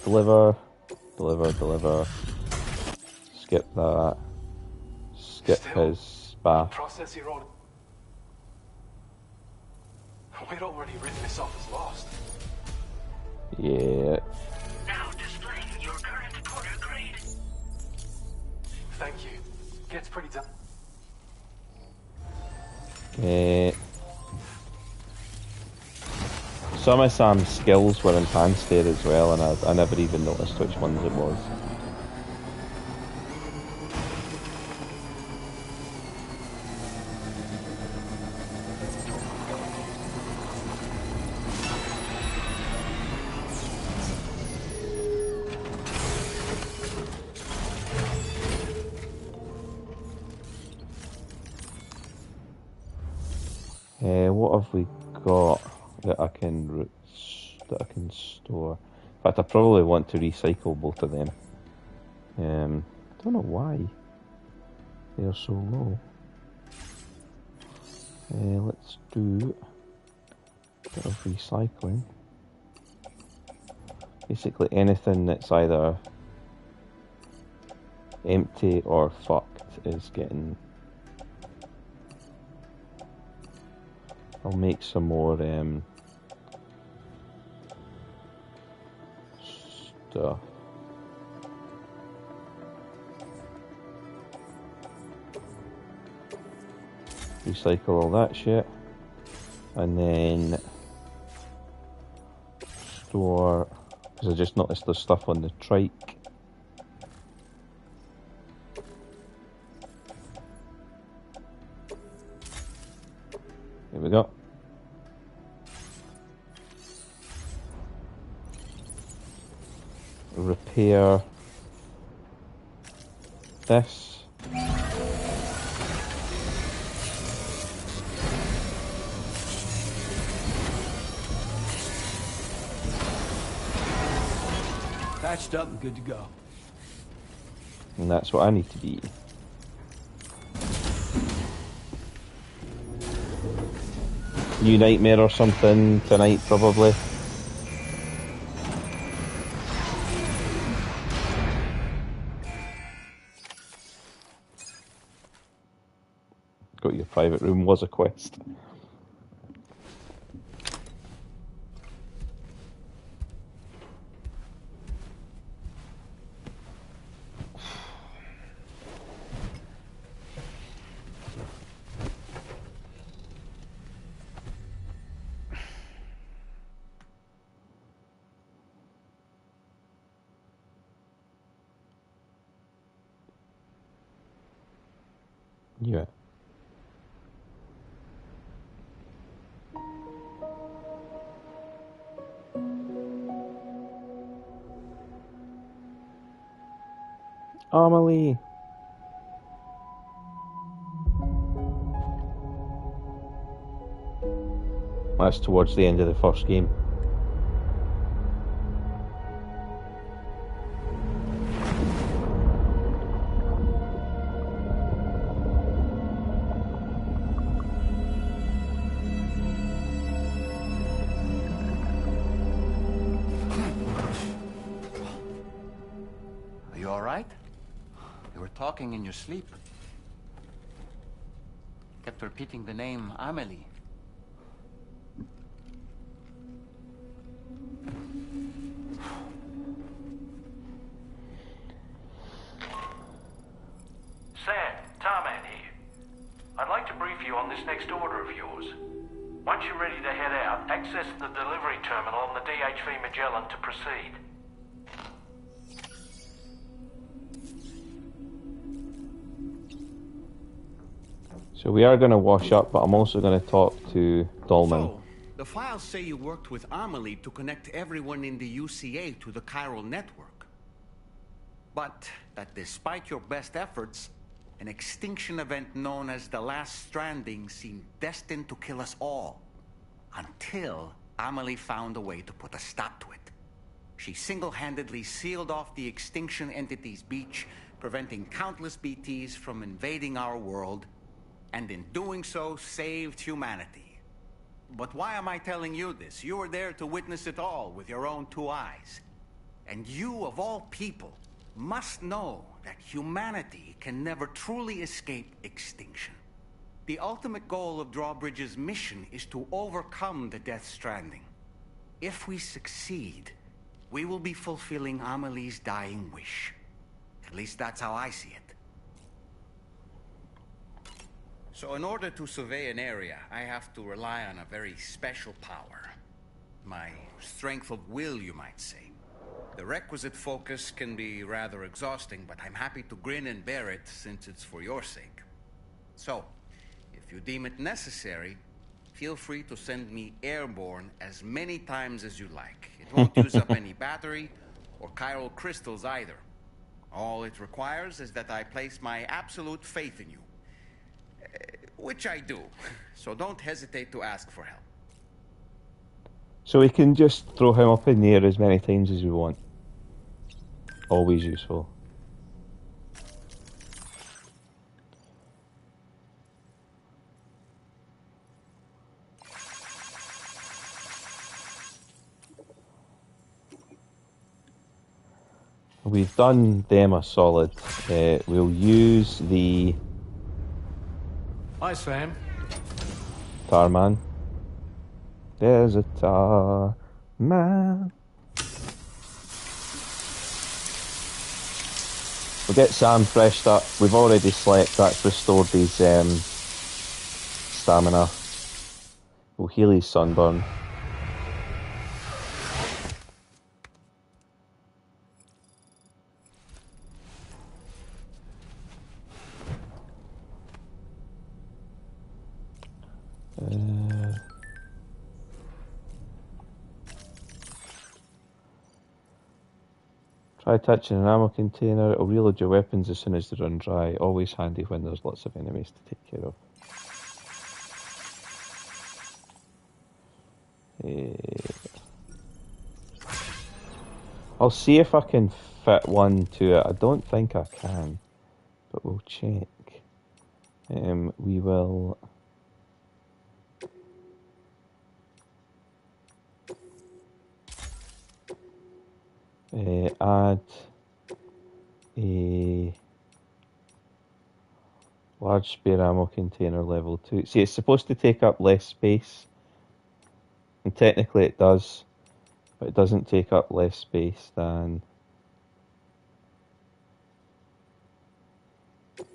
Deliver. Skip that. Skip his bath.
Process here on. We'd already written this off as lost.
Yeah.
Now displaying your current porter grade.
Thank you. Gets pretty done.
Some of Sam's skills were enhanced there as well, and I never even noticed which ones it was. What have we got that I can store? In fact, I probably want to recycle both of them. I don't know why they're so low. Let's do a bit of recycling. Basically anything that's either empty or fucked is getting... I'll make some more stuff. Recycle all that shit. And then store, because I just noticed there's stuff on the trike. There we go. Repair this.
Patched up and good to go.
And that's what I need to be. New nightmare or something tonight, probably. Got your private room was a quest. Yeah. Amelie. That's towards the end of the first game.
talking in your sleep. Kept repeating the name Amelie.
Sam, Tarman here. I'd like to brief you on this next order of yours. Once you're ready to head out, access the delivery terminal on the DHV Magellan to proceed.
So we are going to wash up, but I'm also going to talk to Dolman.
So, the files say you worked with Amelie to connect everyone in the UCA to the chiral network. But that despite your best efforts, an extinction event known as the Last Stranding seemed destined to kill us all. Until Amelie found a way to put a stop to it. She single-handedly sealed off the extinction entity's beach, preventing countless BTs from invading our world, and in doing so, saved humanity. But why am I telling you this? You were there to witness it all with your own 2 eyes. And you, of all people, must know that humanity can never truly escape extinction. The ultimate goal of Drawbridge's mission is to overcome the Death Stranding. If we succeed, we will be fulfilling Amelie's dying wish. At least that's how I see it. So in order to survey an area, I have to rely on a very special power. My strength of will, you might say. The requisite focus can be rather exhausting, but I'm happy to grin and bear it since it's for your sake. So, if you deem it necessary, feel free to send me airborne as many times as you like. It won't use up any battery or chiral crystals either. All it requires is that I place my absolute faith in you. Which I do, so don't hesitate to ask for help.
So we can just throw him up in the air as many times as we want. Always useful. We've done them a solid. We'll use the
Hi, Sam.
Tarman. There's a Tarman. We'll get Sam freshed up. We've already slept. That's restored his stamina. We'll heal his sunburn. Try touching an ammo container. It'll reload your weapons as soon as they run dry. Always handy when there's lots of enemies to take care of. I'll see if I can fit one to it. I don't think I can, but we'll check. We will... add a large spare ammo container level 2. See, it's supposed to take up less space, and technically it does, but it doesn't take up less space than... So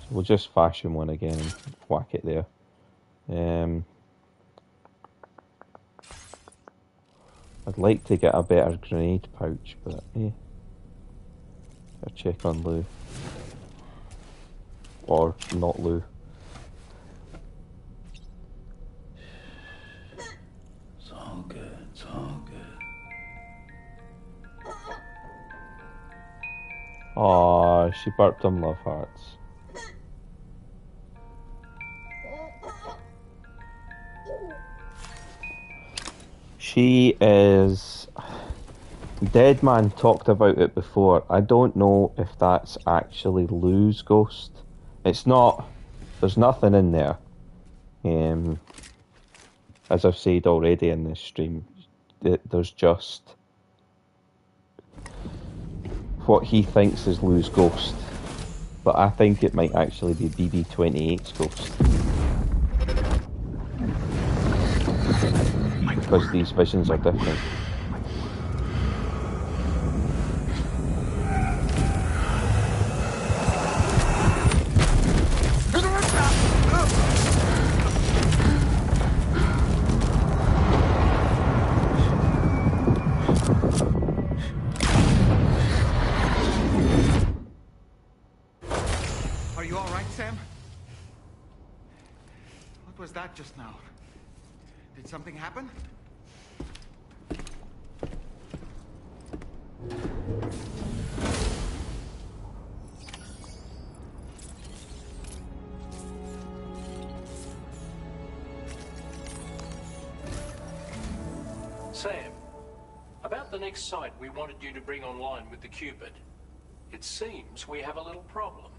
we'll just fashion one again and whack it there. I'd like to get a better grenade pouch, but I'll check on Lou. Or not Lou.
It's all good, it's all good.
Aw, she burped him love hearts. She is... Deadman talked about it before. I don't know if that's actually Lou's ghost. It's not... There's nothing in there. As I've said already in this stream, there's just... what he thinks is Lou's ghost. but I think it might actually be BB-28's ghost. Because these visions are different.
Are you all right, Sam? What was that just now? Did something happen?
Sam, about the next site we wanted you to bring online with the Cupid. It seems we have a little problem.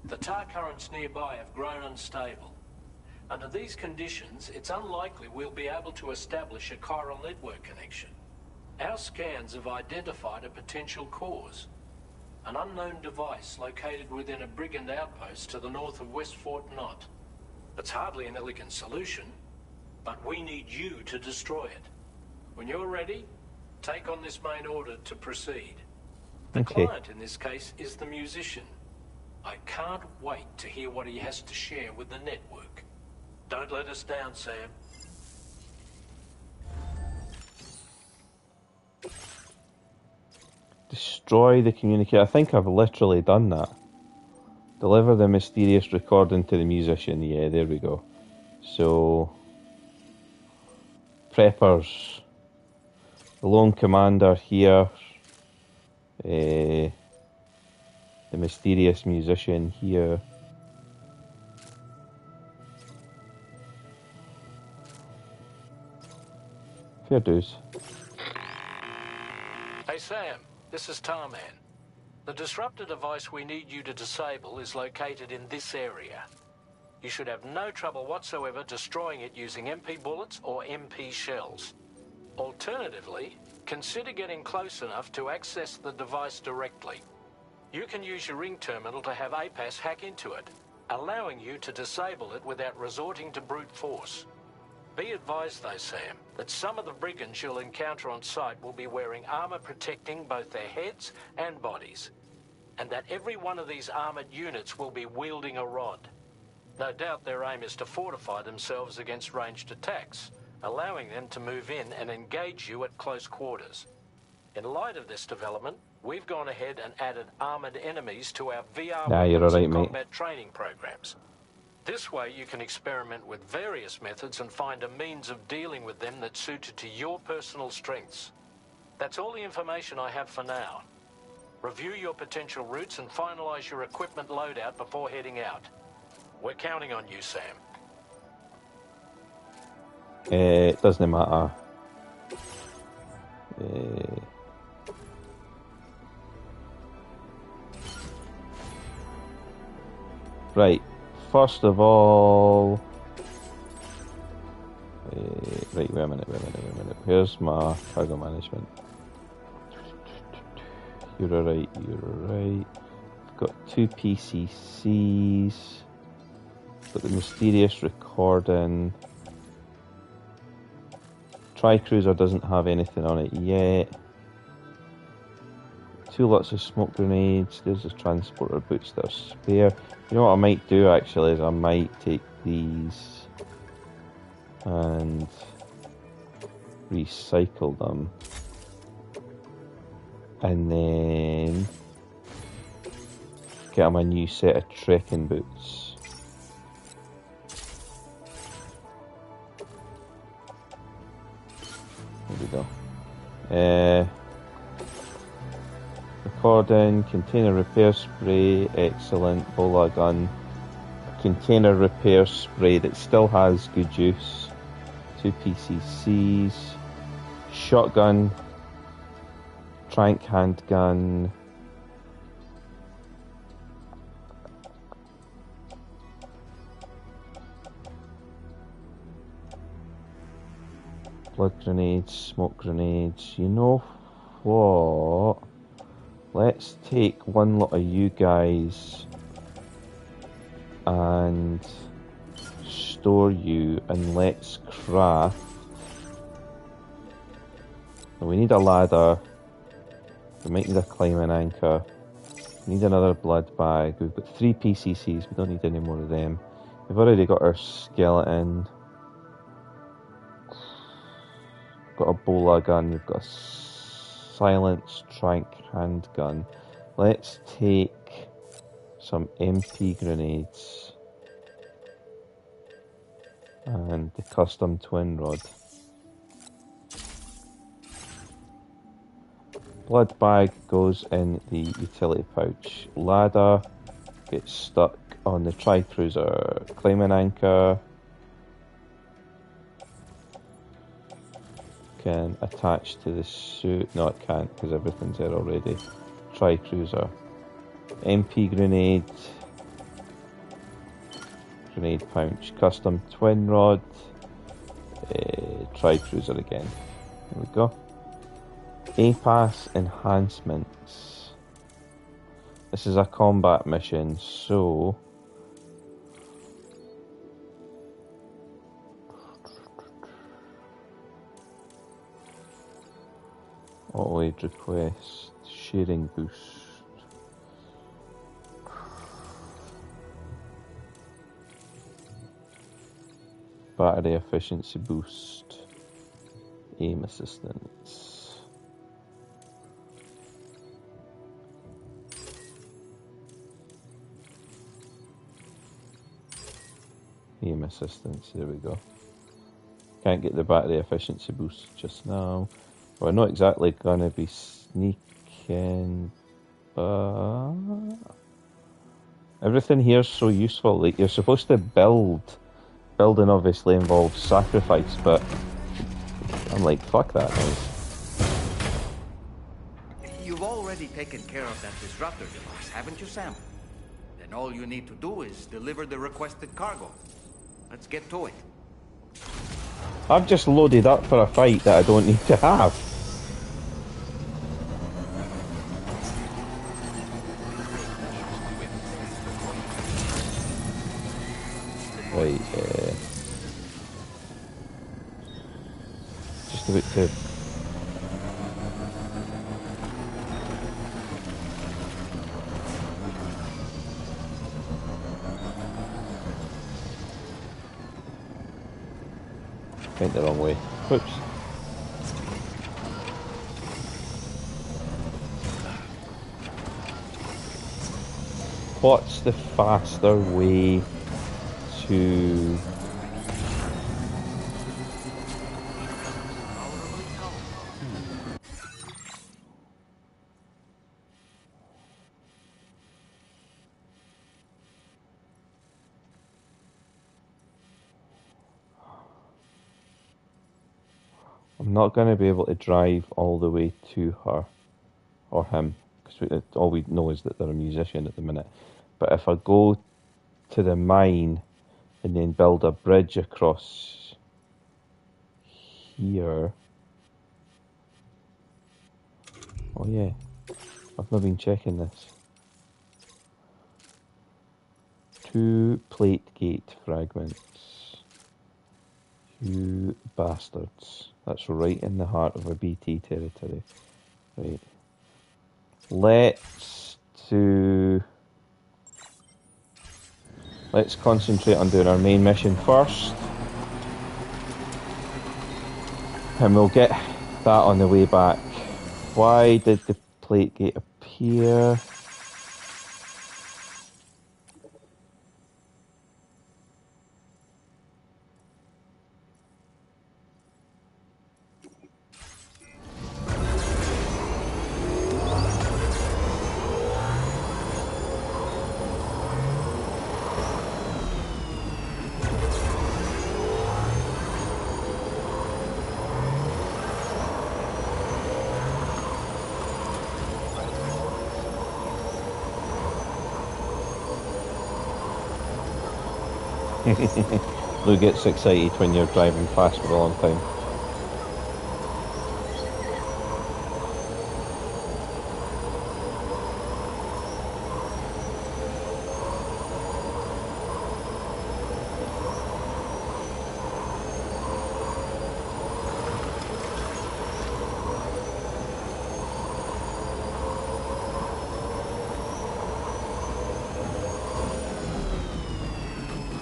The tar currents nearby have grown unstable. Under these conditions, it's unlikely we'll be able to establish a chiral network connection. Our scans have identified a potential cause. An unknown device located within a brigand outpost to the north of West Fort Knott. It's hardly an elegant solution, but we need you to destroy it. When you're ready, take on this main order to proceed. The client in this case is the musician. I can't wait to hear what he has to share with the network. Don't let us down, Sam.
Destroy the communicator. I think I've literally done that. Deliver the mysterious recording to the musician. Yeah, there we go. So, preppers. The lone commander here. The mysterious musician here. Fair dues.
Hey Sam, this is Tarman. The disruptor device we need you to disable is located in this area. You should have no trouble whatsoever destroying it using MP bullets or MP shells. Alternatively, consider getting close enough to access the device directly. You can use your ring terminal to have APAS hack into it, allowing you to disable it without resorting to brute force. Be advised though, Sam, that some of the brigands you'll encounter on site will be wearing armor protecting both their heads and bodies, and that every one of these armored units will be wielding a rod. No doubt their aim is to fortify themselves against ranged attacks, allowing them to move in and engage you at close quarters. In light of this development, we've gone ahead and added armored enemies to our VR weapons and combat training programs. This way you can experiment with various methods and find a means of dealing with them that's suited to your personal strengths. That's all the information I have for now. Review your potential routes and finalize your equipment loadout before heading out. We're counting on you, Sam.
It doesn't matter. Right. First of all, right, wait a minute. Here's my cargo management. You're alright. I've got 2 PCCs. Got the mysterious recording. Tri-Cruiser doesn't have anything on it yet. 2 lots of smoke grenades. There's the transporter boots that are spare. You know what I might do actually is I might take these and recycle them, and then get them a new set of trekking boots. There we go. Recording, container repair spray, excellent. Bola gun, container repair spray that still has good use. 2 PCCs, shotgun, trank handgun, blood grenades, smoke grenades. You know what? Let's take one lot of you guys and store you, and let's craft. We need a ladder. We might need a climbing anchor. We need another blood bag. We've got 3 PCCs. We don't need any more of them. We've already got our skeleton. Got a bola gun. We've got a silence trank handgun. Let's take some MP grenades and the custom twin rod. Blood bag goes in the utility pouch. Ladder gets stuck on the tri-cruiser. Climbing anchor can attach to the suit. No, it can't because everything's there already. Tri-cruiser. MP grenade. Grenade pouch. Custom twin rod. Tri-cruiser again. There we go. A-Pass enhancements. This is a combat mission, so auto-aid request, sharing boost. Battery efficiency boost. Aim assistance. Aim assistance, there we go. Can't get the battery efficiency boost just now. We're not exactly gonna be sneaking, but everything here's so useful. Like, you're supposed to build. Building obviously involves sacrifice, but I'm like, fuck that noise.
You've already taken care of that disruptor device, haven't you, Sam? Then all you need to do is deliver the requested cargo. Let's get to it.
I've just loaded up for a fight that I don't need to have. Right, just about to... Went the wrong way. Oops. What's the faster way to... I'm not going to be able to drive all the way to her or him, because all we know is that they're a musician at the minute. But if I go to the mine and then build a bridge across here... Oh yeah, I've not been checking this. 2 plate gate fragments. You bastards. That's right in the heart of a BT territory. Right. Let's concentrate on doing our main mission first. And we'll get that on the way back. Why did the plate gate appear? Lou gets excited when you're driving fast for a long time.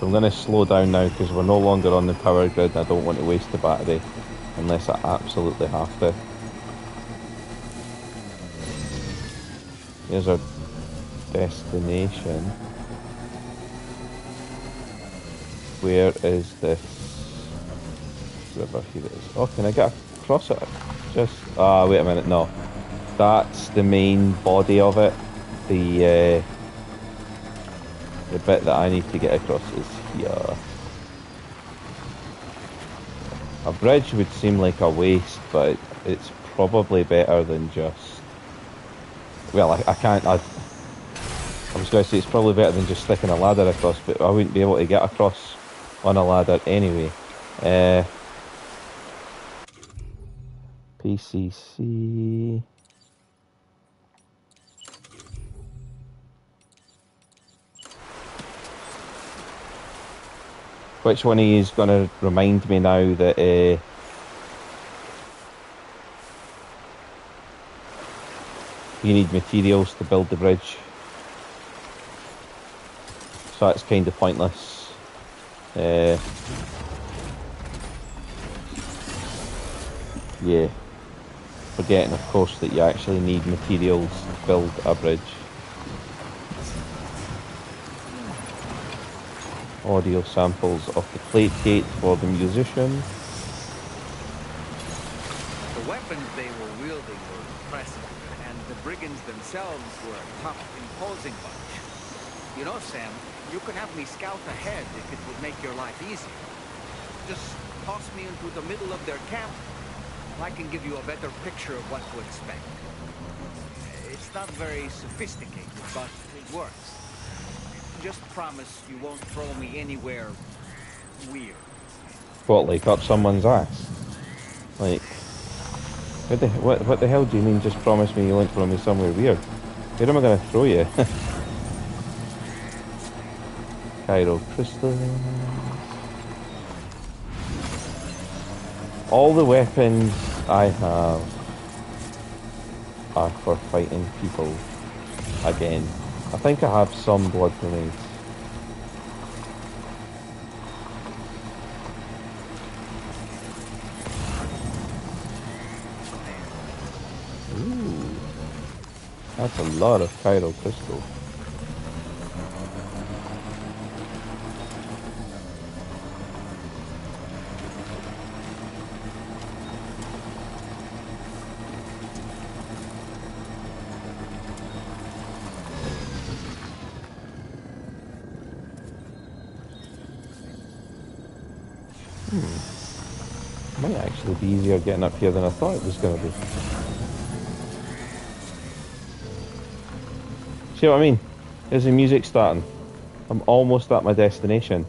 So I'm going to slow down now because we're no longer on the power grid and I don't want to waste the battery unless I absolutely have to. Here's our destination. Where is this river? Here it is. Oh, can I get across it? Just... Ah, wait a minute, no. That's the main body of it. The bit that I need to get across is here. A bridge would seem like a waste, but it's probably better than just... Well, I can't... I was going to say it's probably better than just sticking a ladder across, but I wouldn't be able to get across on a ladder anyway. PCC... Which one of you is going to remind me now that you need materials to build the bridge? So that's kind of pointless. Yeah. Forgetting, of course, that you actually need materials to build a bridge. Audio samples of the plate gate for the musician.
The weapons they were wielding were impressive, and the brigands themselves were a tough, imposing bunch. You know, Sam, you could have me scout ahead if it would make your life easier. Just toss me into the middle of their camp. I can give you a better picture of what to expect. It's not very sophisticated, but it works. Just promise you won't throw me anywhere weird.
What, like up someone's ass? Like, what the hell do you mean just promise me you won't throw me somewhere weird? Where am I going to throw you? Chiral crystals. All the weapons I have are for fighting people again. I think I have some blood grenades. Ooh, that's a lot of chiral crystal. Might actually be easier getting up here than I thought it was going to be. See what I mean? There's the music starting. I'm almost at my destination.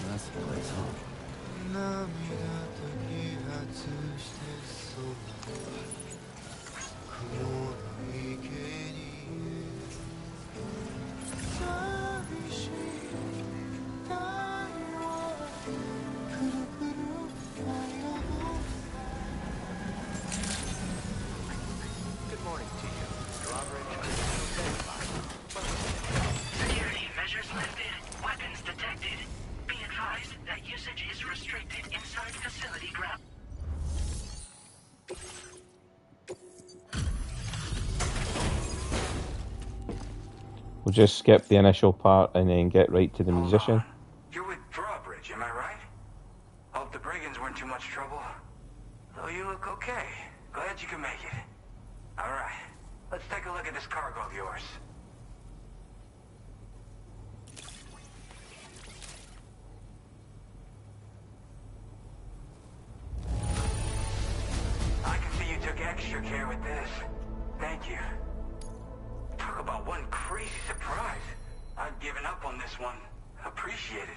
That's the place, huh?
Good morning to you, Drawbridge.
Security measures lifted. Weapons detected. Be advised that usage is restricted inside facility ground.
We'll just skip the initial part and then get right to the musician.
You're with Drawbridge, am I right? Hope the brigands weren't too much trouble. Though you look okay. Glad you can make it. Alright, let's take a look at this cargo of yours.
this. Thank you. Talk about one crazy surprise. I've given up on this one. Appreciate it.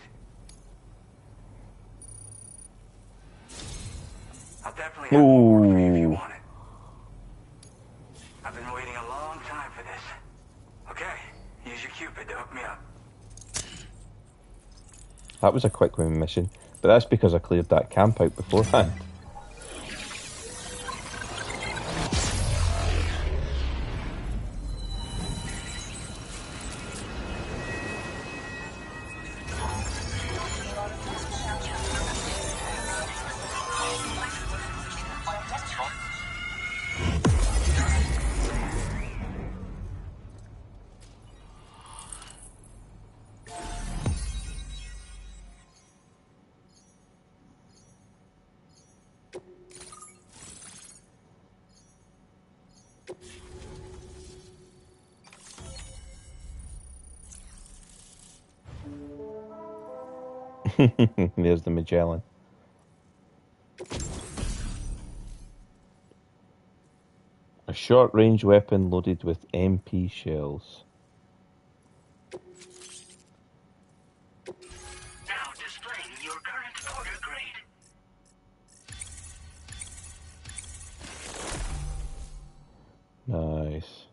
I'll definitely have more for you if you want it. I've been waiting a long time for this. Okay, use your Cupid to hook me up.
That was a quick win mission, but that's because I cleared that camp out beforehand. There's the Magellan. A short-range weapon loaded with MP shells.
Now displaying your current order grade.
Nice.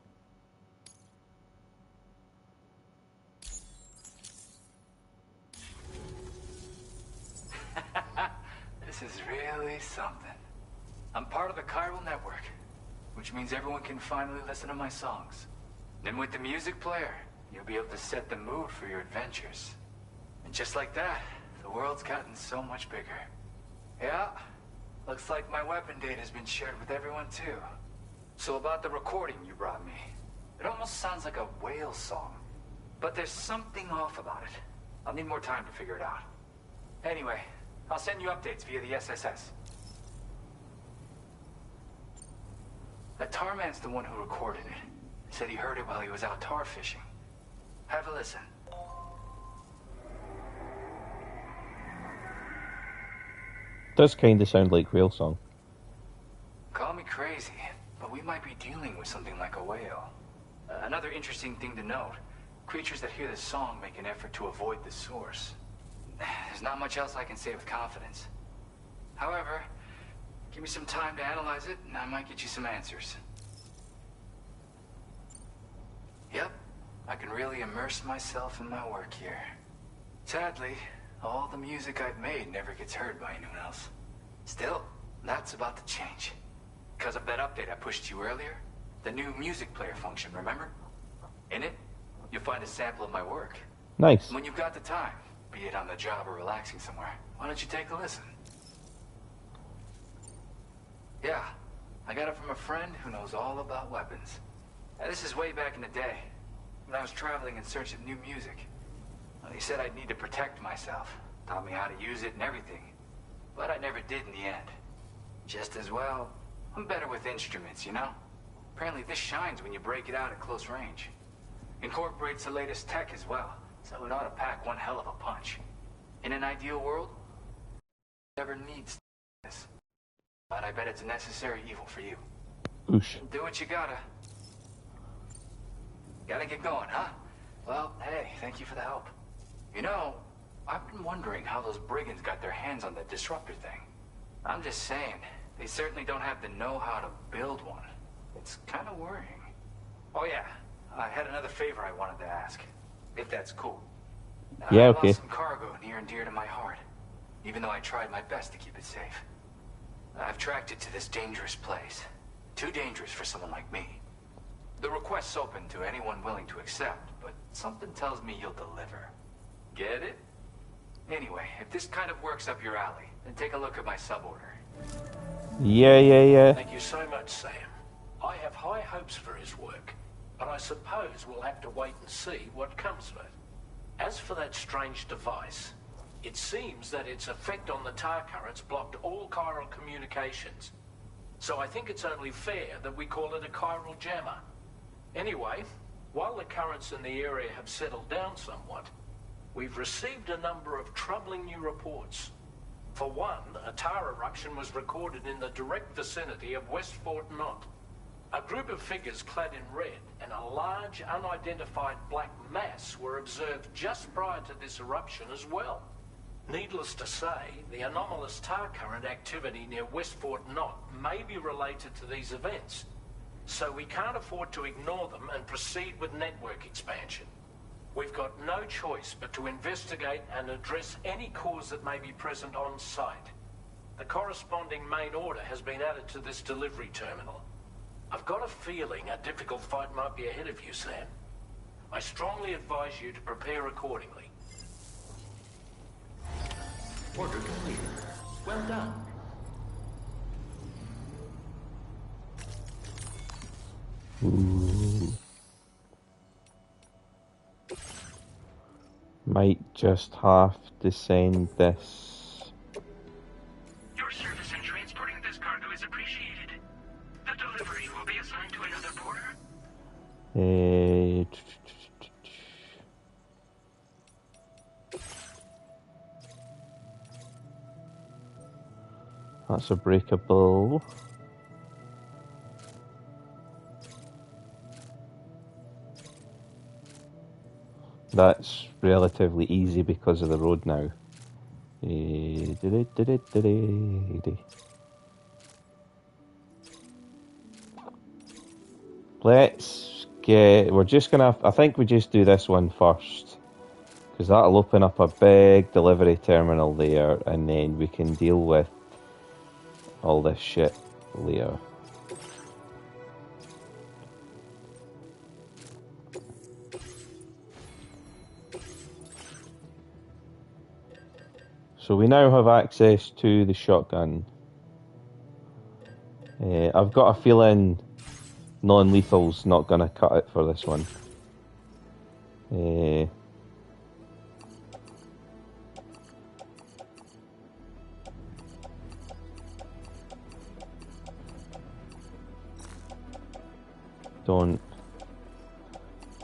This is really something. I'm part of the chiral network, which means everyone can finally listen to my songs. Then with the music player, you'll be able to set the mood for your adventures. And just like that, the world's gotten so much bigger. Yeah, looks like my weapon data has been shared with everyone too. So about the recording you brought me, it almost sounds like a whale song. But there's something off about it. I'll need more time to figure it out. Anyway, I'll send you updates via the SSS. That tar man's the one who recorded it. Said he heard it while he was out tar fishing. Have a listen.
Does kind of sound like whale song.
Call me crazy, but we might be dealing with something like a whale. Another interesting thing to note, creatures that hear this song make an effort to avoid the source. There's not much else I can say with confidence. However, give me some time to analyze it, and I might get you some answers. Yep, I can really immerse myself in my work here. Sadly, all the music I've made never gets heard by anyone else. Still, that's about to change. Because of that update I pushed you earlier, the new music player function, remember? In it, you'll find a sample of my work.
Nice.
When you've got the time, be it on the job or relaxing somewhere, why don't you take a listen? Yeah, I got it from a friend who knows all about weapons. Now, this is way back in the day, when I was traveling in search of new music. Well, he said I'd need to protect myself, taught me how to use it and everything. But I never did in the end. Just as well, I'm better with instruments, you know? Apparently this shines when you break it out at close range. Incorporates the latest tech as well, so it ought to pack one hell of a punch. In an ideal world, never needs this. But I bet it's a necessary evil for you.
Oosh.
Do what you gotta. Gotta get going, huh? Well, hey, thank you for the help. You know, I've been wondering how those brigands got their hands on the disruptor thing. I'm just saying, they certainly don't have the know-how to build one. It's kind of worrying. Oh yeah, I had another favor I wanted to ask, if that's cool.
Yeah,
I
okay.
lost some cargo near and dear to my heart, even though I tried my best to keep it safe. I've tracked it to this dangerous place. Too dangerous for someone like me. The request's open to anyone willing to accept, but something tells me you'll deliver. Get it? Anyway, if this kind of works up your alley, then take a look at my suborder.
Yeah.
Thank you so much, Sam. I have high hopes for his work, but I suppose we'll have to wait and see what comes of it. As for that strange device, it seems that its effect on the tar currents blocked all chiral communications. So I think it's only fair that we call it a chiral jammer. Anyway, while the currents in the area have settled down somewhat, we've received a number of troubling new reports. For one, a tar eruption was recorded in the direct vicinity of West Fort Knot. A group of figures clad in red and a large unidentified black mass were observed just prior to this eruption as well. Needless to say, the anomalous tar current activity near Westport Knot may be related to these events, so we can't afford to ignore them and proceed with network expansion. We've got no choice but to investigate and address any cause that may be present on site. The corresponding main order has been added to this delivery terminal. I've got a feeling a difficult fight might be ahead of you, Sam. I strongly advise you to prepare accordingly.
Order complete. Well done.
Ooh. Might just have to send this.
Your service in transporting this cargo is appreciated. The delivery will be assigned to another porter.
That's a breakable. That's relatively easy because of the road now. Let's get... We're just gonna... I think we just do this one first. Because that'll open up a big delivery terminal there, and then we can deal with all this shit later. So we now have access to the shotgun. I've got a feeling non-lethal's not going to cut it for this one. Don't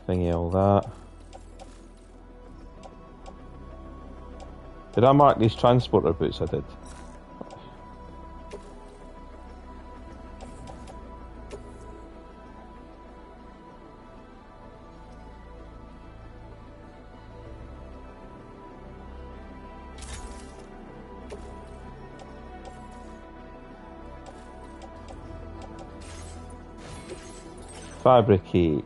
thingy all that. Did I mark these transporter boots? I did. Fabricate.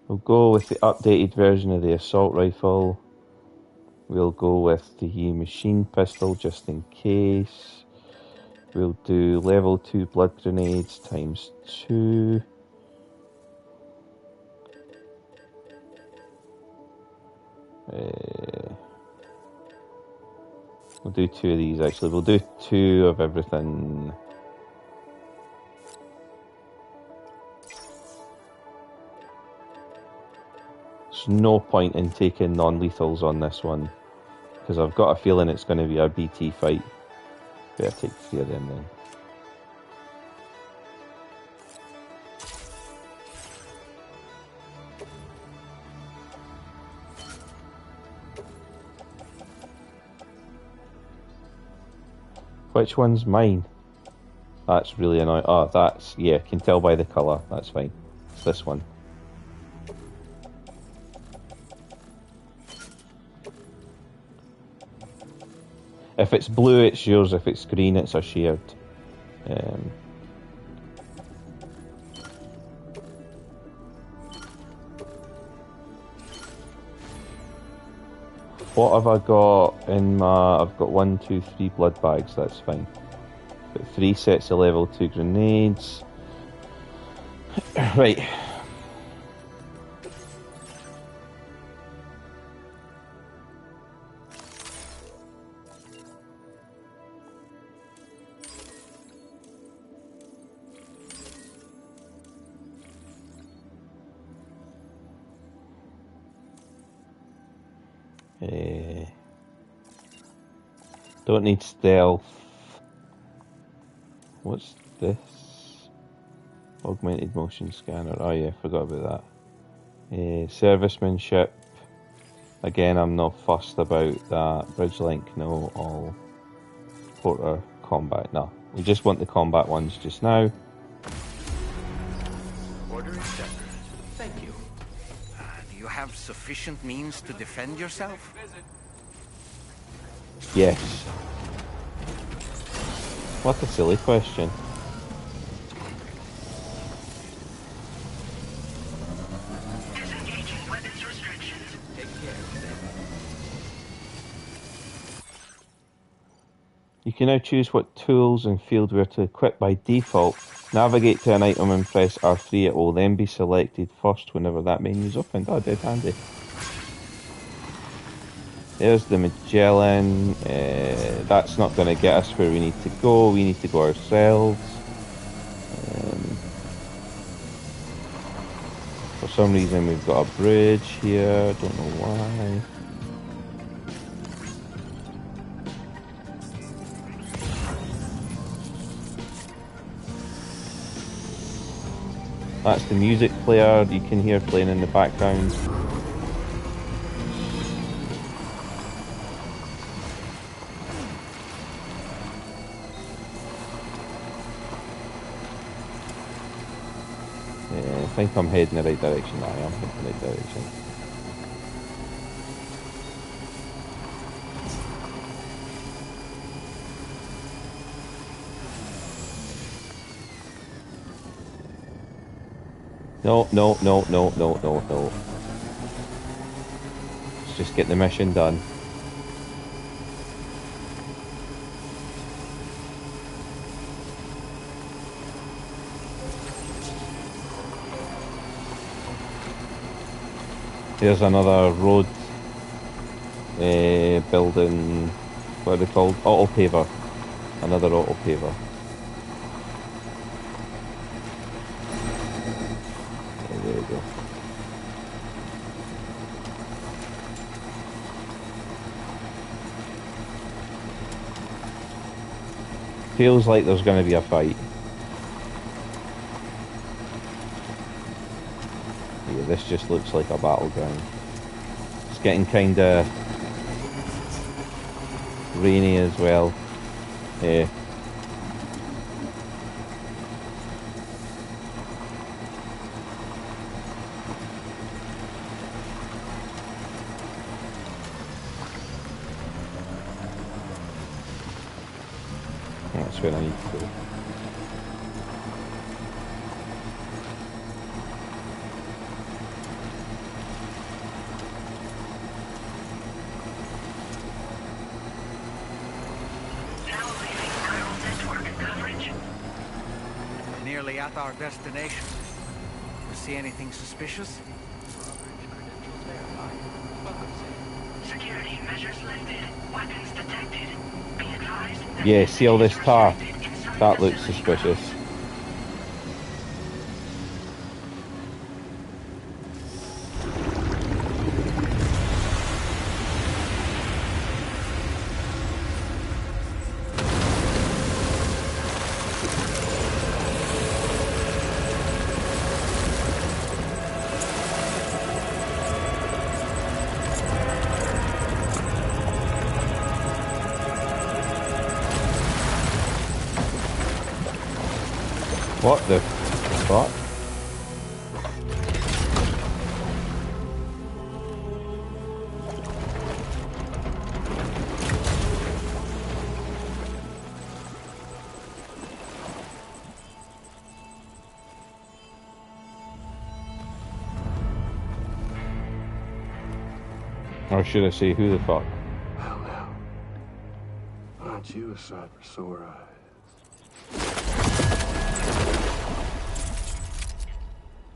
We'll go with the updated version of the assault rifle. We'll go with the machine pistol just in case. We'll do level 2 blood grenades times 2. We'll do 2 of these actually. We'll do 2 of everything. There's no point in taking non-lethals on this one, because I've got a feeling it's going to be a BT fight. Better take 3 of them then. Which one's mine? That's really annoying. Oh, that's... yeah, can tell by the colour. That's fine. It's this one. If it's blue, it's yours. If it's green, it's a shared. What have I got in my... I've got 1, 2, 3 blood bags. That's fine. Got 3 sets of level 2 grenades. Right. Don't need stealth. What's this? Augmented motion scanner. Oh yeah, forgot about that. Servicemanship. Again, I'm not fussed about that. Bridge link, no. All porter combat, no. We just want the combat ones just now.
Order accepted. Thank you. Do you have sufficient means to defend yourself?
Yes. What a silly question.
Disengaging weapons restrictions.
Take care of them.
You can now choose what tools and field we're to equip by default. Navigate to an item and press R3. It will then be selected first whenever that menu is opened. Oh, dead handy. There's the Magellan. That's not going to get us where we need to go. We need to go ourselves. For some reason we've got a bridge here. Don't know why. That's the music player you can hear playing in the background. I think I'm heading in the right direction. I am heading in the right direction. No. Let's just get the mission done. Here's another road building, what are they called? Auto paver. Another auto paver. There we go. Feels like there's going to be a fight. Yeah, this just looks like a battleground. It's getting kind of rainy as well. Yeah. That's where I need to go.
Nearly at our destination. You see anything suspicious?
Security measures lifted. Weapons detected. Be advised.
Yeah, see all this tar? That looks suspicious. What the fuck? Or should I say, who the fuck?
Well, now, aren't you a sight for sore eyes?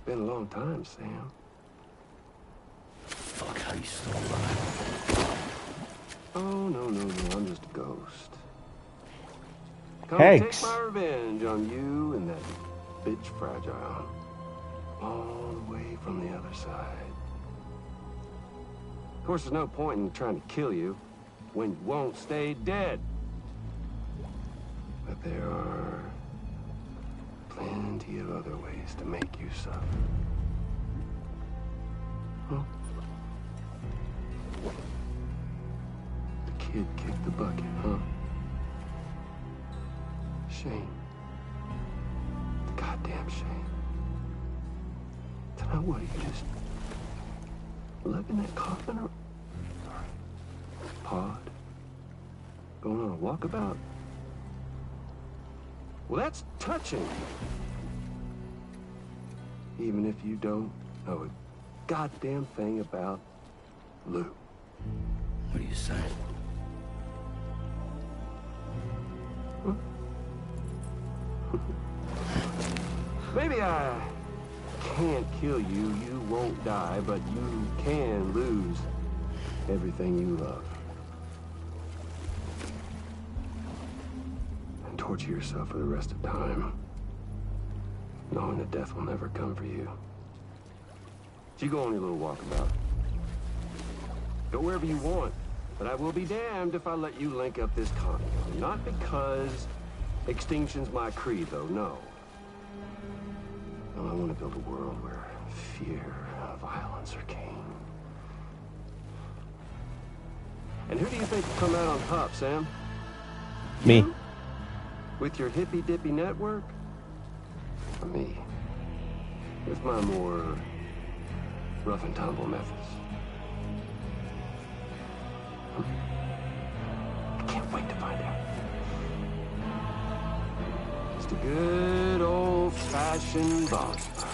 Been a long time, Sam.
Fuck, how you still alive?
Oh, no, I'm just a ghost. Come
Eggs.
take my revenge on you and that bitch Fragile. All the way from the other side. Of course, there's no point in trying to kill you when you won't stay dead. But there are plenty of other ways to make you suffer.
Huh? The kid kicked the bucket, huh? Shame. The goddamn shame. Tonight what, you just live in that coffin or pod? Going on a walkabout? Well, that's touching. Even if you don't know a goddamn thing about Lou.
What are you saying?
Huh? Maybe I can't kill you, you won't die, but you can lose everything you love. And torture yourself for the rest of time, knowing that death will never come for you. So you go on your little walkabout. Go wherever you want, but I will be damned if I let you link up this condo. Not because extinction's my creed, though, no. No, I want to build a world where fear and violence are king. And who do you think will come out on top, Sam?
Me.
You? With your hippy-dippy network? Or me? With my more rough and tumble methods? I can't wait to find out. Just a good old-fashioned boss fight.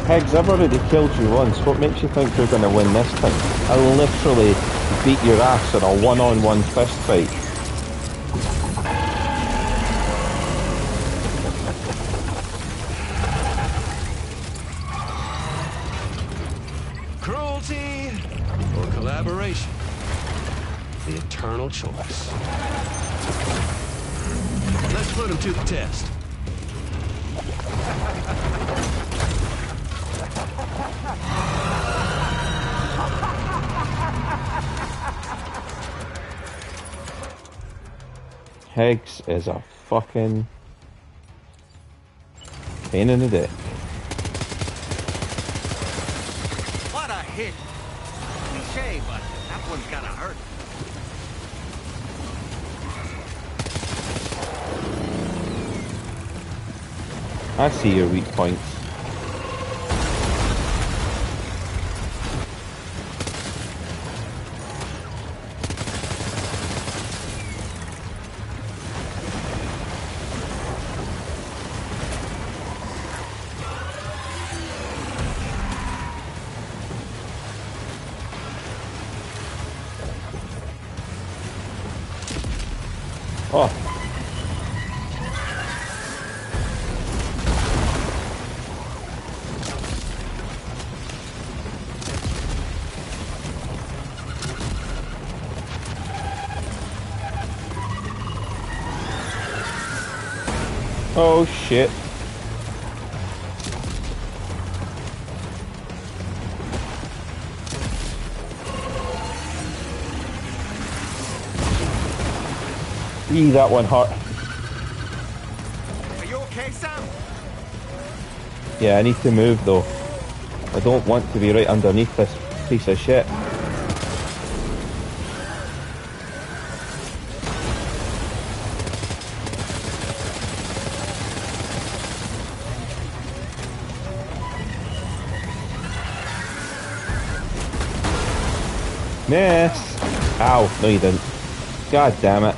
Higgs, I've already killed you once. What makes you think you're going to win this time? I literally beat your ass in a one-on-one fist fight.
Cruelty or collaboration? The eternal choice. Let's put him to the test.
Higgs is a fucking pain in the dick.
What a hit! Cliche, but that one's gotta hurt.
I see your weak points. Oh. Oh shit. Eee, that one hurt.
Are you okay, Sam?
Yeah, I need to move though. I don't want to be right underneath this piece of shit. Miss! Ow, no you didn't. God damn it.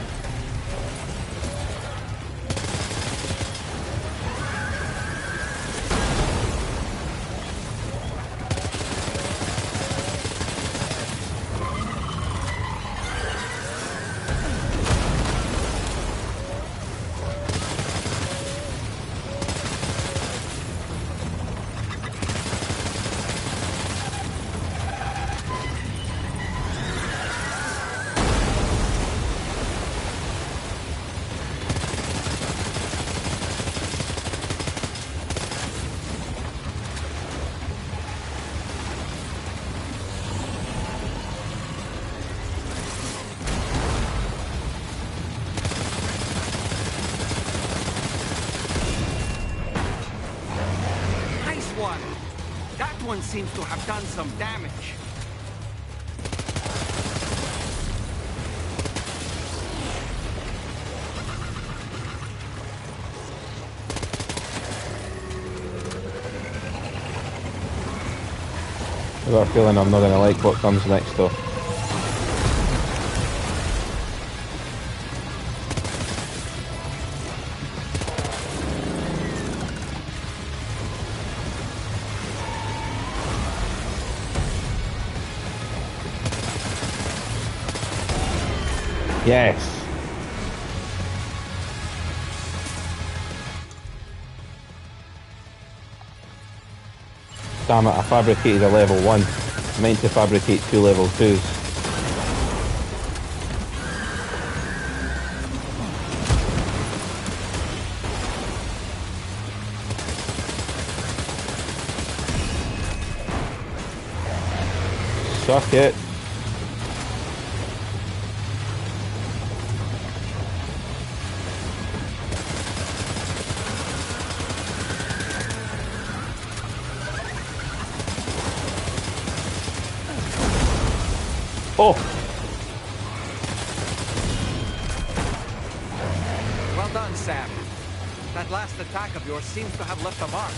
one! That one seems to have done some damage.
I've got a feeling I'm not going to like what comes next though. Yes! Damn it, I fabricated a level 1. I meant to fabricate 2 level 2s. Suck it. Oh!
Well done, Sam. That last attack of yours seems to have left a mark.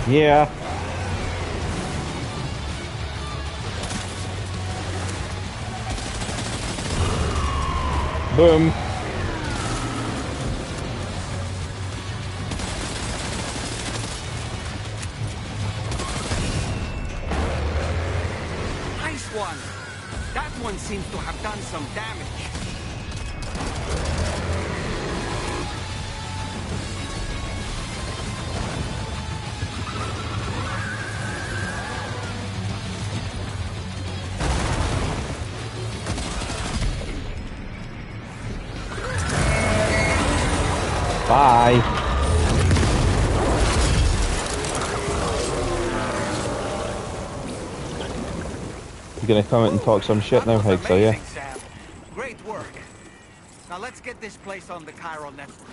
Yeah. Boom.
Nice one. That one seems to have done some damage.
Bye. You gonna come out and talk some shit now, Higgs, are you?
Sam. Great work. Now let's get this place on the chiral network.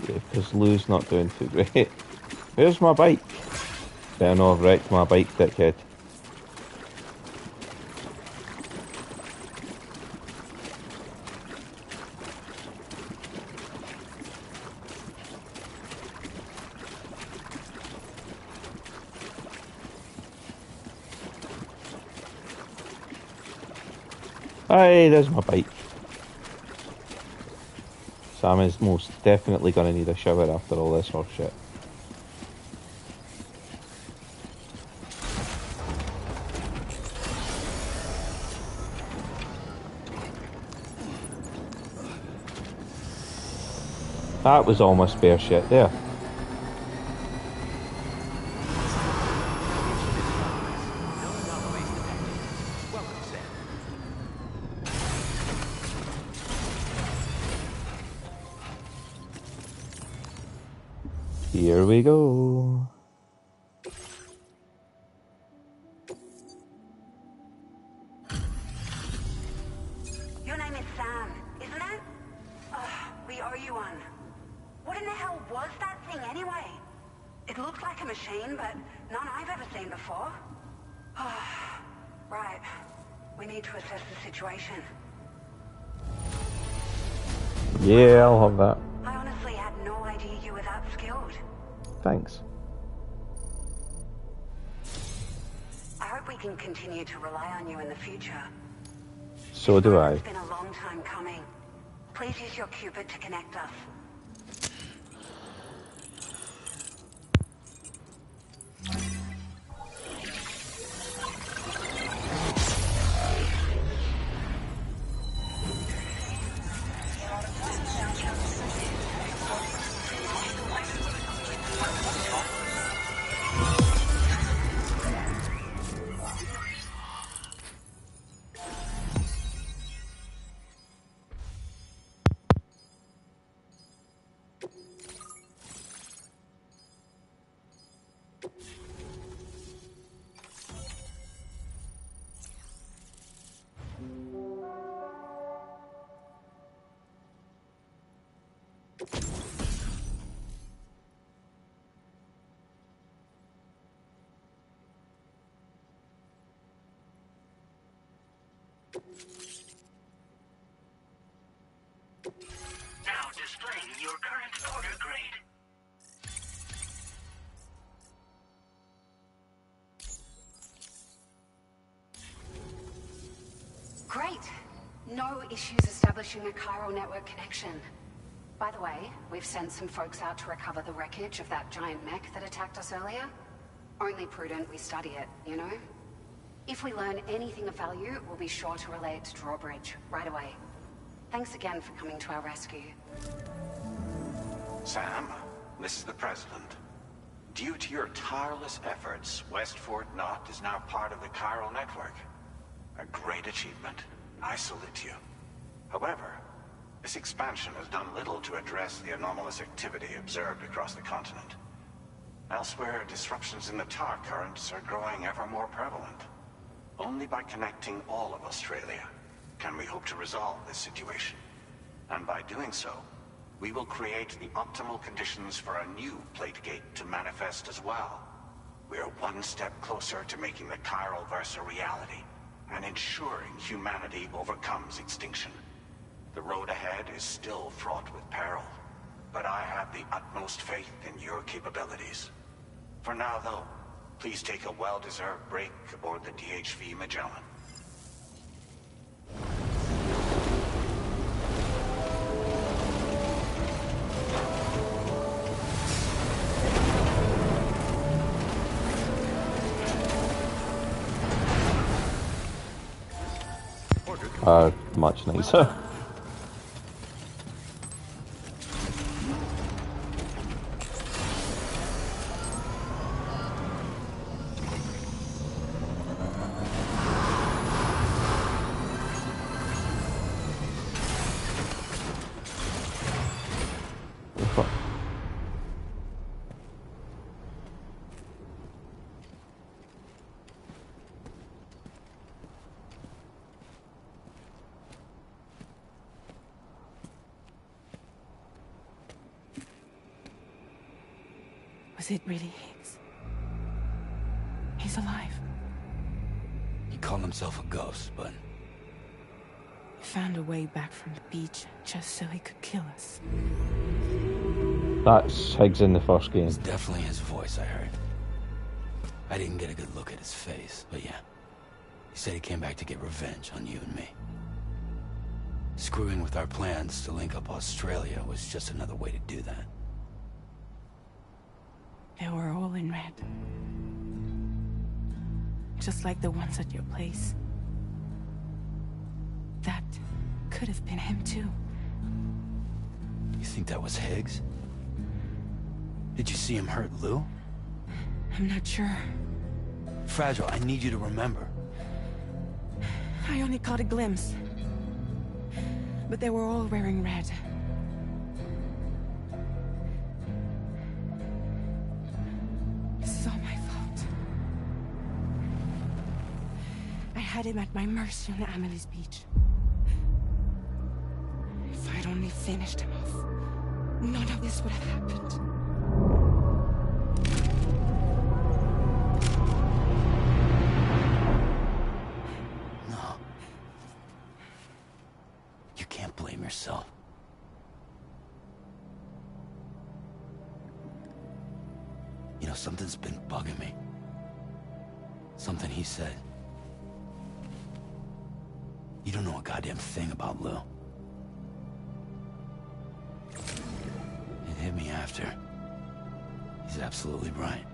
Yeah, because Lou's not doing too great. Where's my bike? Yeah, I know I've wrecked my bike, dickhead. Hey, there's my bike. Sam is most definitely going to need a shower after all this horse shit. That was almost bare shit there. Here we go.
Your name is Sam, isn't it? We owe you one. What in the hell was that thing anyway? It looked like a machine, but none I've ever seen before. Right. We need to assess the situation.
Yeah, I'll have that.
I honestly had no idea you were that skilled.
Thanks.
I hope we can continue to rely on you in the future.
So do I.
It's been a long time coming. Please use your Cupid to connect us.
Now displaying your current order grade.
Great. No issues establishing a chiral network connection. By the way, we've sent some folks out to recover the wreckage of that giant mech that attacked us earlier. Only prudent we study it, you know? If we learn anything of value, we'll be sure to relay it to Drawbridge right away. Thanks again for coming to our rescue.
Sam, this is the President. Due to your tireless efforts, West Fort Knot is now part of the chiral network. A great achievement. I salute you. However, this expansion has done little to address the anomalous activity observed across the continent. Elsewhere, disruptions in the tar currents are growing ever more prevalent. Only by connecting all of Australia can we hope to resolve this situation. And by doing so, we will create the optimal conditions for a new Plategate to manifest as well. We are one step closer to making the chiral verse a reality, and ensuring humanity overcomes extinction. The road ahead is still fraught with peril, but I have the utmost faith in your capabilities. For now, though, please take a well-deserved break aboard the DHV Magellan.
Much nicer.
Was it really Higgs? He's alive.
He called himself a ghost, but...
He found a way back from the beach just so he could kill us.
That's Higgs in the first game.
It's definitely his voice I heard. I didn't get a good look at his face, but yeah. He said he came back to get revenge on you and me. Screwing with our plans to link up Australia was just another way to do that.
They were all in red. Just like the ones at your place. That could have been him too.
You think that was Higgs? Did you see him hurt Lou?
I'm not sure.
Fragile, I need you to remember.
I only caught a glimpse. But they were all wearing red. This is all my fault. I had him at my mercy on Amelie's beach. If I'd only finished him off, none of this would have happened.
No. You can't blame yourself. You know, something's been bugging me. Something he said. You don't know a goddamn thing about Lou. It hit me after. He's absolutely right.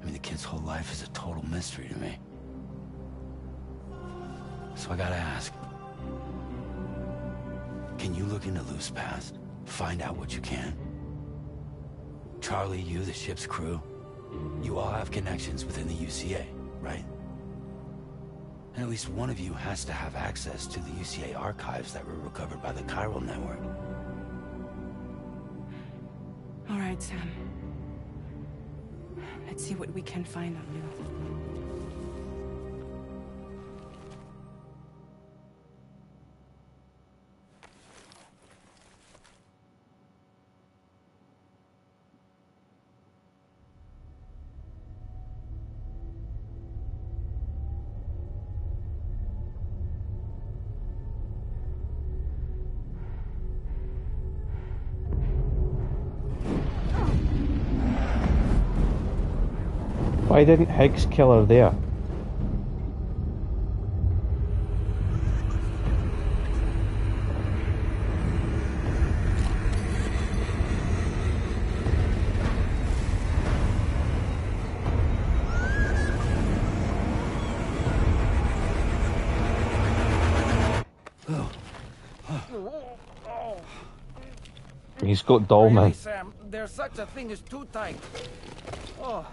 I mean, the kid's whole life is a total mystery to me. So I gotta ask. Can you look into Lou's past? Find out what you can? Charlie, you, the ship's crew, you all have connections within the UCA, right? And at least one of you has to have access to the UCA archives that were recovered by the chiral network.
All right, Sam. Let's see what we can find on Lou.
Why didn't Higgs kill her there? He's got Dollman.
Really, Sam, there's such a thing as too tight. Oh,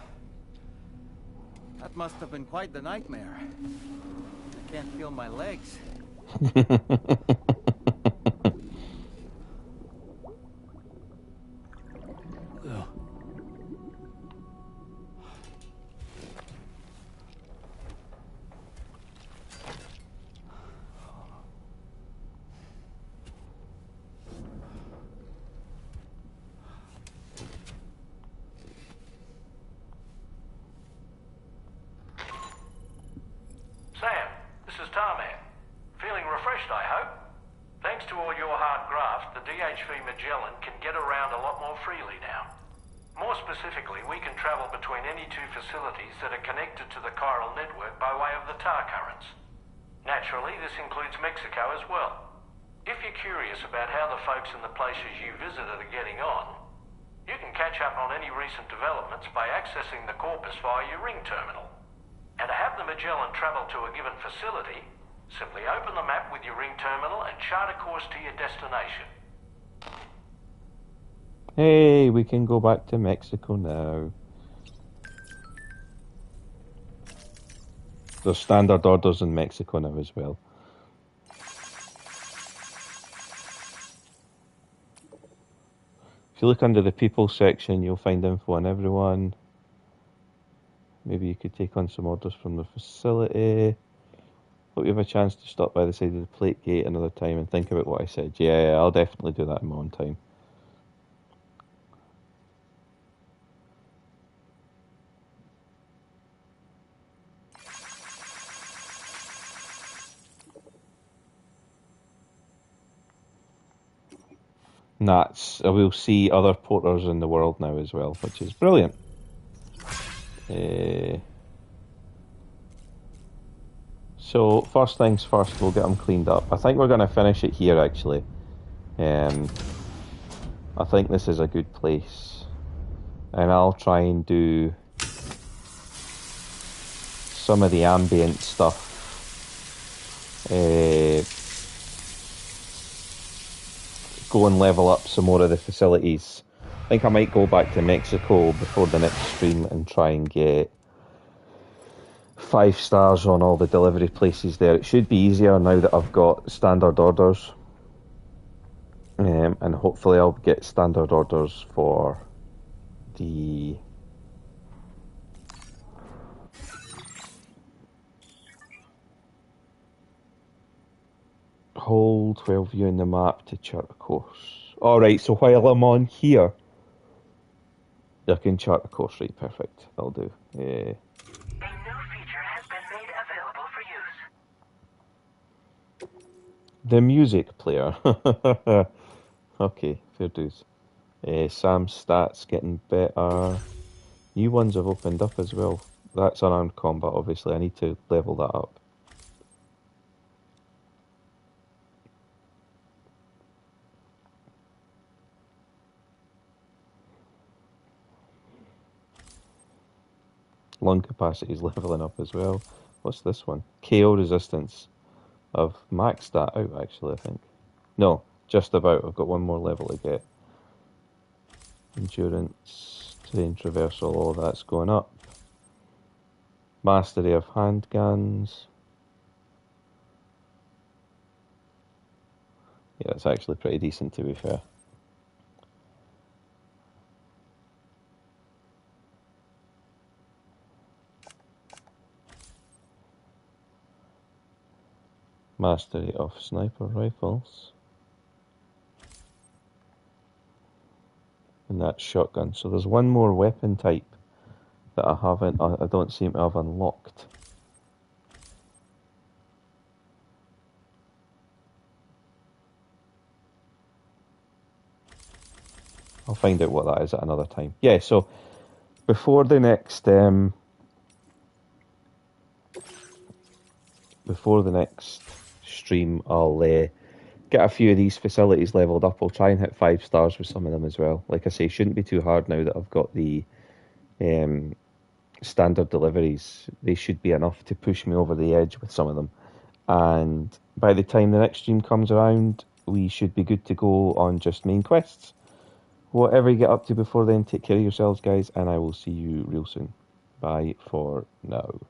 that must have been quite the nightmare. I can't feel my legs.
Sam, this is Tarman. Feeling refreshed, I hope? Thanks to all your hard graft, the DHV Magellan can get around a lot more freely now. More specifically, we can travel between any two facilities that are connected to the chiral network by way of the tar currents. Naturally, this includes Mexico as well. If you're curious about how the folks in the places you visited are getting on, you can catch up on any recent developments by accessing the Corpus via your ring terminal. And to have the Magellan travel to a given facility, simply open the map with your ring terminal and chart a course to your destination.
Hey, we can go back to Mexico now. There's standard orders in Mexico now as well. If you look under the people section, you'll find info on everyone. Maybe you could take on some orders from the facility. Hope you have a chance to stop by the side of the plate gate another time and think about what I said. Yeah, I'll definitely do that in my own time. And I will see other porters in the world now as well, which is brilliant. So first things first, we'll get them cleaned up. I think we're going to finish it here actually. I think this is a good place. And I'll try and do some of the ambient stuff. Go and level up some more of the facilities. I think I might go back to Mexico before the next stream and try and get 5 stars on all the delivery places there. It should be easier now that I've got standard orders. And hopefully I'll get standard orders for the hold while viewing the map to chart a course. Alright, so while I'm on here, I can chart a course. Right, perfect. That'll do.
A new feature has been made available for use.
The music player. Okay, fair dues. Sam's stats getting better. New ones have opened up as well. That's unarmed combat, obviously. I need to level that up. Lung capacity is leveling up as well. What's this one? KO resistance. I've maxed that out actually, I think. No, just about. I've got one more level to get. Endurance, terrain traversal, all that's going up. Mastery of handguns. Yeah, it's actually pretty decent to be fair. Mastery of sniper rifles. And that's shotgun. So there's one more weapon type that I don't seem to have unlocked. I'll find out what that is at another time. Yeah, so before the next before the next stream, I'll get a few of these facilities leveled up. I'll try and hit 5 stars with some of them as well. Like I say, shouldn't be too hard now that I've got the standard deliveries. They should be enough to push me over the edge with some of them. And by the time the next stream comes around, we should be good to go on just main quests. Whatever you get up to before then, take care of yourselves, guys, and I will see you real soon. Bye for now.